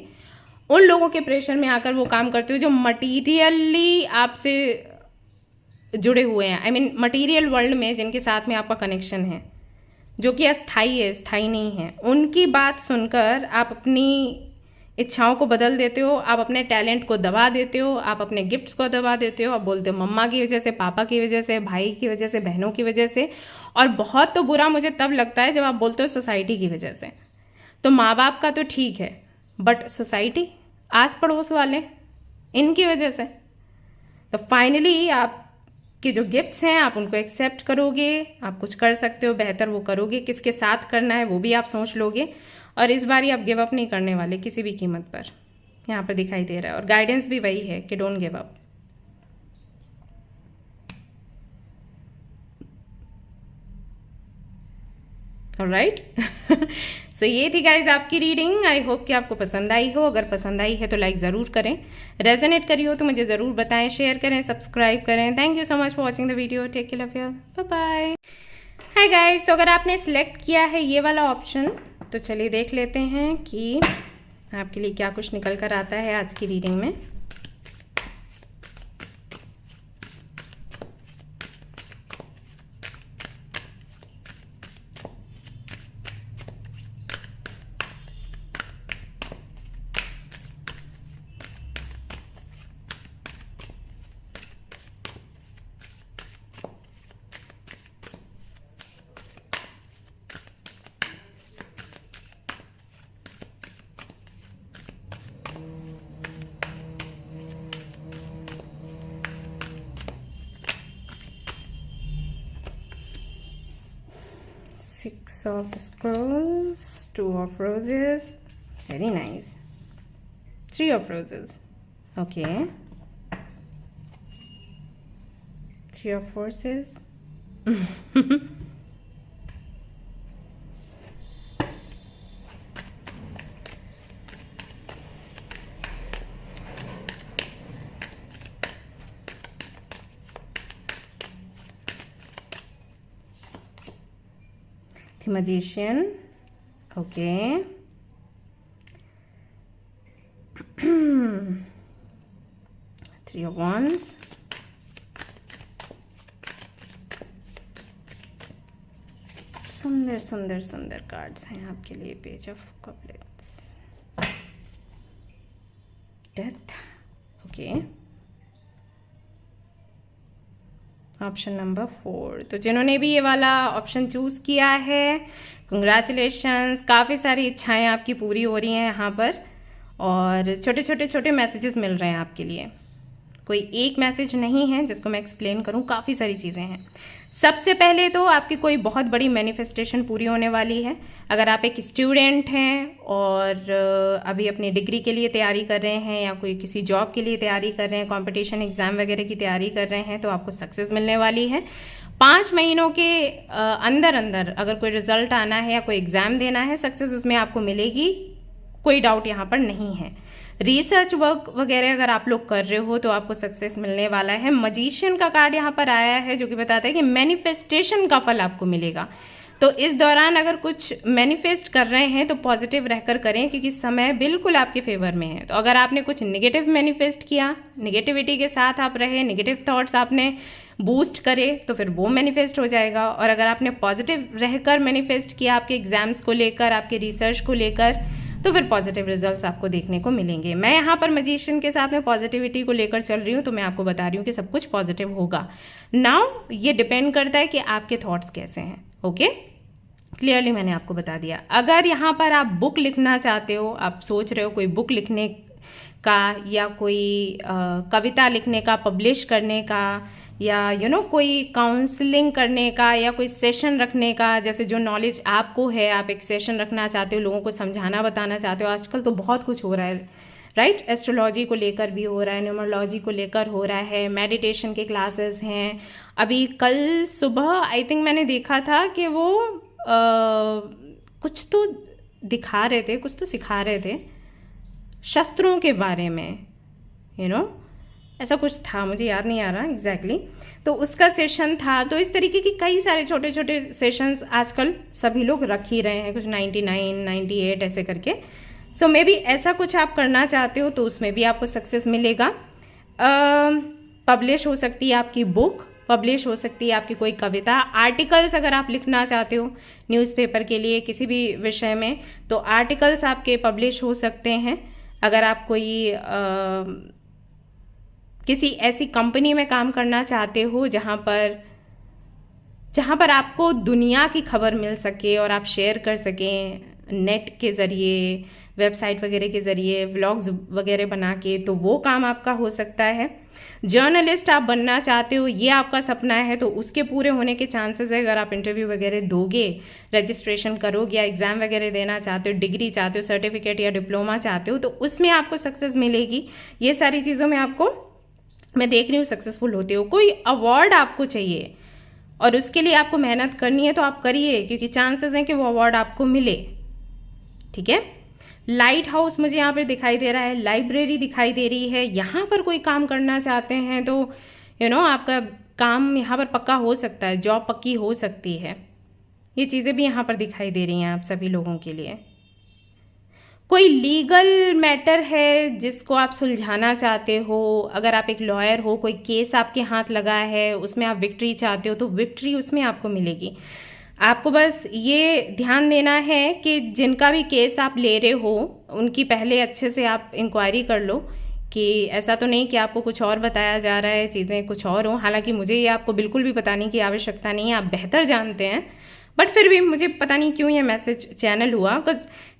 उन लोगों के प्रेशर में आकर वो काम करते हो जो मटीरियली आपसे जुड़े हुए हैं। आई मीन मटीरियल वर्ल्ड में जिनके साथ में आपका कनेक्शन है, जो कि अस्थाई है, स्थायी नहीं है। उनकी बात सुनकर आप अपनी इच्छाओं को बदल देते हो, आप अपने टैलेंट को दबा देते हो, आप अपने गिफ्ट्स को दबा देते हो। आप बोलते हो मम्मा की वजह से, पापा की वजह से, भाई की वजह से, बहनों की वजह से। और बहुत तो बुरा मुझे तब लगता है जब आप बोलते हो सोसाइटी की वजह से। तो माँ बाप का तो ठीक है, बट सोसाइटी, आस पड़ोस वाले, इनकी वजह से। तो फाइनली आपके जो गिफ्ट्स हैं आप उनको एक्सेप्ट करोगे, आप कुछ कर सकते हो बेहतर वो करोगे, किसके साथ करना है वो भी आप सोच लोगे। और इस बार आप गिव अप नहीं करने वाले किसी भी कीमत पर, यहाँ पर दिखाई दे रहा है। और गाइडेंस भी वही है कि डोंट गिव अप। ऑलराइट। सो ये थी गाइज आपकी रीडिंग। आई होप कि आपको पसंद आई हो। अगर पसंद आई है तो लाइक ज़रूर करें, रेजोनेट करी हो तो मुझे ज़रूर बताएं, शेयर करें, सब्सक्राइब करें। Thank you so much for watching the video. Take care of your, bye bye. Hi guys, तो अगर आपने सिलेक्ट किया है ये वाला ऑप्शन तो चलिए देख लेते हैं कि आपके लिए क्या कुछ निकल कर आता है आज की रीडिंग में। Six of Scrolls, Two of Roses, very nice. Three of Roses, okay. Three of Forces. The Magician, okay. Three of Wands. सुंदर सुंदर सुंदर कार्ड्स हैं आपके लिए। Page of couplets, death, okay. Option number 4। तो जिन्होंने भी ये वाला ऑप्शन चूज़ किया है, कंग्रेचुलेशंस। काफ़ी सारी इच्छाएं आपकी पूरी हो रही हैं यहाँ पर, और छोटे छोटे छोटे मैसेजेस मिल रहे हैं आपके लिए। कोई एक मैसेज नहीं है जिसको मैं एक्सप्लेन करूँ, काफ़ी सारी चीज़ें हैं। सबसे पहले तो आपकी कोई बहुत बड़ी मैनिफेस्टेशन पूरी होने वाली है। अगर आप एक स्टूडेंट हैं और अभी अपनी डिग्री के लिए तैयारी कर रहे हैं, या कोई किसी जॉब के लिए तैयारी कर रहे हैं, कंपटीशन एग्ज़ाम वगैरह की तैयारी कर रहे हैं, तो आपको सक्सेस मिलने वाली है। 5 महीनों के अंदर अंदर अगर कोई रिजल्ट आना है या कोई एग्ज़ाम देना है, सक्सेस उसमें आपको मिलेगी, कोई डाउट यहाँ पर नहीं है। रिसर्च वर्क वगैरह अगर आप लोग कर रहे हो तो आपको सक्सेस मिलने वाला है। मजिशियन का कार्ड यहाँ पर आया है जो कि बताता है कि मैनिफेस्टेशन का फल आपको मिलेगा। तो इस दौरान अगर कुछ मैनिफेस्ट कर रहे हैं तो पॉजिटिव रहकर करें, क्योंकि समय बिल्कुल आपके फेवर में है। तो अगर आपने कुछ नेगेटिव मैनिफेस्ट किया, नेगेटिविटी के साथ आप रहे, नेगेटिव थॉट्स आपने बूस्ट करे, तो फिर वो मैनिफेस्ट हो जाएगा। और अगर आपने पॉजिटिव रहकर मैनिफेस्ट किया आपके एग्जाम्स को लेकर, आपके रिसर्च को लेकर, तो फिर पॉजिटिव रिजल्ट्स आपको देखने को मिलेंगे। मैं यहाँ पर मजिशियन के साथ में पॉजिटिविटी को लेकर चल रही हूँ, तो मैं आपको बता रही हूँ कि सब कुछ पॉजिटिव होगा। नाउ ये डिपेंड करता है कि आपके थॉट्स कैसे हैं। ओके, क्लियरली मैंने आपको बता दिया। अगर यहाँ पर आप बुक लिखना चाहते हो, आप सोच रहे हो कोई बुक लिखने का, या कोई कविता लिखने का, पब्लिश करने का, या कोई काउंसलिंग करने का, या कोई सेशन रखने का, जैसे जो नॉलेज आपको है आप एक सेशन रखना चाहते हो, लोगों को समझाना बताना चाहते हो। आजकल तो बहुत कुछ हो रहा है, राइट। एस्ट्रोलॉजी को लेकर भी हो रहा है, न्यूमरोलॉजी को लेकर हो रहा है, मेडिटेशन के क्लासेस हैं। अभी कल सुबह आई थिंक मैंने देखा था कि वो कुछ तो दिखा रहे थे, कुछ तो सिखा रहे थे शस्त्रों के बारे में, ऐसा कुछ था, मुझे याद नहीं आ रहा एग्जैक्टली। तो उसका सेशन था। तो इस तरीके की कई सारे छोटे छोटे सेशंस आजकल सभी लोग रख ही रहे हैं, कुछ 99, 98 ऐसे करके। सो मे बी ऐसा कुछ आप करना चाहते हो तो उसमें भी आपको सक्सेस मिलेगा। पब्लिश हो सकती है आपकी बुक, पब्लिश हो सकती है आपकी कोई कविता, आर्टिकल्स अगर आप लिखना चाहते हो न्यूज़पेपर के लिए किसी भी विषय में, तो आर्टिकल्स आपके पब्लिश हो सकते हैं। अगर आप कोई किसी ऐसी कंपनी में काम करना चाहते हो जहाँ पर आपको दुनिया की खबर मिल सके और आप शेयर कर सकें नेट के ज़रिए, वेबसाइट वगैरह के ज़रिए, व्लॉग्स वगैरह बना के, तो वो काम आपका हो सकता है। जर्नलिस्ट आप बनना चाहते हो, ये आपका सपना है, तो उसके पूरे होने के चांसेस है। अगर आप इंटरव्यू वगैरह दोगे, रजिस्ट्रेशन करोगे, या एग्ज़ाम वगैरह देना चाहते हो, डिग्री चाहते हो, सर्टिफिकेट या डिप्लोमा चाहते हो, तो उसमें आपको सक्सेस मिलेगी। ये सारी चीज़ों में आपको मैं देख रही हूँ सक्सेसफुल होते हो। कोई अवार्ड आपको चाहिए, और उसके लिए आपको मेहनत करनी है तो आप करिए, क्योंकि चांसेस हैं कि वो अवार्ड आपको मिले। ठीक है। लाइट हाउस मुझे यहाँ पर दिखाई दे रहा है, लाइब्रेरी दिखाई दे रही है। यहाँ पर कोई काम करना चाहते हैं तो आपका काम यहाँ पर पक्का हो सकता है, जॉब पक्की हो सकती है। ये चीज़ें भी यहाँ पर दिखाई दे रही हैं आप सभी लोगों के लिए। कोई लीगल मैटर है जिसको आप सुलझाना चाहते हो, अगर आप एक लॉयर हो, कोई केस आपके हाथ लगा है, उसमें आप विक्ट्री चाहते हो तो विक्ट्री उसमें आपको मिलेगी। आपको बस ये ध्यान देना है कि जिनका भी केस आप ले रहे हो उनकी पहले अच्छे से आप इंक्वायरी कर लो, कि ऐसा तो नहीं कि आपको कुछ और बताया जा रहा है, चीज़ें कुछ और हो। हालांकि मुझे ये आपको बिल्कुल भी बताने की आवश्यकता नहीं है, आप बेहतर जानते हैं, बट फिर भी मुझे पता नहीं क्यों ये मैसेज चैनल हुआ।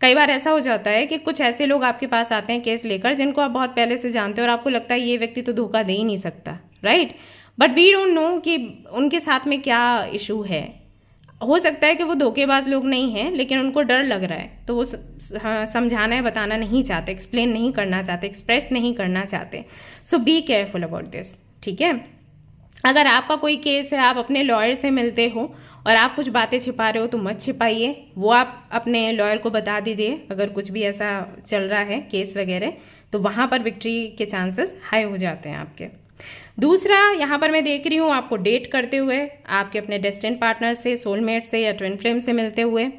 कई बार ऐसा हो जाता है कि कुछ ऐसे लोग आपके पास आते हैं केस लेकर जिनको आप बहुत पहले से जानते हो और आपको लगता है ये व्यक्ति तो धोखा दे ही नहीं सकता, right. But we don't know कि उनके साथ में क्या इशू है। हो सकता है कि वो धोखेबाज लोग नहीं हैं, लेकिन उनको डर लग रहा है तो वो समझाना है, बताना नहीं चाहते, एक्सप्लेन नहीं करना चाहते, एक्सप्रेस नहीं करना चाहते। सो बी केयरफुल अबाउट दिस। ठीक है। अगर आपका कोई केस है, आप अपने लॉयर से मिलते हो और आप कुछ बातें छिपा रहे हो तो मत छिपाइए, वो आप अपने लॉयर को बता दीजिए। अगर कुछ भी ऐसा चल रहा है केस वगैरह तो वहाँ पर विक्ट्री के चांसेस हाई हो जाते हैं आपके। दूसरा, यहाँ पर मैं देख रही हूँ आपको डेट करते हुए, आपके अपने डेस्टिन्ड पार्टनर से, सोलमेट से या ट्विन फ्लेम से मिलते हुए।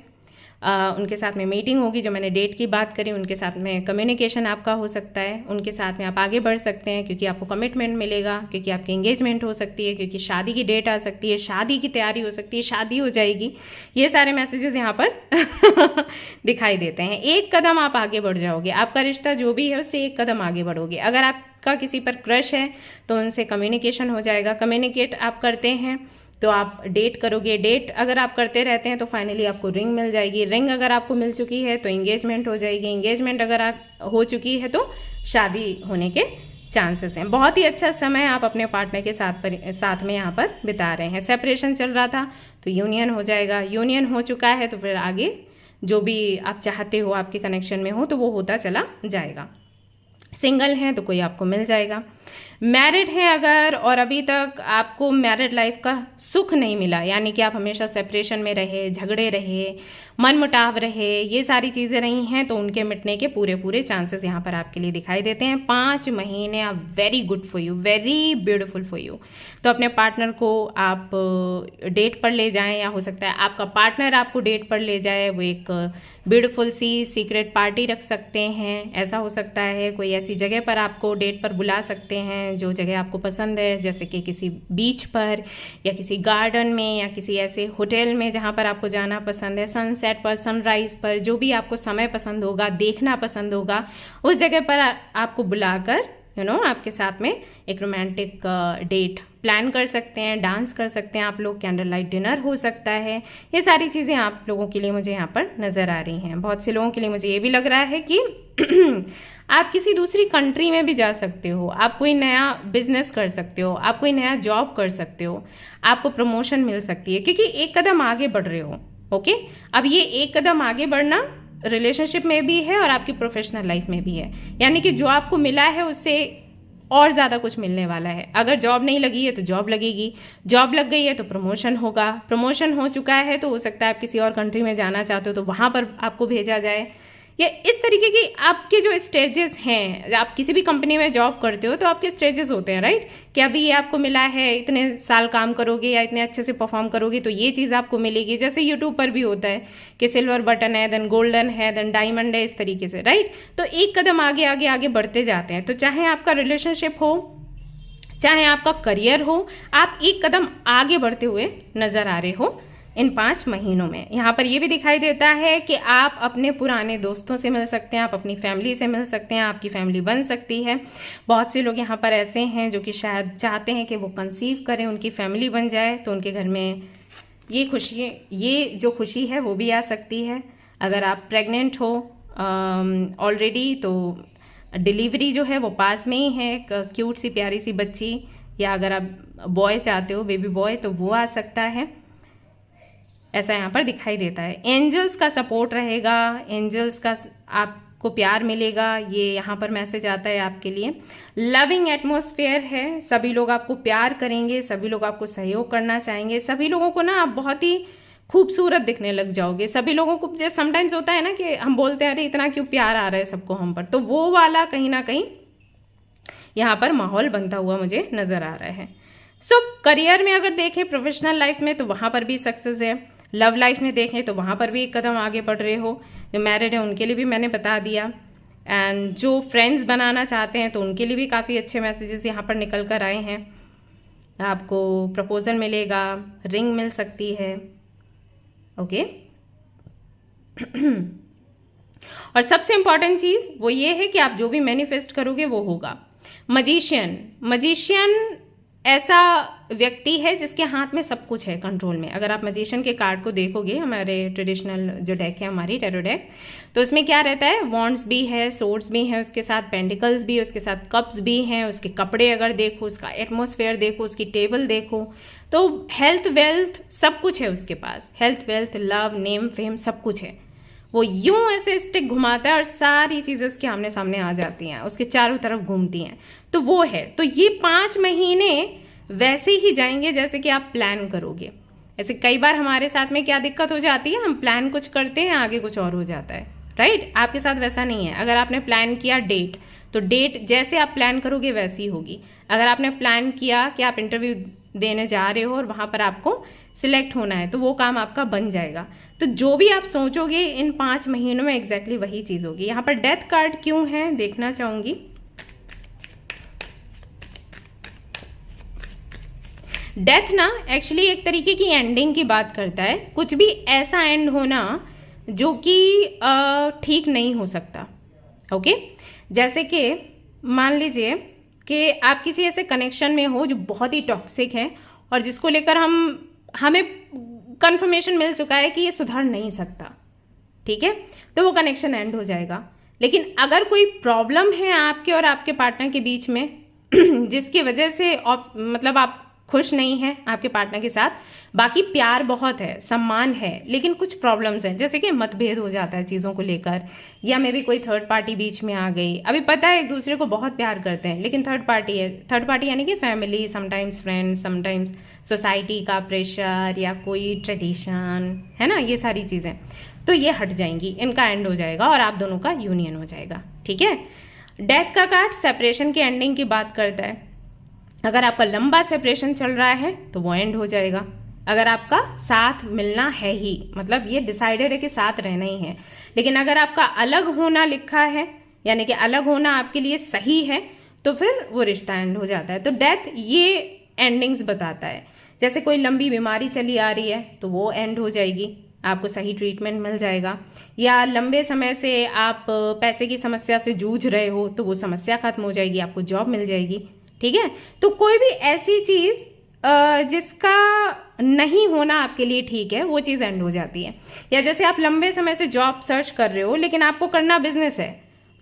उनके साथ में मीटिंग होगी, जो मैंने डेट की बात करी, उनके साथ में कम्युनिकेशन आपका हो सकता है, उनके साथ में आप आगे बढ़ सकते हैं क्योंकि आपको कमिटमेंट मिलेगा, क्योंकि आपकी एंगेजमेंट हो सकती है, क्योंकि शादी की डेट आ सकती है, शादी की तैयारी हो सकती है, शादी हो जाएगी। ये सारे मैसेजेस यहाँ पर दिखाई देते हैं। एक कदम आप आगे बढ़ जाओगे, आपका रिश्ता जो भी है उससे एक कदम आगे बढ़ोगे। अगर आपका किसी पर क्रश है तो उनसे कम्युनिकेशन हो जाएगा, कम्युनिकेट आप करते हैं तो आप डेट करोगे, डेट अगर आप करते रहते हैं तो फाइनली आपको रिंग मिल जाएगी, रिंग अगर आपको मिल चुकी है तो एंगेजमेंट हो जाएगी, एंगेजमेंट अगर आप हो चुकी है तो शादी होने के चांसेस हैं। बहुत ही अच्छा समय आप अपने पार्टनर के साथ में यहाँ पर बिता रहे हैं। सेपरेशन चल रहा था तो यूनियन हो जाएगा, यूनियन हो चुका है तो फिर आगे जो भी आप चाहते हो आपके कनेक्शन में हो तो वो होता चला जाएगा। सिंगल हैं तो कोई आपको मिल जाएगा। मैरिड हैं अगर और अभी तक आपको मैरिड लाइफ का सुख नहीं मिला, यानी कि आप हमेशा सेपरेशन में रहे, झगड़े रहे, मनमुटाव रहे, ये सारी चीज़ें रही हैं तो उनके मिटने के पूरे चांसेस यहाँ पर आपके लिए दिखाई देते हैं। 5 महीने are very good for you, very beautiful for you. तो अपने पार्टनर को आप डेट पर ले जाएं, या हो सकता है आपका पार्टनर आपको डेट पर ले जाए, वो एक ब्यूटीफुल सी सीक्रेट पार्टी रख सकते हैं। ऐसा हो सकता है कोई ऐसी जगह पर आपको डेट पर बुला सकते हैं जो जगह आपको पसंद है, जैसे कि किसी बीच पर या किसी गार्डन में या किसी ऐसे होटल में जहाँ पर आपको जाना पसंद है, सनसेट पर, सनराइज पर, जो भी आपको समय पसंद होगा, देखना पसंद होगा, उस जगह पर आपको बुलाकर आपके साथ में एक रोमांटिक डेट प्लान कर सकते हैं, डांस कर सकते हैं आप लोग, कैंडल लाइट डिनर हो सकता है। ये सारी चीज़ें आप लोगों के लिए मुझे यहाँ पर नज़र आ रही हैं। बहुत से लोगों के लिए मुझे ये भी लग रहा है कि आप किसी दूसरी कंट्री में भी जा सकते हो, आप कोई नया बिजनेस कर सकते हो, आप कोई नया जॉब कर सकते हो, आपको प्रमोशन मिल सकती है, क्योंकि एक कदम आगे बढ़ रहे हो। ओके, अब ये एक कदम आगे बढ़ना रिलेशनशिप में भी है और आपकी प्रोफेशनल लाइफ में भी है, यानी कि जो आपको मिला है उससे और ज़्यादा कुछ मिलने वाला है। अगर जॉब नहीं लगी है तो जॉब लगेगी, जॉब लग गई है तो प्रमोशन होगा, प्रमोशन हो चुका है तो हो सकता है आप किसी और कंट्री में जाना चाहते हो तो वहाँ पर आपको भेजा जाए। या इस तरीके की आपके जो स्टेजेस हैं, आप किसी भी कंपनी में जॉब करते हो तो आपके स्टेजेस होते हैं, राइट, कि अभी ये आपको मिला है, इतने साल काम करोगे या इतने अच्छे से परफॉर्म करोगे तो ये चीज़ आपको मिलेगी। जैसे यूट्यूब पर भी होता है कि सिल्वर बटन है, देन गोल्डन है, देन डायमंड है, इस तरीके से, राइट। तो एक कदम आगे आगे आगे बढ़ते जाते हैं। तो चाहे आपका रिलेशनशिप हो, चाहे आपका करियर हो, आप एक कदम आगे बढ़ते हुए नजर आ रहे हो इन 5 महीनों में। यहाँ पर ये भी दिखाई देता है कि आप अपने पुराने दोस्तों से मिल सकते हैं, आप अपनी फैमिली से मिल सकते हैं, आपकी फैमिली बन सकती है। बहुत से लोग यहाँ पर ऐसे हैं जो कि शायद चाहते हैं कि वो कंसीव करें, उनकी फैमिली बन जाए, तो उनके घर में ये जो खुशी है वो भी आ सकती है। अगर आप प्रेग्नेंट हो ऑलरेडी तो डिलीवरी जो है वो पास में ही है, एक क्यूट सी प्यारी सी बच्ची, या अगर आप बॉय चाहते हो, बेबी बॉय, तो वो आ सकता है। ऐसा यहाँ पर दिखाई देता है। एंजल्स का सपोर्ट रहेगा, एंजल्स का आपको प्यार मिलेगा, ये यहाँ पर मैसेज आता है आपके लिए। लविंग एटमॉस्फेयर है, सभी लोग आपको प्यार करेंगे, सभी लोग आपको सहयोग करना चाहेंगे, सभी लोगों को ना आप बहुत ही खूबसूरत दिखने लग जाओगे। सभी लोगों को जैसे समटाइम्स होता है ना कि हम बोलते हैं अरे इतना क्यों प्यार आ रहा है सबको हम पर, तो वो वाला कहीं ना कहीं यहाँ पर माहौल बनता हुआ मुझे नजर आ रहा है। सो करियर में अगर देखें, प्रोफेशनल लाइफ में, तो वहां पर भी सक्सेस है। लव लाइफ में देखें तो वहां पर भी एक कदम आगे बढ़ रहे हो। जो मैरिड है उनके लिए भी मैंने बता दिया, एंड जो फ्रेंड्स बनाना चाहते हैं तो उनके लिए भी काफ़ी अच्छे मैसेजेस यहाँ पर निकल कर आए हैं। आपको प्रपोजल मिलेगा, रिंग मिल सकती है, ओके। और सबसे इंपॉर्टेंट चीज़ वो ये है कि आप जो भी मैनिफेस्ट करोगे वो होगा। मजिशियन ऐसा व्यक्ति है जिसके हाथ में सब कुछ है कंट्रोल में। अगर आप मजिशियन के कार्ड को देखोगे, हमारे ट्रेडिशनल जो डेक है हमारी टैरो डेक, तो उसमें क्या रहता है, वॉन्ड्स भी है, सोर्ड्स भी हैं, उसके साथ पेंटिकल्स भी है, उसके साथ कप्स भी हैं, उसके कपड़े अगर देखो, उसका एटमॉस्फेयर देखो, उसकी टेबल देखो, तो हेल्थ वेल्थ सब कुछ है उसके पास। Health wealth love name fame सब कुछ है। वो यूं ऐसे स्टिक घुमाता है और सारी चीज़ें उसके आमने सामने आ जाती हैं, उसके चारों तरफ घूमती हैं, तो वो है। तो ये 5 महीने वैसे ही जाएंगे जैसे कि आप प्लान करोगे। ऐसे कई बार हमारे साथ में क्या दिक्कत हो जाती है, हम प्लान कुछ करते हैं, आगे कुछ और हो जाता है, राइट। आपके साथ वैसा नहीं है। अगर आपने प्लान किया डेट, तो डेट जैसे आप प्लान करोगे वैसी होगी। अगर आपने प्लान किया कि आप इंटरव्यू देने जा रहे हो और वहां पर आपको सिलेक्ट होना है, तो वो काम आपका बन जाएगा। तो जो भी आप सोचोगे इन 5 महीनों में एग्जैक्टली वही चीज होगी। यहाँ पर डेथ कार्ड क्यों है देखना चाहूंगी। डेथ ना एक्चुअली एक तरीके की एंडिंग की बात करता है। कुछ भी ऐसा एंड होना जो कि ठीक नहीं हो सकता, ओके। जैसे कि मान लीजिए कि आप किसी ऐसे कनेक्शन में हो जो बहुत ही टॉक्सिक है और जिसको लेकर हमें कंफर्मेशन मिल चुका है कि ये सुधर नहीं सकता, ठीक है, तो वो कनेक्शन एंड हो जाएगा। लेकिन अगर कोई प्रॉब्लम है आपके और आपके पार्टनर के बीच में जिसकी वजह से मतलब आप खुश नहीं हैं आपके पार्टनर के साथ, बाकी प्यार बहुत है, सम्मान है, लेकिन कुछ प्रॉब्लम्स हैं, जैसे कि मतभेद हो जाता है चीज़ों को लेकर, या मे भी कोई थर्ड पार्टी बीच में आ गई। अभी पता है एक दूसरे को बहुत प्यार करते हैं, लेकिन थर्ड पार्टी है। थर्ड पार्टी यानी कि family, sometimes friends, sometimes society का प्रेशर या कोई ट्रेडिशन, है ना, ये सारी चीज़ें तो ये हट जाएंगी, इनका एंड हो जाएगा और आप दोनों का यूनियन हो जाएगा, ठीक है। डेथ का कार्ड सेपरेशन की एंडिंग की बात करता है। अगर आपका लंबा सेपरेशन चल रहा है तो वो एंड हो जाएगा। अगर आपका साथ मिलना है ही, मतलब ये डिसाइडेड है कि साथ रहना ही है, लेकिन अगर आपका अलग होना लिखा है, यानी कि अलग होना आपके लिए सही है, तो फिर वो रिश्ता एंड हो जाता है। तो डेथ ये एंडिंग्स बताता है। जैसे कोई लंबी बीमारी चली आ रही है तो वो एंड हो जाएगी, आपको सही ट्रीटमेंट मिल जाएगा। या लंबे समय से आप पैसे की समस्या से जूझ रहे हो तो वो समस्या खत्म हो जाएगी, आपको जॉब मिल जाएगी, ठीक है। तो कोई भी ऐसी चीज जिसका नहीं होना आपके लिए ठीक है, वो चीज एंड हो जाती है। या जैसे आप लंबे समय से जॉब सर्च कर रहे हो लेकिन आपको करना बिजनेस है,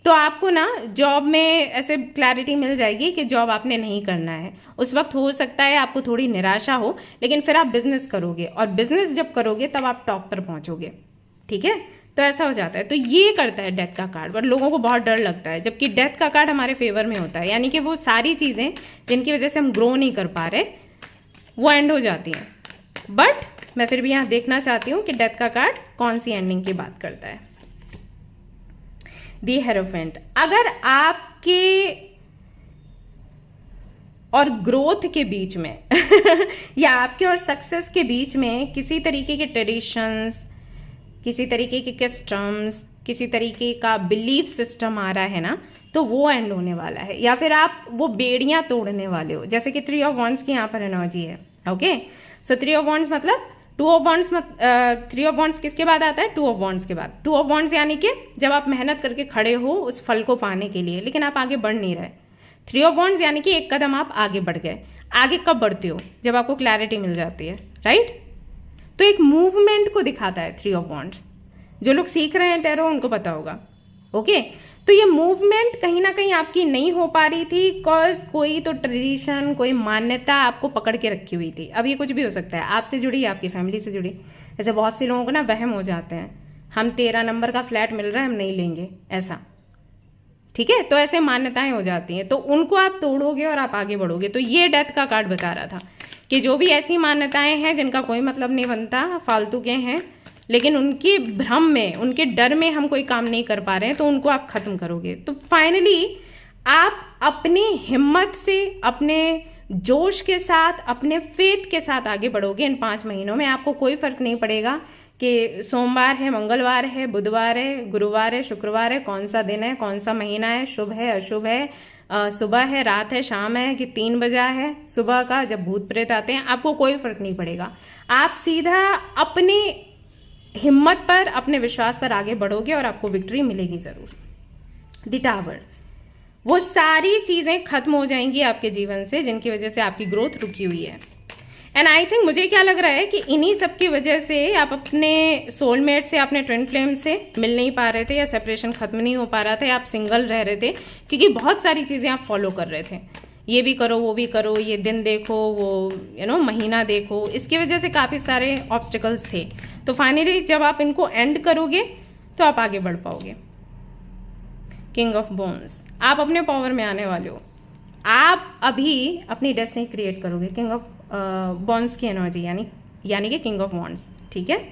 तो आपको ना जॉब में ऐसे क्लैरिटी मिल जाएगी कि जॉब आपने नहीं करना है। उस वक्त हो सकता है आपको थोड़ी निराशा हो, लेकिन फिर आप बिजनेस करोगे और बिजनेस जब करोगे तब आप टॉप पर पहुंचोगे, ठीक है। तो ऐसा हो जाता है। तो ये करता है डेथ का कार्ड, बट लोगों को बहुत डर लगता है, जबकि डेथ का कार्ड हमारे फेवर में होता है। यानी कि वो सारी चीजें जिनकी वजह से हम ग्रो नहीं कर पा रहे वो एंड हो जाती हैं। बट मैं फिर भी यहां देखना चाहती हूं कि डेथ का कार्ड कौन सी एंडिंग की बात करता है। दी हेरोफेंट, अगर आपके और ग्रोथ के बीच में या आपके और सक्सेस के बीच में किसी तरीके के ट्रेडिशंस, किसी तरीके के कस्टम्स, किसी तरीके का बिलीफ सिस्टम आ रहा है ना, तो वो एंड होने वाला है। या फिर आप वो बेड़ियां तोड़ने वाले हो, जैसे कि 3 ऑफ वॉन्ड्स की यहाँ पर एनर्जी है, ओके। सो 3 ऑफ वॉन्ड्स मतलब 2 ऑफ वॉन्ड्स 3 ऑफ वॉन्ड्स किसके बाद आता है, 2 ऑफ वॉन्ड्स के बाद। 2 ऑफ वॉन्ड्स यानी कि जब आप मेहनत करके खड़े हो उस फल को पाने के लिए, लेकिन आप आगे बढ़ नहीं रहे। 3 ऑफ वॉन्ड्स यानी कि एक कदम आप आगे बढ़ गए। आगे कब बढ़ते हो, जब आपको क्लैरिटी मिल जाती है, राइट। तो एक मूवमेंट को दिखाता है 3 ऑफ वॉन्ड्स। जो लोग सीख रहे हैं टैरो उनको पता होगा, ओके। तो ये मूवमेंट कहीं ना कहीं आपकी नहीं हो पा रही थी बिकॉज कोई तो ट्रेडिशन, कोई मान्यता आपको पकड़ के रखी हुई थी। अब ये कुछ भी हो सकता है, आपसे जुड़ी, आपकी फैमिली से जुड़ी। जैसे बहुत से लोगों को ना वहम हो जाते हैं, हम 13 नंबर का फ्लैट मिल रहा है, हम नहीं लेंगे, ऐसा, ठीक है। तो ऐसे मान्यताएं हो जाती हैं, तो उनको आप तोड़ोगे और आप आगे बढ़ोगे। तो ये डेथ का कार्ड बता रहा था कि जो भी ऐसी मान्यताएं हैं जिनका कोई मतलब नहीं बनता, फालतू के हैं, लेकिन उनके भ्रम में, उनके डर में हम कोई काम नहीं कर पा रहे हैं, तो उनको आप खत्म करोगे। तो फाइनली आप अपनी हिम्मत से, अपने जोश के साथ, अपने फेथ के साथ आगे बढ़ोगे। इन 5 महीनों में आपको कोई फर्क नहीं पड़ेगा कि सोमवार है, मंगलवार है, बुधवार है, गुरुवार है, शुक्रवार है, कौन सा दिन है, कौन सा महीना है, शुभ है, अशुभ है, सुबह है, रात है, शाम है, कि 3 बजा है सुबह का जब भूत प्रेत आते हैं, आपको कोई फर्क नहीं पड़ेगा। आप सीधा अपनी हिम्मत पर, अपने विश्वास पर आगे बढ़ोगे और आपको विक्ट्री मिलेगी जरूर। द टावर, वो सारी चीजें खत्म हो जाएंगी आपके जीवन से जिनकी वजह से आपकी ग्रोथ रुकी हुई है। एंड आई थिंक, मुझे क्या लग रहा है कि इन्हीं सब की वजह से आप अपने सोलमेट से, अपने ट्विन फ्लेम से मिल नहीं पा रहे थे, या सेपरेशन खत्म नहीं हो पा रहा था, या आप सिंगल रह रहे थे, क्योंकि बहुत सारी चीजें आप फॉलो कर रहे थे। ये भी करो, वो भी करो, ये दिन देखो, वो महीना देखो, इसकी वजह से काफी सारे ऑब्स्टिकल्स थे। तो फाइनली जब आप इनको एंड करोगे तो आप आगे बढ़ पाओगे। किंग ऑफ बोन्स, आप अपने पावर में आने वाले हो। आप अभी अपनी डेस्टिनी क्रिएट करोगे। किंग ऑफ बॉन्स की एनर्जी, यानी कि किंग ऑफ वॉन्ड्स, ठीक है।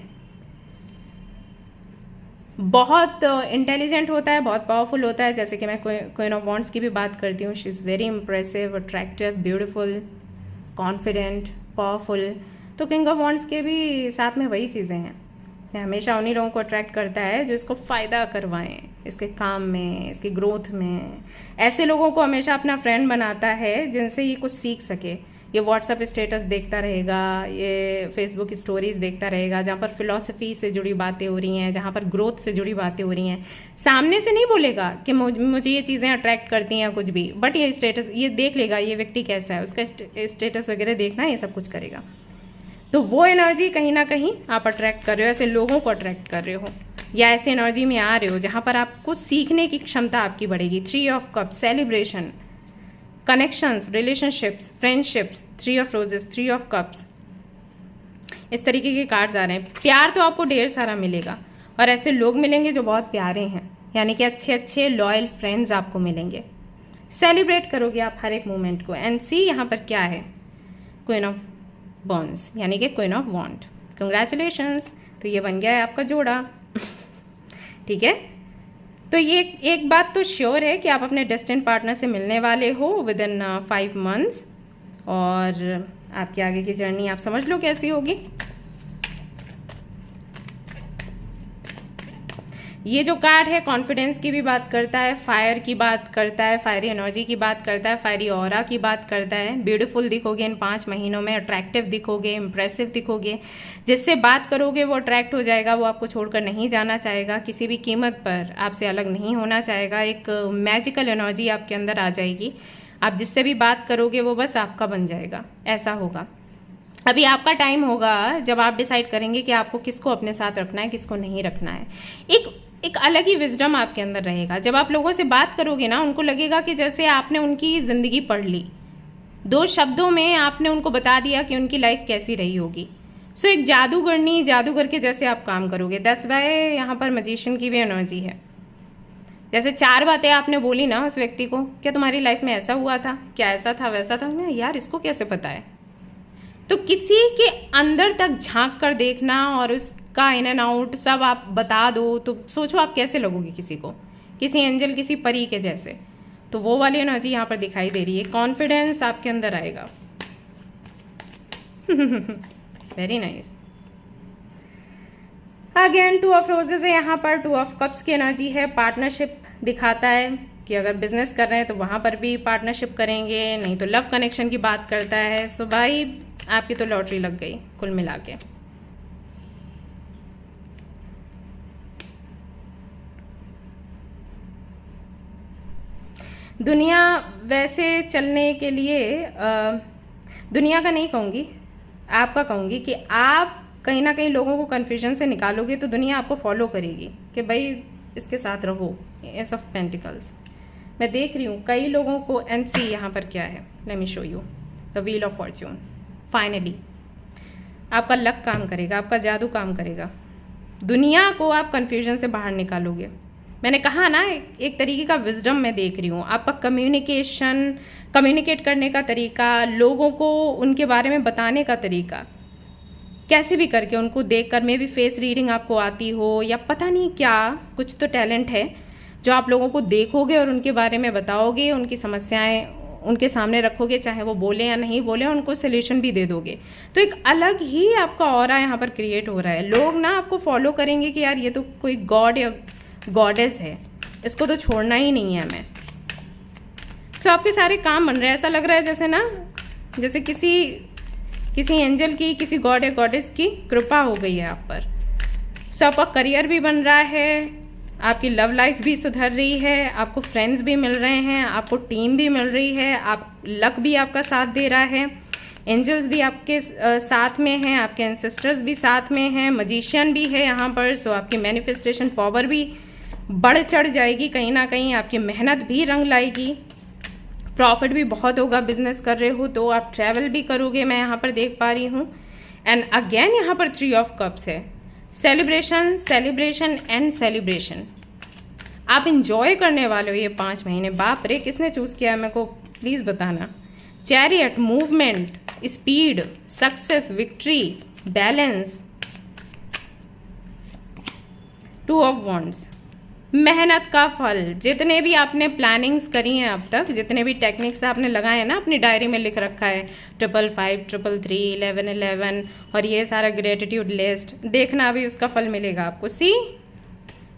बहुत इंटेलिजेंट होता है, बहुत पावरफुल होता है। जैसे कि मैं क्वीन ऑफ वॉन्ड्स की भी बात करती हूँ, she is very impressive, attractive, beautiful, confident, powerful. तो किंग ऑफ वॉन्ड्स के भी साथ में वही चीज़ें हैं। हमेशा उन्हीं लोगों को अट्रैक्ट करता है जो इसको फायदा करवाएं, इसके काम में, इसकी ग्रोथ में। ऐसे लोगों को हमेशा अपना फ्रेंड बनाता है जिनसे ये कुछ सीख सके। ये व्हाट्सएप स्टेटस देखता रहेगा, ये फेसबुक स्टोरीज देखता रहेगा जहाँ पर फिलॉसफी से जुड़ी बातें हो रही हैं, जहाँ पर ग्रोथ से जुड़ी बातें हो रही हैं। सामने से नहीं बोलेगा कि मुझे ये चीज़ें अट्रैक्ट करती हैं कुछ भी, बट ये स्टेटस ये देख लेगा, ये व्यक्ति कैसा है, उसका स्टेटस वगैरह देखना, ये सब कुछ करेगा। तो वो एनर्जी कहीं ना कहीं आप अट्रैक्ट कर रहे हो, ऐसे लोगों को अट्रैक्ट कर रहे हो, या ऐसे एनर्जी में आ रहे हो जहां पर आपको सीखने की क्षमता आपकी बढ़ेगी। 3 of cups, celebration, connections, relationships, friendships, 3 of roses, 3 of cups, इस तरीके के कार्ड्स आ रहे हैं। प्यार तो आपको ढेर सारा मिलेगा, और ऐसे लोग मिलेंगे जो बहुत प्यारे हैं, यानी कि अच्छे अच्छे लॉयल फ्रेंड्स आपको मिलेंगे। सेलिब्रेट करोगे आप हर एक मोमेंट को। एंड सी यहाँ पर क्या है, क्वीन ऑफ बॉन्स, यानी कि क्वीन ऑफ वॉन्ड। कंग्रेचुलेशंस, तो ये बन गया है आपका जोड़ा। ठीक है, तो ये एक बात तो श्योर है कि आप अपने डेस्टिन्ड पार्टनर से मिलने वाले हो विद इन 5 मंथ्स, और आपकी आगे की जर्नी आप समझ लो कैसी होगी। ये जो कार्ड है कॉन्फिडेंस की भी बात करता है, फायर की बात करता है, फायरी एनर्जी की बात करता है, फायरी ऑरा की बात करता है। ब्यूटीफुल दिखोगे इन 5 महीनों में, अट्रैक्टिव दिखोगे, इंप्रेसिव दिखोगे। जिससे बात करोगे वो अट्रैक्ट हो जाएगा, वो आपको छोड़कर नहीं जाना चाहेगा, किसी भी कीमत पर आपसे अलग नहीं होना चाहेगा। एक मैजिकल एनर्जी आपके अंदर आ जाएगी। आप जिससे भी बात करोगे वो बस आपका बन जाएगा, ऐसा होगा। अभी आपका टाइम होगा जब आप डिसाइड करेंगे कि आपको किसको अपने साथ रखना है, किसको नहीं रखना है। एक अलग ही विजडम आपके अंदर रहेगा। जब आप लोगों से बात करोगे ना, उनको लगेगा कि जैसे आपने उनकी जिंदगी पढ़ ली, 2 शब्दों में आपने उनको बता दिया कि उनकी लाइफ कैसी रही होगी। सो एक जादूगरनी, जादूगर के जैसे आप काम करोगे। दैट्स वाई यहाँ पर मैजिशियन की भी एनर्जी है। जैसे 4 बातें आपने बोली ना उस व्यक्ति को, क्या तुम्हारी लाइफ में ऐसा हुआ था, क्या ऐसा था, वैसा था, यार इसको कैसे पता है। तो किसी के अंदर तक झांक कर देखना और उसका इन एंड आउट सब आप बता दो, तो सोचो आप कैसे लगोगे किसी को, किसी एंजल, किसी परी के जैसे। तो वो वाली एनर्जी यहाँ पर दिखाई दे रही है। कॉन्फिडेंस आपके अंदर आएगा। Very nice. Again 2 of roses है यहाँ पर, 2 ऑफ कप्स की एनर्जी है। पार्टनरशिप दिखाता है कि अगर बिजनेस कर रहे हैं तो वहां पर भी पार्टनरशिप करेंगे, नहीं तो लव कनेक्शन की बात करता है। सो भाई आपकी तो लॉटरी लग गई कुल मिला के। दुनिया वैसे चलने के लिए दुनिया का नहीं कहूंगी, आपका कहूंगी कि आप कहीं ना कहीं लोगों को कन्फ्यूजन से निकालोगे तो दुनिया आपको फॉलो करेगी कि भाई इसके साथ रहो, एस ऑफ पेंटिकल्स। मैं देख रही हूँ कई लोगों को, एंड सी यहाँ पर क्या है, let me show you the wheel of Fortune. Finally आपका लक काम करेगा, आपका जादू काम करेगा, दुनिया को आप कंफ्यूजन से बाहर निकालोगे। मैंने कहा ना, एक तरीके का विजडम मैं देख रही हूँ। आपका कम्युनिकेट करने का तरीका, लोगों को उनके बारे में बताने का तरीका, कैसे भी करके उनको देखकर, मे भी फेस रीडिंग आपको आती हो या पता नहीं क्या, कुछ तो टैलेंट है जो आप लोगों को देखोगे और उनके बारे में बताओगे, उनकी समस्याएं उनके सामने रखोगे, चाहे वो बोले या नहीं बोले, उनको सोल्यूशन भी दे दोगे। तो एक अलग ही आपका ऑरा यहाँ पर क्रिएट हो रहा है। लोग ना आपको फॉलो करेंगे कि यार ये तो कोई गॉड या गॉडेस है, इसको तो छोड़ना ही नहीं है हमें। सो आपके सारे काम बन रहे हैं, ऐसा लग रहा है जैसे ना, जैसे किसी एंजल की, किसी गॉड या गॉडेस की कृपा हो गई है आप पर। सो आपका करियर भी बन रहा है, आपकी लव लाइफ भी सुधर रही है, आपको फ्रेंड्स भी मिल रहे हैं, आपको टीम भी मिल रही है, आप लक भी आपका साथ दे रहा है, एंजल्स भी आपके साथ में हैं, आपके एंसेस्टर्स भी साथ में हैं, मजिशियन भी है यहाँ पर। सो आपकी मैनिफेस्टेशन पावर भी बढ़ चढ़ जाएगी, कहीं ना कहीं आपकी मेहनत भी रंग लाएगी, प्रॉफिट भी बहुत होगा। बिजनेस कर रहे हो तो आप ट्रैवल भी करोगे, मैं यहाँ पर देख पा रही हूँ। एंड अगेन यहाँ पर 3 ऑफ कप्स है, सेलिब्रेशन सेलिब्रेशन एंड सेलिब्रेशन। आप इंजॉय करने वाले हो ये 5 महीने। बाप रे, किसने चूज किया है मेरे को प्लीज बताना। Chariot, movement, speed, success, victory, balance, 2 of wands, मेहनत का फल। जितने भी आपने प्लानिंग्स करी हैं अब तक, जितने भी टेक्निक्स आपने लगाए हैं ना, अपनी डायरी में लिख रखा है 555, 333, 1111 और ये सारा ग्रेटिट्यूड लिस्ट, देखना अभी उसका फल मिलेगा आपको। सी,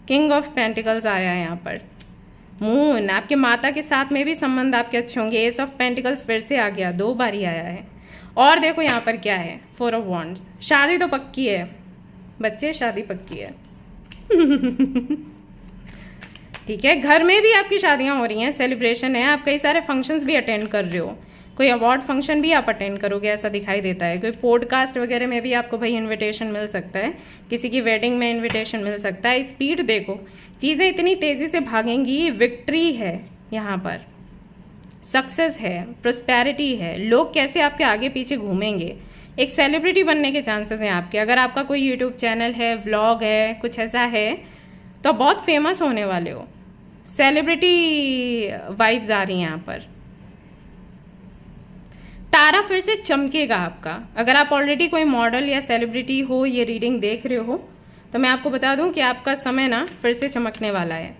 किंग ऑफ पेंटिकल्स आया है यहाँ पर। मून, आपके माता के साथ में भी संबंध आपके अच्छे होंगे। एस ऑफ पेंटिकल्स फिर से आ गया, 2 बार ही आया है। और देखो यहाँ पर क्या है, 4 ऑफ वॉन्ड्स। शादी तो पक्की है बच्चे, शादी पक्की है। ठीक है, घर में भी आपकी शादियां हो रही हैं, सेलिब्रेशन है, आप कई सारे फंक्शंस भी अटेंड कर रहे हो, कोई अवार्ड फंक्शन भी आप अटेंड करोगे ऐसा दिखाई देता है। कोई पॉडकास्ट वगैरह में भी आपको भाई इनविटेशन मिल सकता है, किसी की वेडिंग में इनविटेशन मिल सकता है। स्पीड देखो, चीज़ें इतनी तेज़ी से भागेंगी। विक्ट्री है यहाँ पर, सक्सेस है, प्रोस्पेरिटी है, लोग कैसे आपके आगे पीछे घूमेंगे। एक सेलिब्रिटी बनने के चांसेस हैं आपके। अगर आपका कोई यूट्यूब चैनल है, व्लॉग है, कुछ ऐसा है, तो बहुत फेमस होने वाले हो। सेलिब्रिटी वाइब्स आ रही हैं यहाँ पर। तारा फिर से चमकेगा आपका। अगर आप ऑलरेडी कोई मॉडल या सेलिब्रिटी हो, ये रीडिंग देख रहे हो, तो मैं आपको बता दूं कि आपका समय ना फिर से चमकने वाला है।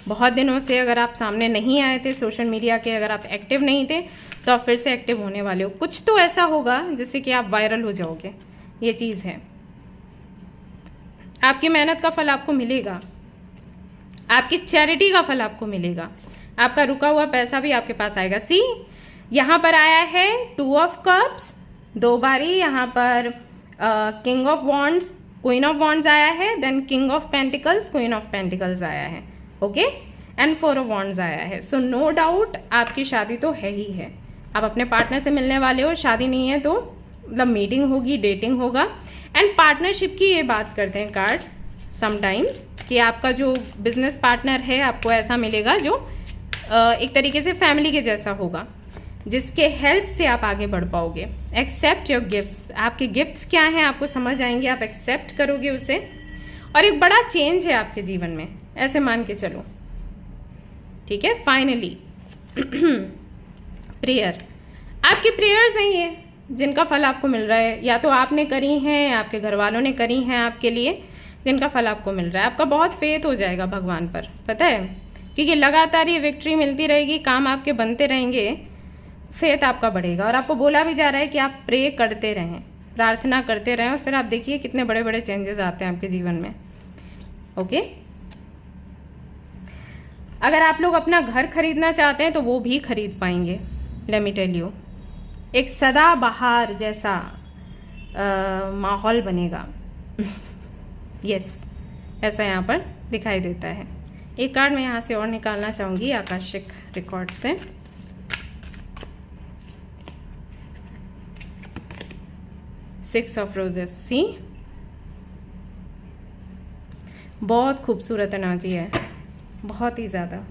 बहुत दिनों से अगर आप सामने नहीं आए थे सोशल मीडिया के, अगर आप एक्टिव नहीं थे, तो आप फिर से एक्टिव होने वाले हो। कुछ तो ऐसा होगा जिससे कि आप वायरल हो जाओगे, ये चीज़ है। आपकी मेहनत का फल आपको मिलेगा, आपकी चैरिटी का फल आपको मिलेगा, आपका रुका हुआ पैसा भी आपके पास आएगा। सी, यहाँ पर आया है 2 ऑफ कप्स, 2 बारी। यहाँ पर king of wands, queen of wands आया है, then king of pentacles, queen of pentacles आया है, ओके, एंड 4 ऑफ वॉन्ड्स आया है। सो नो डाउट आपकी शादी तो है ही है। आप अपने पार्टनर से मिलने वाले हो, शादी नहीं है तो मतलब मीटिंग होगी, डेटिंग होगा। एंड पार्टनरशिप की ये बात करते हैं कार्ड्स समटाइम्स, कि आपका जो बिजनेस पार्टनर है आपको ऐसा मिलेगा जो एक तरीके से फैमिली के जैसा होगा, जिसके हेल्प से आप आगे बढ़ पाओगे। एक्सेप्ट योर गिफ्ट्स, आपके गिफ्ट्स क्या हैं आपको समझ आएंगे, आप एक्सेप्ट करोगे उसे, और एक बड़ा चेंज है आपके जीवन में, ऐसे मान के चलो। ठीक है, फाइनली प्रेयर, आपकी प्रेयर्स हैं ये जिनका फल आपको मिल रहा है। या तो आपने करी हैं, आपके घर वालों ने करी हैं आपके लिए, जिनका फल आपको मिल रहा है। आपका बहुत फेथ हो जाएगा भगवान पर, पता है, क्योंकि लगातार ये विक्ट्री मिलती रहेगी, काम आपके बनते रहेंगे, फेथ आपका बढ़ेगा। और आपको बोला भी जा रहा है कि आप प्रे करते रहें, प्रार्थना करते रहें, और फिर आप देखिए कितने बड़े बड़े चेंजेस आते हैं आपके जीवन में। ओके, अगर आप लोग अपना घर खरीदना चाहते हैं तो वो भी खरीद पाएंगे। लेट मी टेल यू, एक सदाबहार जैसा माहौल बनेगा। यस, ऐसा यहाँ पर दिखाई देता है। एक कार्ड मैं यहाँ से और निकालना चाहूंगी आकाशिक रिकॉर्ड से। सिक्स ऑफ रोजेस, सी, बहुत खूबसूरत एनर्जी है, बहुत ही ज़्यादा।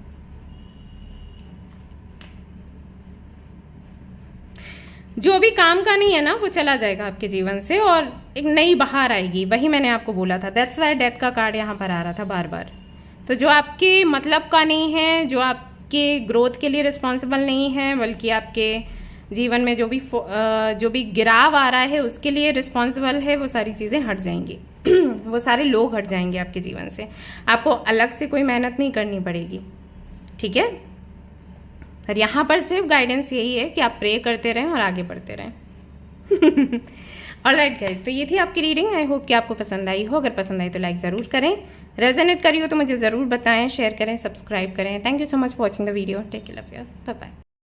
जो भी काम का नहीं है ना वो चला जाएगा आपके जीवन से और एक नई बहार आएगी, वही मैंने आपको बोला था। दैट्स वाई डेथ का कार्ड यहाँ पर आ रहा था बार बार। तो जो आपके मतलब का नहीं है, जो आपके ग्रोथ के लिए रिस्पॉन्सिबल नहीं है, बल्कि आपके जीवन में जो भी गिराव आ रहा है उसके लिए रिस्पॉन्सिबल है, वो सारी चीज़ें हट जाएंगी वो सारे लोग हट जाएंगे आपके जीवन से। आपको अलग से कोई मेहनत नहीं करनी पड़ेगी, ठीक है। और यहाँ पर सिर्फ गाइडेंस यही है कि आप प्रे करते रहें और आगे बढ़ते रहें ऑलराइट गाइस, तो ये थी आपकी रीडिंग। आई होप कि आपको पसंद आई हो। अगर पसंद आई तो लाइक ज़रूर करें, रेजोनेट करी हो तो मुझे ज़रूर बताएं, शेयर करें, सब्सक्राइब करें। Thank you so much for watching the video. Take care, love you, bye bye.